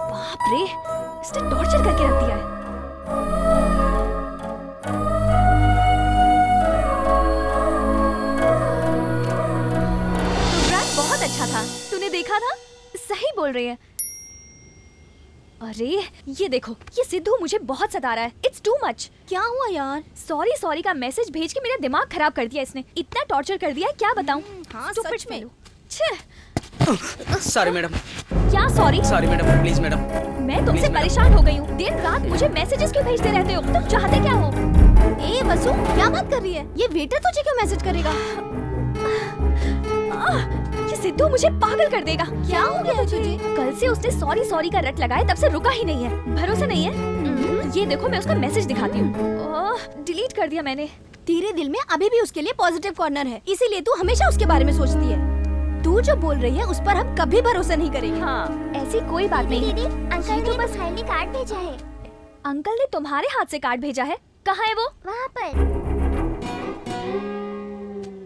बाप रे, इसने टॉर्चर करके रख दिया है। प्रोग्राम बहुत अच्छा था, तूने देखा था? सही बोल रही है। अरे ये देखो, ये सिद्धू मुझे बहुत सता रहा है। It's too much. क्या हुआ यार? सॉरी सॉरी का मैसेज भेज के मेरा दिमाग खराब कर दिया इसने। इतना टॉर्चर कर दिया है, क्या बताऊं। हाँ, Stupid सच में। fellow। छे। Sorry madam. क्या sorry? Sorry madam, please madam. मैं तुमसे परेशान हो गई हूँ। दिन रात मुझे मैसेजेस क्यों भेजते रहते हो? तुम चाहते क्या हो? ए वसु, क्या बात कर रही है? ये वेटर तुझे क्यों मैसेज करेगा? ये सिद्धू मुझे पागल कर देगा। क्या हो गया तुझे? कल से उसने सॉरी सॉरी का रट लगाए, तब से रुका ही नहीं है। भरोसा नहीं है? ये देखो, मैं उसका मैसेज दिखाती हूँ। डिलीट कर दिया मैंने। तेरे दिल में अभी भी उसके लिए पॉजिटिव कॉर्नर है, इसीलिए तू हमेशा उसके बारे में सोचती है। तू जो बोल रही है उस पर हम कभी भरोसा नहीं करेंगे। हाँ, ऐसी कोई बात नहीं। दीदी, अंकल ने बस खाली कार्ड भेजा है। अंकल ने तुम्हारे हाथ से कार्ड भेजा है? कहाँ है वो? वहाँ पर।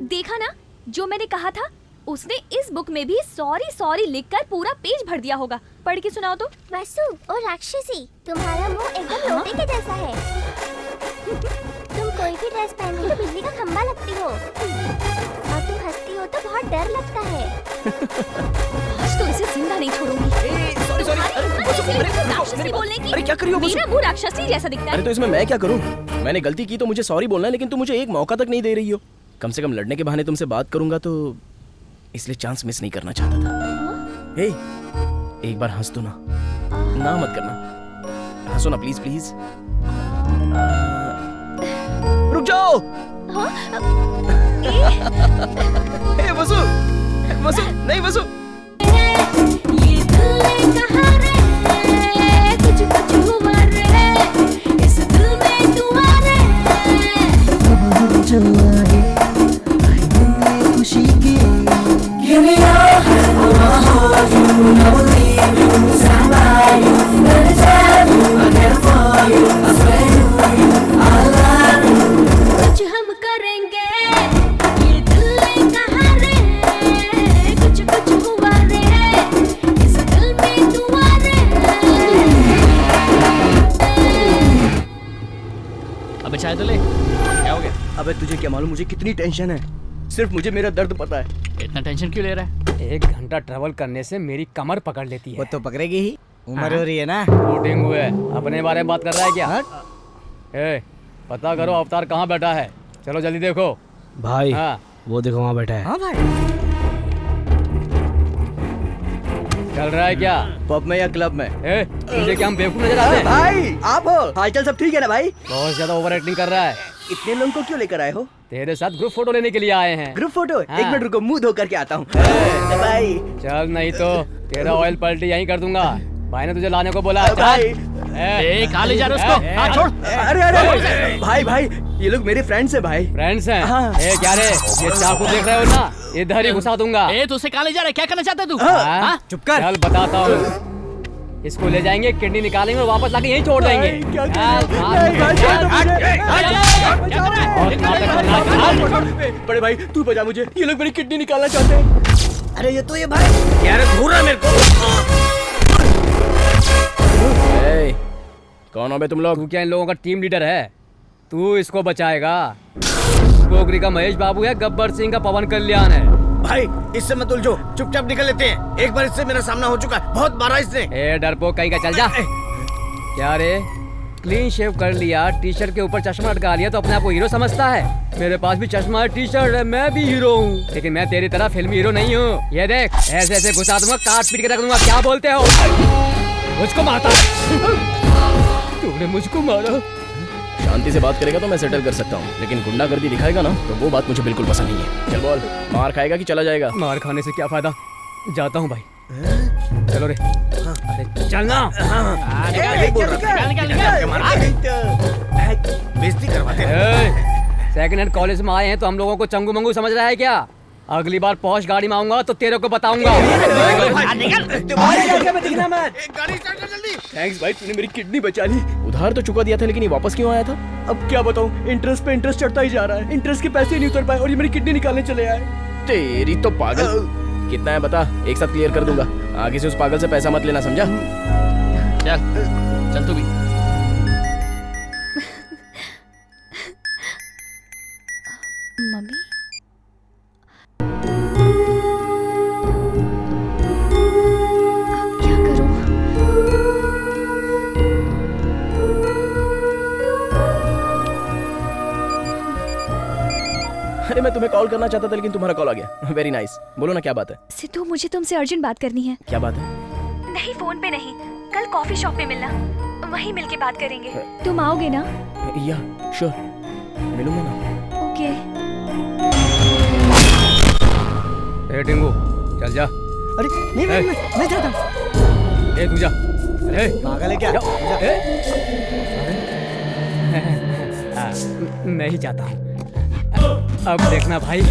देखा ना, जो मैंने कहा था। उसने इस बुक में भी सॉरी सॉरी लिखकर पूरा पेज भर दिया होगा। पढ़ के सुनाओ तो। वसु और राक्षसी, तुम्हारा मुंह एकदम लोटे के जैसा है। तुम कोई भी ड्रेस पहनो तो बिजली का खंभा लगती हो, और तुम हंसती हो तो बहुत डर लगता है। आज तो इसे जिंदा नहीं छोड़ूंगी। Sorry sorry. राक्षसी बोलने की। अरे क्या करी हो वसु? मेरा मुंह राक्षसी जैसा दिखता है। अरे तो इसमें मैं क्या करूं? मैंने गलती की तो मुझे सॉरी बोलना है, लेकिन तुम मुझे एक मौका तक नहीं दे रही हो। कम से कम लड़ने के बहाने तुमसे बात करूंगा तो, इसलिए चांस मिस नहीं करना चाहता था। हे, एक बार हंस दो ना। ना मत करना, हंसो ना प्लीज प्लीज। रुक जाओ। हे वसु, वसु नहीं वसु। ये दिल ने कहा रे, कुछ कुछ हुआ रे, इस दिल में तू आ रे। अब जो आए खुशी की। Give me your hand, I wanna hold you, never leave you, stand by you. Anytime you, I'm there for you. I swear to you, I love you. कुछ हम करेंगे, ये दिल ने कहा रे, कुछ कुछ हुआ रे, इस दिल में तू आ रे। अबे चाय तो ले। क्या हो गया? अबे तुझे क्या मालूम मुझे कितनी टेंशन है? सिर्फ मुझे मेरा दर्द पता है। इतना टेंशन क्यों ले रहा है? 1 घंटा ट्रैवल करने से मेरी कमर पकड़ लेती है। वो तो पकड़ेगी ही, उम्र हो रही है ना। शूटिंग हुए, अपने बारे में बात कर रहा है क्या? ए, पता करो अवतार कहाँ बैठा है। चलो जल्दी देखो भाई। हाँ। वो देखो वहाँ बैठा है। हाँ भाई। चल रहा है क्या? पब में या क्लब में? ए, तुझे क्या हम बेवकूफ नजर आते हैं? भाई आप हो? हालचाल सब ठीक है ना भाई? बहुत ज्यादा ओवर एक्टिंग कर रहा है। इतने लोगों को क्यों लेकर आए हो? तेरे साथ ग्रुप फोटो लेने के लिए आए हैं। Group photo? हाँ। 1 मिनट रुको, मुंह धो करके आता हूँ। भाई चल, नहीं तो तेरा ऑयल पलटी यहीं कर दूंगा। भाई ने तुझे लाने को बोला। भाई कहाँ ले जा रहे हो उसको? हाँ, छोड़। अरे अरे भाई भाई, ये लोग मेरे फ्रेंड्स हैं भाई। फ्रेंड्स हैं? हाँ। ए क्या रे, ये चाकू देख रहे हो ना, इधर ही घुसा दूंगा। ए तू उसे कहाँ ले जा रहा है? क्या करना चाहता है तू? हाँ? चुप कर। चल बताता हूँ। इसको ले जाएंगे, किडनी निकालेंगे और वापस लाके यहीं छोड़ देंगे। बड़े भाई तू बजा मुझे, ये लोग मेरी किडनी निकालना चाहते हैं। अरे ये तो ये भाई यार घूर रहा मेरे को। कौन हो बे तुम लोग? तू क्या इन लोगों का टीम लीडर है? तू इसको बचाएगा? गोगरी का महेश बाबू है, गब्बर सिंह का पवन कल्याण है। भाई इससे मत उलझो, चुपचाप निकल लेते हैं। एक बार इससे मेरा सामना हो चुका है, बहुत मारा इसने। ए डरपोक कहीं का, चल जा। क्या रे, क्लीन शेव कर लिया, टी शर्ट के ऊपर चश्मा अटका लिया तो अपने आप को हीरो समझता है। मेरे पास भी चश्मा है, टी शर्ट है, मैं भी हीरो हूँ, लेकिन मैं तेरी तरह फिल्मी हीरो नहीं हूँ। ये देख, ऐसे ऐसे घुसा दूंगा, काट पीट के रख दूंगा। क्या बोलते हो? मुझको मारता तूने मुझको मारा। शांति से बात करेगा तो मैं सेटल कर सकता हूँ, लेकिन गुंडागर्दी दिखाएगा ना तो वो बात मुझे बिल्कुल पसंद नहीं है। चल बोल, मार खाएगा कि चला जाएगा? मार खाने से क्या फायदा, जाता हूँ भाई। चलो रे। अरे चलना। बेइज्जती करवाते। सेकंड हैंड कॉलेज में आए हैं तो हम लोगों को चंगू मंगू समझ रहा है क्या? अगली बार पॉश गाड़ी में आऊंगा तो तेरे को बताऊंगा। थैंक्स भाई, तूने मेरी किडनी बचा ली। उधार तो चुका दिया था, लेकिन ये वापस क्यों आया था? अब क्या बताऊं, इंटरेस्ट पे इंटरेस्ट चढ़ता ही जा रहा है। इंटरेस्ट के पैसे नहीं उतर पाए और ये मेरी किडनी निकालने चले आए। तेरी तो पागल। कितना है बता, एक साथ क्लियर कर दूंगा। आगे से उस पागल से पैसा मत लेना, समझा? चल तू भी। मम्मी अब क्या करूं? अरे मैं तुम्हें कॉल करना चाहता था, लेकिन तुम्हारा कॉल आ गया। Very nice. बोलो ना, क्या बात है? सिद्धू, मुझे तुमसे अर्जेंट बात करनी है। क्या बात है? नहीं, फोन पे नहीं, कल कॉफी शॉप पे मिलना, वहीं मिलके बात करेंगे। तुम आओगे ना? या श्योर, मिलूंगा ना। ओके। ए टिंगू, चल जा। अरे नहीं, मैं जाता हूँ। ए तू जा। ए पागल है क्या? मैं ही जाता हूँ। अब देखना भाई।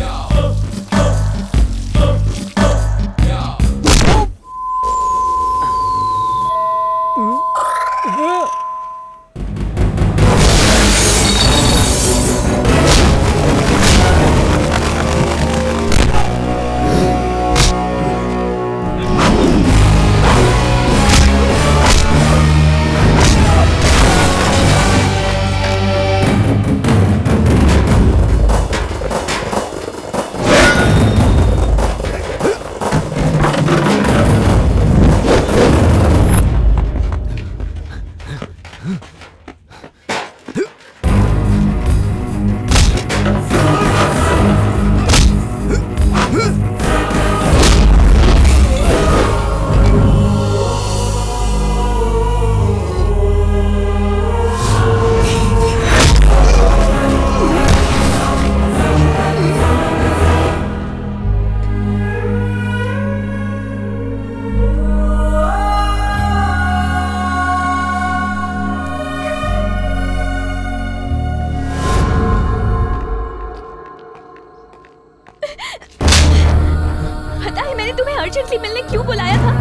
अर्जेंटली मिलने क्यों बुलाया था?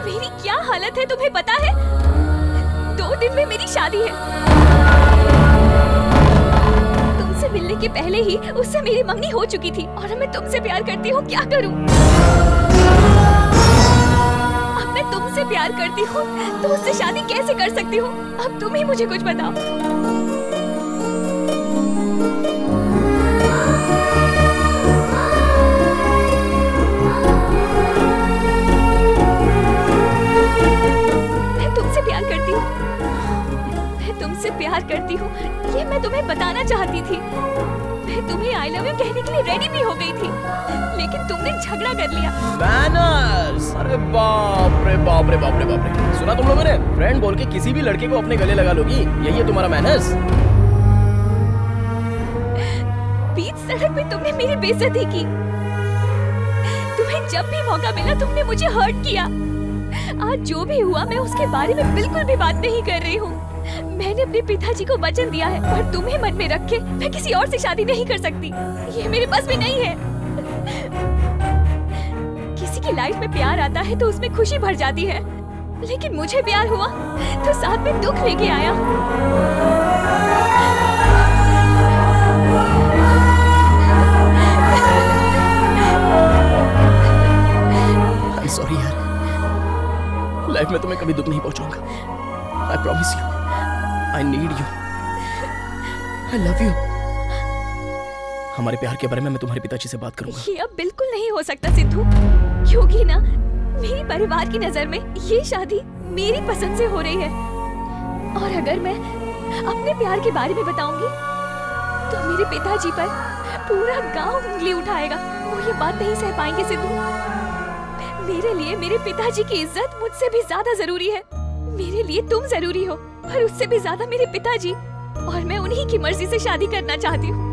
मेरी क्या हालत है तुम्हें पता है? 2 दिन में मेरी शादी है। तुमसे मिलने के पहले ही उससे मेरी मंगनी हो चुकी थी और मैं तुमसे प्यार करती हूँ, क्या करूँ? अब मैं तुमसे प्यार करती हूँ तो उससे शादी कैसे कर सकती हूँ? अब तुम ही मुझे कुछ बताओ। तुमसे प्यार करती हूँ, ये मैं तुम्हें बताना चाहती थी। मैं तुम्हें आई लव यू कहने के लिए रेडी भी हो गई थी, लेकिन तुमने झगड़ा कर लिया। मैनर्स! अरे बाप रे बाप रे बाप रे बाप रे! सुना तुम लोगों ने? फ्रेंड बोल के किसी भी लड़के को अपने गले लगा लोगी, यही है तुम्हारा मैनर्स? बीच सड़क पे तुमने मेरी बेइज्जती की। तुम्हें जब भी मौका मिला तुमने मुझे हर्ट किया। आज जो भी हुआ मैं उसके बारे में बिल्कुल भी बात नहीं कर रही हूँ। मैंने अपने पिताजी को वचन दिया है और तुम्हें मन में रख के मैं किसी और से शादी नहीं कर सकती। ये मेरे पास भी नहीं है। किसी की लाइफ में प्यार आता है तो उसमें खुशी भर जाती है, लेकिन मुझे प्यार हुआ तो साथ में दुख लेके आया। I'm sorry यार, लाइफ में तुम्हें कभी दुख नहीं पहुंचाऊंगा। I promise you, I need you, I love you। हमारे प्यार के बारे में मैं तुम्हारे पिताजी से बात करूंगा। ये अब बिल्कुल नहीं हो सकता सिद्धू, क्योंकि ना मेरी परिवार की नजर में ये शादी मेरी पसंद से हो रही है। और अगर मैं अपने प्यार के बारे में बताऊंगी तो मेरे पिताजी पर पूरा गांव उंगली उठाएगा। वो ये बात नहीं सह पाएंगे सिद्धू। मेरे लिए मेरे पिताजी की इज्जत मुझसे भी ज्यादा जरूरी है। मेरे लिए तुम जरूरी हो, पर उससे भी ज्यादा मेरे पिताजी, और मैं उन्हीं की मर्जी से शादी करना चाहती हूँ।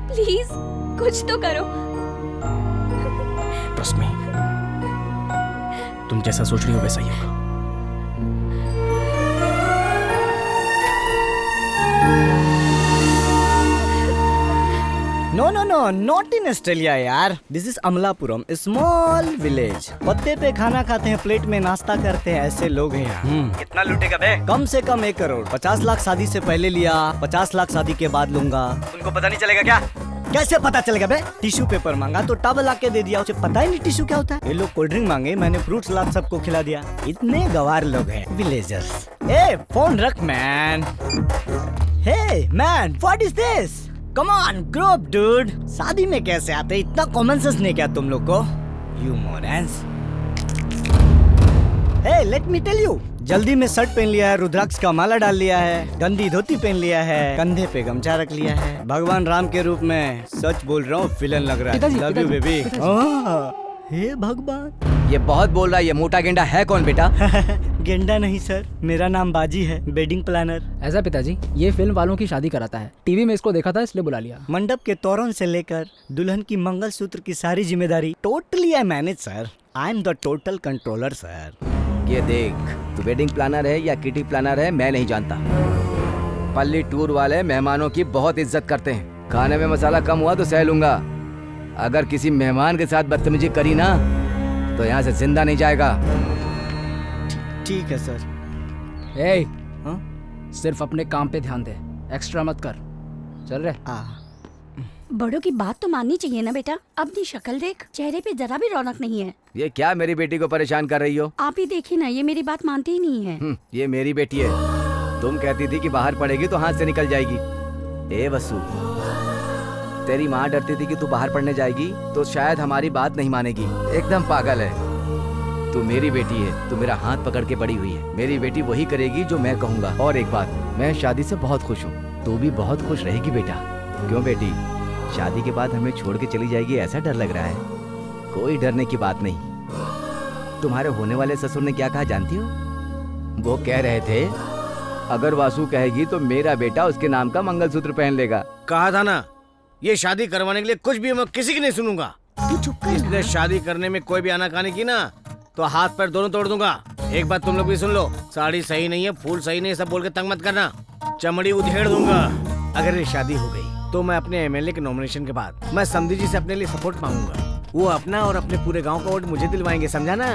प्लीज कुछ तो करो। ट्रस्ट मी, तुम जैसा सोच रही हो वैसा ही होगा। No no no, not in Australia यार। This is Amalapuram, small village. पत्ते पे खाना खाते हैं, प्लेट में नाश्ता करते हैं, ऐसे लोग हैं यहाँ। कितना लूटेगा बे? कम से कम 1 करोड़। 50 लाख शादी से पहले लिया, 50 लाख शादी के बाद लूंगा। उनको पता नहीं चलेगा क्या? कैसे पता चलेगा बे? टिश्यू पेपर मांगा तो टब ला के दे दिया, उसे पता ही नहीं टिश्यू क्या होता है। ये लोग कोल्ड ड्रिंक मांगे, मैंने फ्रूट सलाद सबको खिला दिया। इतने गवार लोग हैं विलेजर्स। ए फोन रख man. Hey man, what is this? Come on grow up dude. शादी में कैसे आते? इतना कॉमन सेंस नहीं क्या तुम लोग को? You morons. Hey let me tell you, जल्दी में शर्ट पहन लिया है, रुद्राक्ष का माला डाल लिया है, गंदी धोती पहन लिया है, कंधे पे गमछा रख लिया है। भगवान राम के रूप में सच बोल रहा हूँ, विलन लग रहा है। Love you baby. हे भगवान, ये बहुत बोल रहा है। ये मोटा गेंडा है कौन बेटा? गेंडा नहीं सर, मेरा नाम बाजी है, वेडिंग प्लानर। ऐसा पिताजी, ये फिल्म वालों की शादी कराता है। टीवी में इसको देखा था इसलिए बुला लिया। मंडप के तोरण से लेकर दुल्हन की मंगलसूत्र की सारी जिम्मेदारी totally I manage sir. I am the total controller sir. ये देख, तू वेडिंग प्लानर है या किटी प्लानर है मैं नहीं जानता। पल्ली टूर वाले मेहमानों की बहुत इज्जत करते हैं। खाने में मसाला कम हुआ तो सह लूंगा, अगर किसी मेहमान के साथ बदतमीजी करी ना तो यहाँ से जिंदा नहीं जाएगा। ठीक है सर। ए, सिर्फ अपने काम पे ध्यान दे, एक्स्ट्रा मत कर। चल रहे। बड़ों की बात तो माननी चाहिए ना बेटा। अपनी शक्ल देख, चेहरे पे जरा भी रौनक नहीं है। ये क्या मेरी बेटी को परेशान कर रही हो? आप ही देखिए ना, ये मेरी बात मानती ही नहीं है। ये मेरी बेटी है। तुम कहती थी कि बाहर पढ़ेगी तो हाथ से निकल जाएगी। ए वसु, तेरी माँ डरती थी कि तू बाहर पढ़ने जाएगी तो शायद हमारी बात नहीं मानेगी। एकदम पागल है। तू मेरी बेटी है, तू मेरा हाथ पकड़ के बड़ी हुई है। मेरी बेटी वही करेगी जो मैं कहूँगा। और एक बात, मैं शादी से बहुत खुश हूँ। तू भी बहुत खुश रहेगी बेटा। क्यों बेटी, शादी के बाद हमें छोड़ के चली जाएगी ऐसा डर लग रहा है? कोई डरने की बात नहीं। तुम्हारे होने वाले ससुर ने क्या कहा जानती हो? वो कह रहे थे अगर वासु कहेगी तो मेरा बेटा उसके नाम का मंगलसूत्र पहन लेगा। कहा था ना, ये शादी करवाने के लिए कुछ भी मैं किसी की नहीं सुनूंगा। इसलिए शादी करने में कोई भी आनाकानी की ना तो हाथ पैर दोनों तोड़ दूंगा। एक बात तुम लोग भी सुन लो, साड़ी सही नहीं है, फूल सही नहीं है, सब बोल के तंग मत करना, चमड़ी उधेड़ दूंगा। अगर ये शादी हो गई तो मैं अपने एमएलए के नॉमिनेशन के बाद मैं समधी जी से अपने लिए सपोर्ट मांगूंगा। वो अपना और अपने पूरे गांव का वोट मुझे दिलवाएंगे, समझा ना?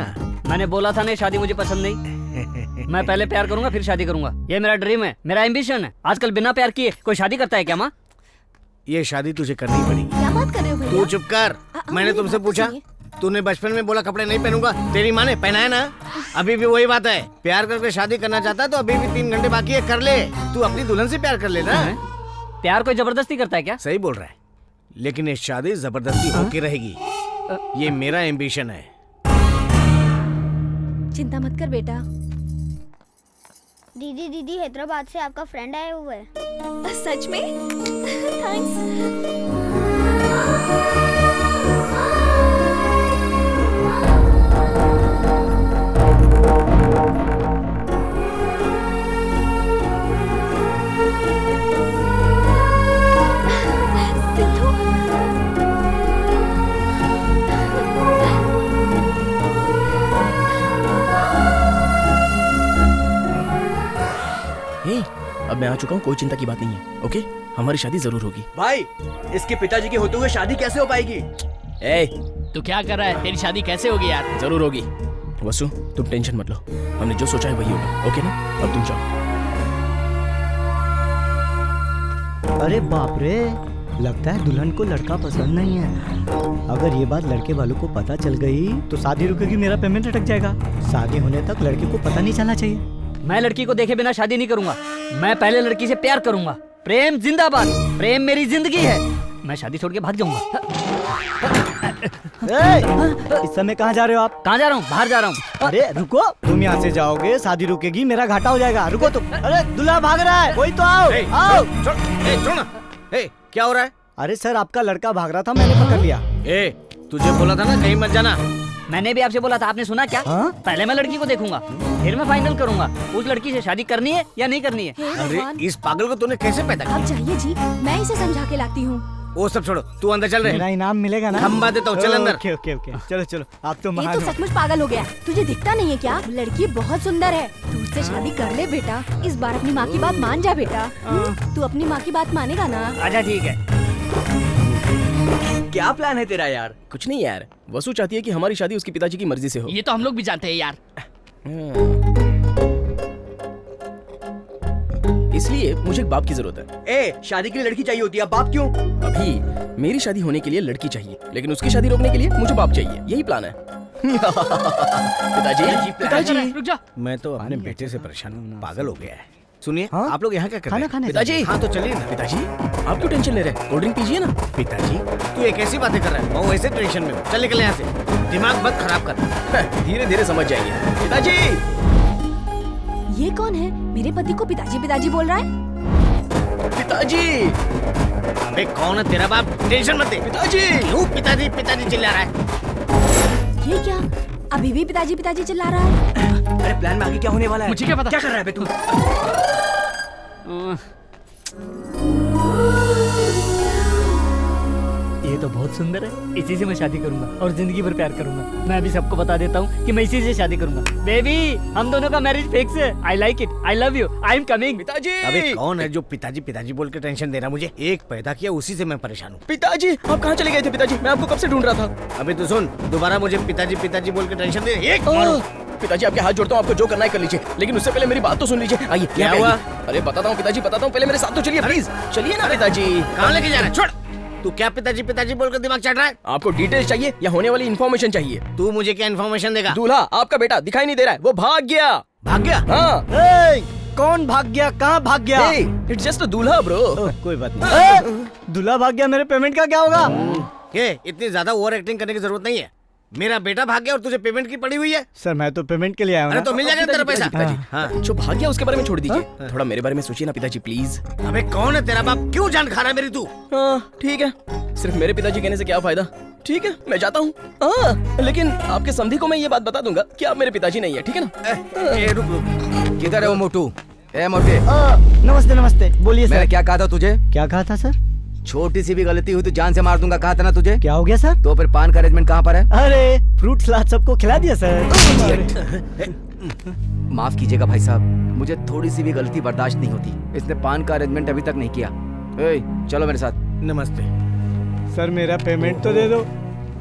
मैंने बोला था ना, शादी मुझे पसंद नहीं। मैं पहले प्यार करूंगा फिर शादी करूंगा। ये मेरा ड्रीम है, मेरा एम्बिशन है। आजकल बिना प्यार किए कोई शादी करता है क्या माँ? ये शादी तुझे करनी पड़ेगी। क्या बात कर रहे हो भैया? तू चुप कर। मैंने तुमसे पूछा, तूने बचपन में बोला कपड़े नहीं पहनूंगा, तेरी माँ ने पहनाया ना। अभी भी वही बात है, प्यार करके शादी करना चाहता है तो अभी भी 3 घंटे बाकी है, कर ले। तू अपनी दुल्हन से प्यार कर ले ना। प्यार कोई जबरदस्ती करता है क्या? सही बोल रहा है, लेकिन ये शादी जबरदस्ती होके रहेगी। ये मेरा एम्बिशन है। चिंता मत कर बेटा। दीदी दीदी, हैदराबाद से आपका फ्रेंड आया हुआ है। सच में? थैंक्स। अब मैं आ चुका हूँ, कोई चिंता की बात नहीं है। ओके, हमारी शादी जरूर होगी। भाई, इसके पिताजी के होते हुए शादी कैसे हो पाएगी? ए, तू क्या कर रहा है? तेरी शादी कैसे होगी यार? जरूर होगी। वसु, तुम टेंशन मत लो, हमने जो सोचा है वही होगा। ओके ना? अब तुम जाओ। अरे बाप रे, लगता है दुल्हन को लड़का पसंद नहीं है। अगर ये बात लड़के वालों को पता चल गई तो शादी रुकेगी, मेरा पेमेंट अटक जाएगा। शादी होने तक लड़के को पता नहीं चलना चाहिए। मैं लड़की को देखे बिना शादी नहीं करूंगा। मैं पहले लड़की से प्यार करूंगा। प्रेम जिंदाबाद, प्रेम मेरी जिंदगी है। मैं शादी छोड़ के भाग जाऊंगा। इस समय कहाँ जा रहे हो आप? कहाँ जा रहा हूँ? बाहर जा रहा हूँ। अरे रुको, तुम यहाँ से जाओगे शादी रुकेगी, मेरा घाटा हो जाएगा। रुको तुम। अरे दूल्हा भाग रहा है, कोई तो आओ। आओ। क्या हो रहा है? अरे सर, आपका लड़का भाग रहा था, मैंने पकड़ लिया। तुझे बोला था ना कहीं मत जाना। मैंने भी आपसे बोला था, आपने सुना क्या? पहले मैं लड़की को देखूंगा, फिर मैं फाइनल करूंगा उस लड़की से शादी करनी है या नहीं करनी है। अरे इस पागल को तूने कैसे पैदा किया? अब जाइए जी, मैं इसे समझा के लाती हूँ। वो सब छोड़ो, तू अंदर चल रहे। मेरा इनाम मिलेगा ना? हम बात देता हूँ, चल अंदर। ओके ओके ओके, चलो चलो, आप तो ये महान तो हो। सचमुच पागल हो गया। तुझे दिखता नहीं है क्या? लड़की बहुत सुंदर है, तू उससे शादी कर ले बेटा। इस बार अपनी माँ की बात मान जा बेटा। तू अपनी माँ की बात मानेगा ना? अच्छा ठीक है। क्या प्लान है तेरा यार? कुछ नहीं यार, वसु चाहती है कि हमारी शादी उसके पिताजी की मर्जी से हो। ये तो हम लोग भी जानते हैं यार। इसलिए मुझे एक बाप की जरूरत है। शादी के लिए लड़की चाहिए होती है, बाप क्यों? अभी मेरी शादी होने के लिए लड़की चाहिए, लेकिन उसकी शादी रोकने के लिए मुझे बाप चाहिए। यही प्लान है। पिताजी रुक जा। मैं तो अपने बेटे से परेशान हूँ, पागल हो गया है। सुनिए, आप लोग यहाँ क्या कर रहे हैं? खाना खाने पिताजी। जा हाँ तो चलिए ना। पिताजी आप क्यों टेंशन ले रहे हैं? कोल्ड ड्रिंक पीजिए ना। पिताजी तू ये कैसी बातें कर रहा है? मैं वैसे टेंशन में हूँ। चल निकल यहाँ से, दिमाग मत खराब कर। धीरे धीरे समझ जाएंगे। पिताजी ये कौन है? मेरे पति को पिताजी पिताजी बोल रहा है। पिताजी। अबे कौन है तेरा बाप? टेंशन मत दे। पिताजी क्यों पिताजी पिताजी चिल्ला रहा है? ये क्या? अभी भी पिताजी पिताजी चिल्ला रहा है। अरे प्लान में आगे क्या होने वाला है? मुझे क्या पता? क्या कर रहा है बे तू? ये तो बहुत सुंदर है, इसी से मैं शादी करूंगा और जिंदगी भर प्यार करूंगा। मैं अभी सबको बता देता हूँ कि मैं इसी से शादी करूंगा। बेबी, हम दोनों का मैरिज फिक्स है। I like it, I love you, I am coming. पिताजी अबे कौन है जो पिताजी पिताजी बोल के टेंशन दे रहा? मुझे एक पैदा किया, उसी से मैं परेशान हूँ। पिताजी आप कहाँ चले गए थे? पिताजी मैं आपको कब से ढूंढ रहा था। अबे तू सुन, दोबारा मुझे पिताजी पिताजी बोल के टेंशन दे। एक पिताजी आपके हाथ जोड़ता हूँ, आपको जो करना है कर लीजिए, लेकिन उससे पहले मेरी बात तो सुन लीजिए। आइए। क्या हुआ? अरे बताता हूँ पिताजी, बताता हूँ, पहले मेरे साथ तो चलिए प्लीज। चलिए ना पिताजी। कहाँ लेके जा रहा है? छोड़। तू क्या पिताजी पिताजी बोलकर दिमाग चाट रहा है? आपको डिटेल्स चाहिए या होने वाली इन्फॉर्मेशन चाहिए? तू मुझे क्या इन्फॉर्मेशन देगा? दूल्हा आपका बेटा दिखाई नहीं दे रहा है, वो भाग गया। भाग गया? हाँ। कौन भाग गया? कहाँ भाग गया? इट्स जस्ट अ दूल्हा ब्रो। कोई बात नहीं। दूल्हा भाग गया, मेरे पेमेंट का क्या होगा? ये इतनी ज्यादा ओवर एक्टिंग करने की जरूरत नहीं है। मेरा बेटा भाग गया और तुझे पेमेंट की पड़ी हुई है। सर मैं तो पेमेंट के लिए आया हूँ। अरे तो मिल जाएगा तेरा पैसा। हाँ। जो भाग गया उसके बारे में छोड़ दीजिए, थोड़ा मेरे बारे में सोचिए ना पिताजी प्लीज। अबे कौन है तेरा बाप? क्यों जान खा रहा है मेरी तू? ठीक है, सिर्फ मेरे पिताजी कहने से क्या फायदा। ठीक है मैं जाता हूँ। लेकिन आपके समधी को मैं ये बात बता दूंगा कि आप मेरे पिताजी नहीं है, ठीक है ना? रुक रुक, किधर है वो मोटू? ए मोटे। नमस्ते नमस्ते, बोलिए सर। मैंने क्या कहा था तुझे? क्या कहा था सर? छोटी सी भी गलती हुई तो जान से मार दूंगा, कहा था ना तुझे? क्या हो गया सर? तो फिर पान का अरेंजमेंट कहाँ पर है? अरे फ्रूट सलाद सबको खिला दिया सर। माफ कीजिएगा भाई साहब, मुझे थोड़ी सी भी गलती बर्दाश्त नहीं होती। इसने पान का अरेंजमेंट अभी तक नहीं किया। चलो मेरे साथ। नमस्ते सर, मेरा पेमेंट तो दे दो।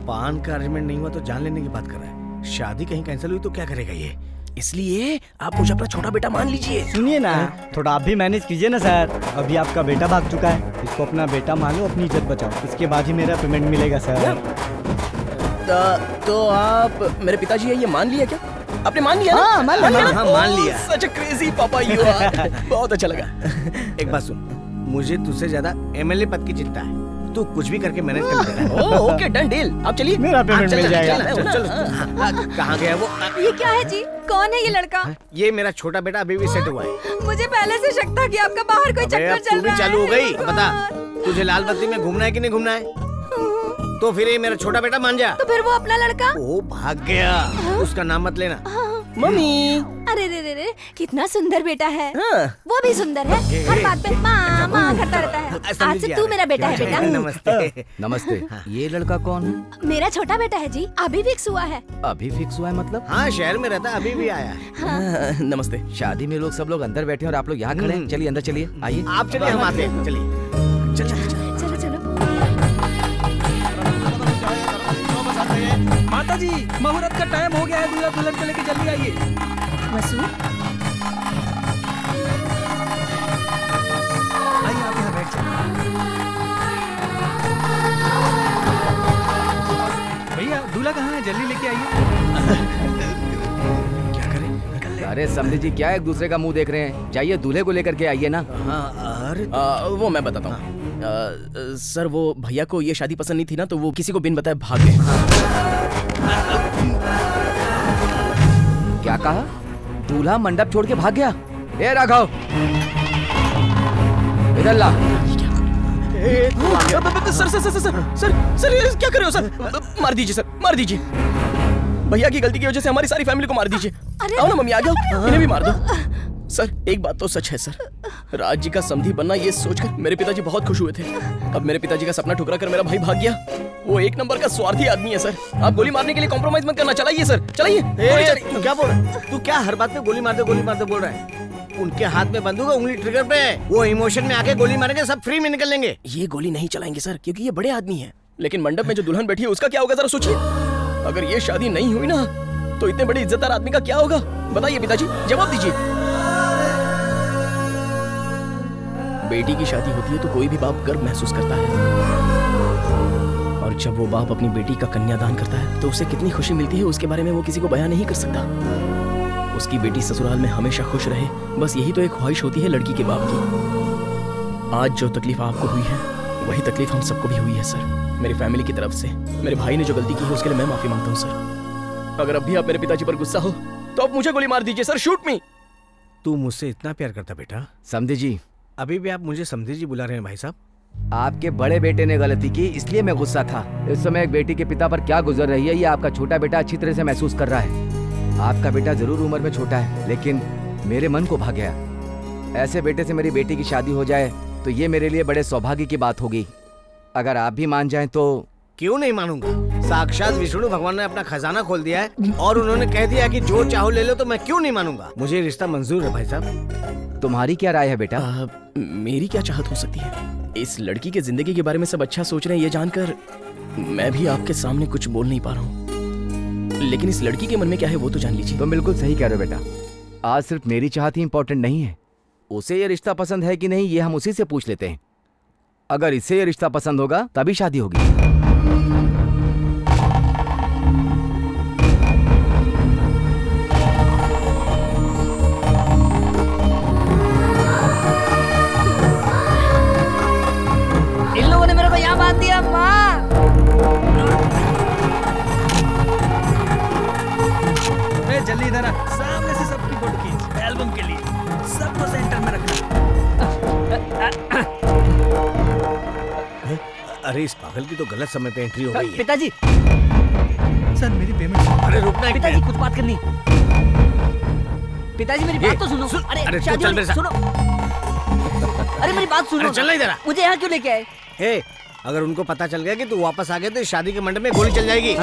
पान का अरेंजमेंट नहीं हुआ तो जान लेने की बात कर रहा है। शादी कहीं कैंसिल हुई तो क्या करेगा ये? इसलिए आप मुझे अपना छोटा बेटा मान लीजिए। सुनिए ना, थोड़ा आप भी मैनेज कीजिए ना सर। अभी आपका बेटा भाग चुका है, इसको अपना बेटा मान लो, अपनी इज्जत बचाओ, इसके बाद ही मेरा पेमेंट मिलेगा सर। तो आप मेरे पिताजी है ये मान लिया क्या? आपने मान लिया? हाँ, मान लिया। हाँ, मान लिया। सच अ क्रेजी पापा यू आर। बहुत अच्छा लगा। एक बात सुन, मुझे तुझसे ज्यादा एमएलए पद की चिंता है। तू कुछ भी करके मैनेज कर लेगा। ओके डन डील, आप चलिए। मेरा पेमेंट मिल जाएगा। चल कहाँ गया वो? ये क्या है जी? कौन है ये लड़का? ये मेरा छोटा बेटा अभी भी सेट हुआ है। मुझे पहले से शक था कि आपका बाहर कोई अबे, चक्कर अब चल तू भी रहा है। चालू हो गई। बता, तुझे लाल बत्ती में घूमना है कि नहीं घूमना है? तो फिर ये मेरा छोटा बेटा मान जा। तो फिर वो अपना लड़का? ओ भाग गया। उसका नाम मत लेना। मम्मी। अरे रे रे रे, कितना सुंदर बेटा है। हाँ। वो भी सुंदर है, हर बात पे माँ माँ करता रहता है। आज से तू मेरा बेटा है बेटा। नमस्ते। नमस्ते। ये लड़का कौन है? मेरा छोटा बेटा है जी, अभी फिक्स हुआ है। अभी फिक्स हुआ है मतलब? हाँ, शहर में रहता, अभी भी आया है। नमस्ते। शादी में लोग सब लोग अंदर बैठे हैं और आप लोग यहाँ खड़े हैं। चलिए अंदर चलिए, आइए। आप चलिए, हम आते हैं। चलिए चल चल चल। चलो चलो। माता जी, मुहूर्त का टाइम हो गया है, दूल्हा दुल्हन को लेके जल्दी आइए। वसु, आइए आप यहाँ बैठ जाइए। भैया दूल्हा कहाँ है? जल्दी लेके आइए। क्या करें? अरे समझी जी, क्या एक दूसरे का मुंह देख रहे हैं? जाइए दूल्हे को लेकर के आइए ना। हाँ, अरे वो मैं बताता हूँ। सर वो भैया को ये शादी पसंद नहीं थी ना, तो वो किसी को बिन बताए भाग गए। क्या कहा? दूल्हा मंडप छोड़ के भाग गया? ए राघव, इधर ला। Sir sir sir sir sir sir ये क्या कर रहे हो सर? मार दीजिए सर, मार दीजिए। भैया की गलती की वजह से हमारी सारी फैमिली को मार दीजिए। आओ ना मम्मी, आ जाओ, इन्हें भी मार दो। सर एक बात तो सच है सर, राज जी का समधी बनना ये सोचकर मेरे पिताजी बहुत खुश हुए थे। अब मेरे पिताजी का सपना ठुकरा कर मेरा भाई भाग गया। वो एक नंबर का स्वार्थी आदमी है सर। आप गोली मारने के लिए कॉम्प्रोमाइज मत करना। चलाइए सर, चलाइए। तू क्या बोल रहा है? तू क्या हर बात पे गोली मार दे बोल रहा है? उनके हाथ में बंदूक है, उंगली ट्रिगर पे है। वो इमोशन में आके गोली मारेंगे, सब फ्री में निकल लेंगे। ये गोली नहीं चलाएंगे सर, क्योंकि ये बड़े आदमी हैं। लेकिन मंडप में जो दुल्हन बैठी है उसका क्या होगा जरा सोचिए। अगर ये शादी नहीं हुई ना तो इतने बड़े इज्जतदार आदमी का क्या होगा? बताइए पिताजी, जवाब दीजिए। बेटी की शादी होती है तो कोई भी बाप गर्व महसूस करता है, और जब वो बाप अपनी बेटी का कन्यादान करता है तो उसे कितनी खुशी मिलती है उसके बारे में वो किसी को बयान नहीं कर सकता। उसकी बेटी ससुराल में हमेशा खुश रहे, बस यही तो एक ख्वाहिश होती है लड़की के बाप की। आज जो तकलीफ आपको हुई है वही तकलीफ हम सबको भी हुई है सर, मेरी फैमिली की तरफ से। मेरे भाई ने जो गलती की है उसके लिए मैं माफी मांगता हूँ सर। अगर अब भी आप मेरे पिताजी पर गुस्सा हो तो आप मुझे गोली मार दीजिए सर, शूट मी। तू मुझसे इतना प्यार करता बेटा? समधी जी, अभी भी आप मुझे समधी जी बुला रहे हैं भाई साहब? आपके बड़े बेटे ने गलती की इसलिए मैं गुस्सा था। इस समय एक बेटी के पिता पर क्या गुजर रही है ये आपका छोटा बेटा अच्छी तरह से महसूस कर रहा है। आपका बेटा जरूर उम्र में छोटा है, लेकिन मेरे मन को भा गया। ऐसे बेटे से मेरी बेटी की शादी हो जाए तो ये मेरे लिए बड़े सौभाग्य की बात होगी। अगर आप भी मान जाएं तो। क्यों नहीं मानूंगा? साक्षात विष्णु भगवान ने अपना खजाना खोल दिया है और उन्होंने कह दिया कि जो चाहो ले लो, तो मैं क्यों नहीं मानूंगा? मुझे रिश्ता मंजूर है भाई साहब। तुम्हारी क्या राय है बेटा? मेरी क्या चाहत हो सकती है? इस लड़की के जिंदगी के बारे में सब अच्छा सोच रहे हैं ये जानकर मैं भी आपके सामने कुछ बोल नहीं पा रहा हूँ, लेकिन इस लड़की के मन में क्या है वो तो जान लीजिए। तुम बिल्कुल सही कह रहे हो बेटा। आज सिर्फ मेरी चाहत ही इम्पोर्टेंट नहीं है, उसे ये रिश्ता पसंद है कि नहीं ये हम उसी से पूछ लेते हैं। अगर इसे ये रिश्ता पसंद होगा तभी शादी होगी। इन लोगों ने मेरे को यहाँ बांध दिया। माँ, जल्दी इधर आ, सामने से सबकी फोटो खींच एल्बम के लिए। सबको सेंटर में रखना। अरे इस पागल की तो गलत समय पे एंट्री हो गई है। पिताजी, सर मेरी पेमेंट। अरे रुकना है पिताजी, कुछ बात करनी। पिताजी मेरी बात तो सुनो। अरे शादी चल मेरे साथ। सुनो। अरे मेरी बात सुनो। चल इधर आ। मुझे यहाँ क्यों लेके आए? हे, अगर उनको पता चल गया कि तू वापस आ गया तो इस शादी के मंडप में गोली चल जाएगी।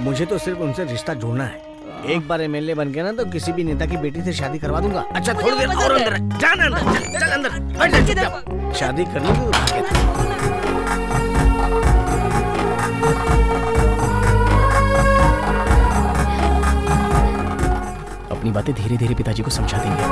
मुझे तो सिर्फ उनसे रिश्ता जोड़ना है। एक बार एमएलए बन गया ना तो किसी भी नेता की बेटी से शादी करवा दूंगा। अच्छा थोड़ी देर और अंदर जाना, चल अंदर बैठ जा चुपचाप। शादी करनी थी तो भाग गया। अपनी बातें धीरे धीरे पिताजी को समझा देंगे।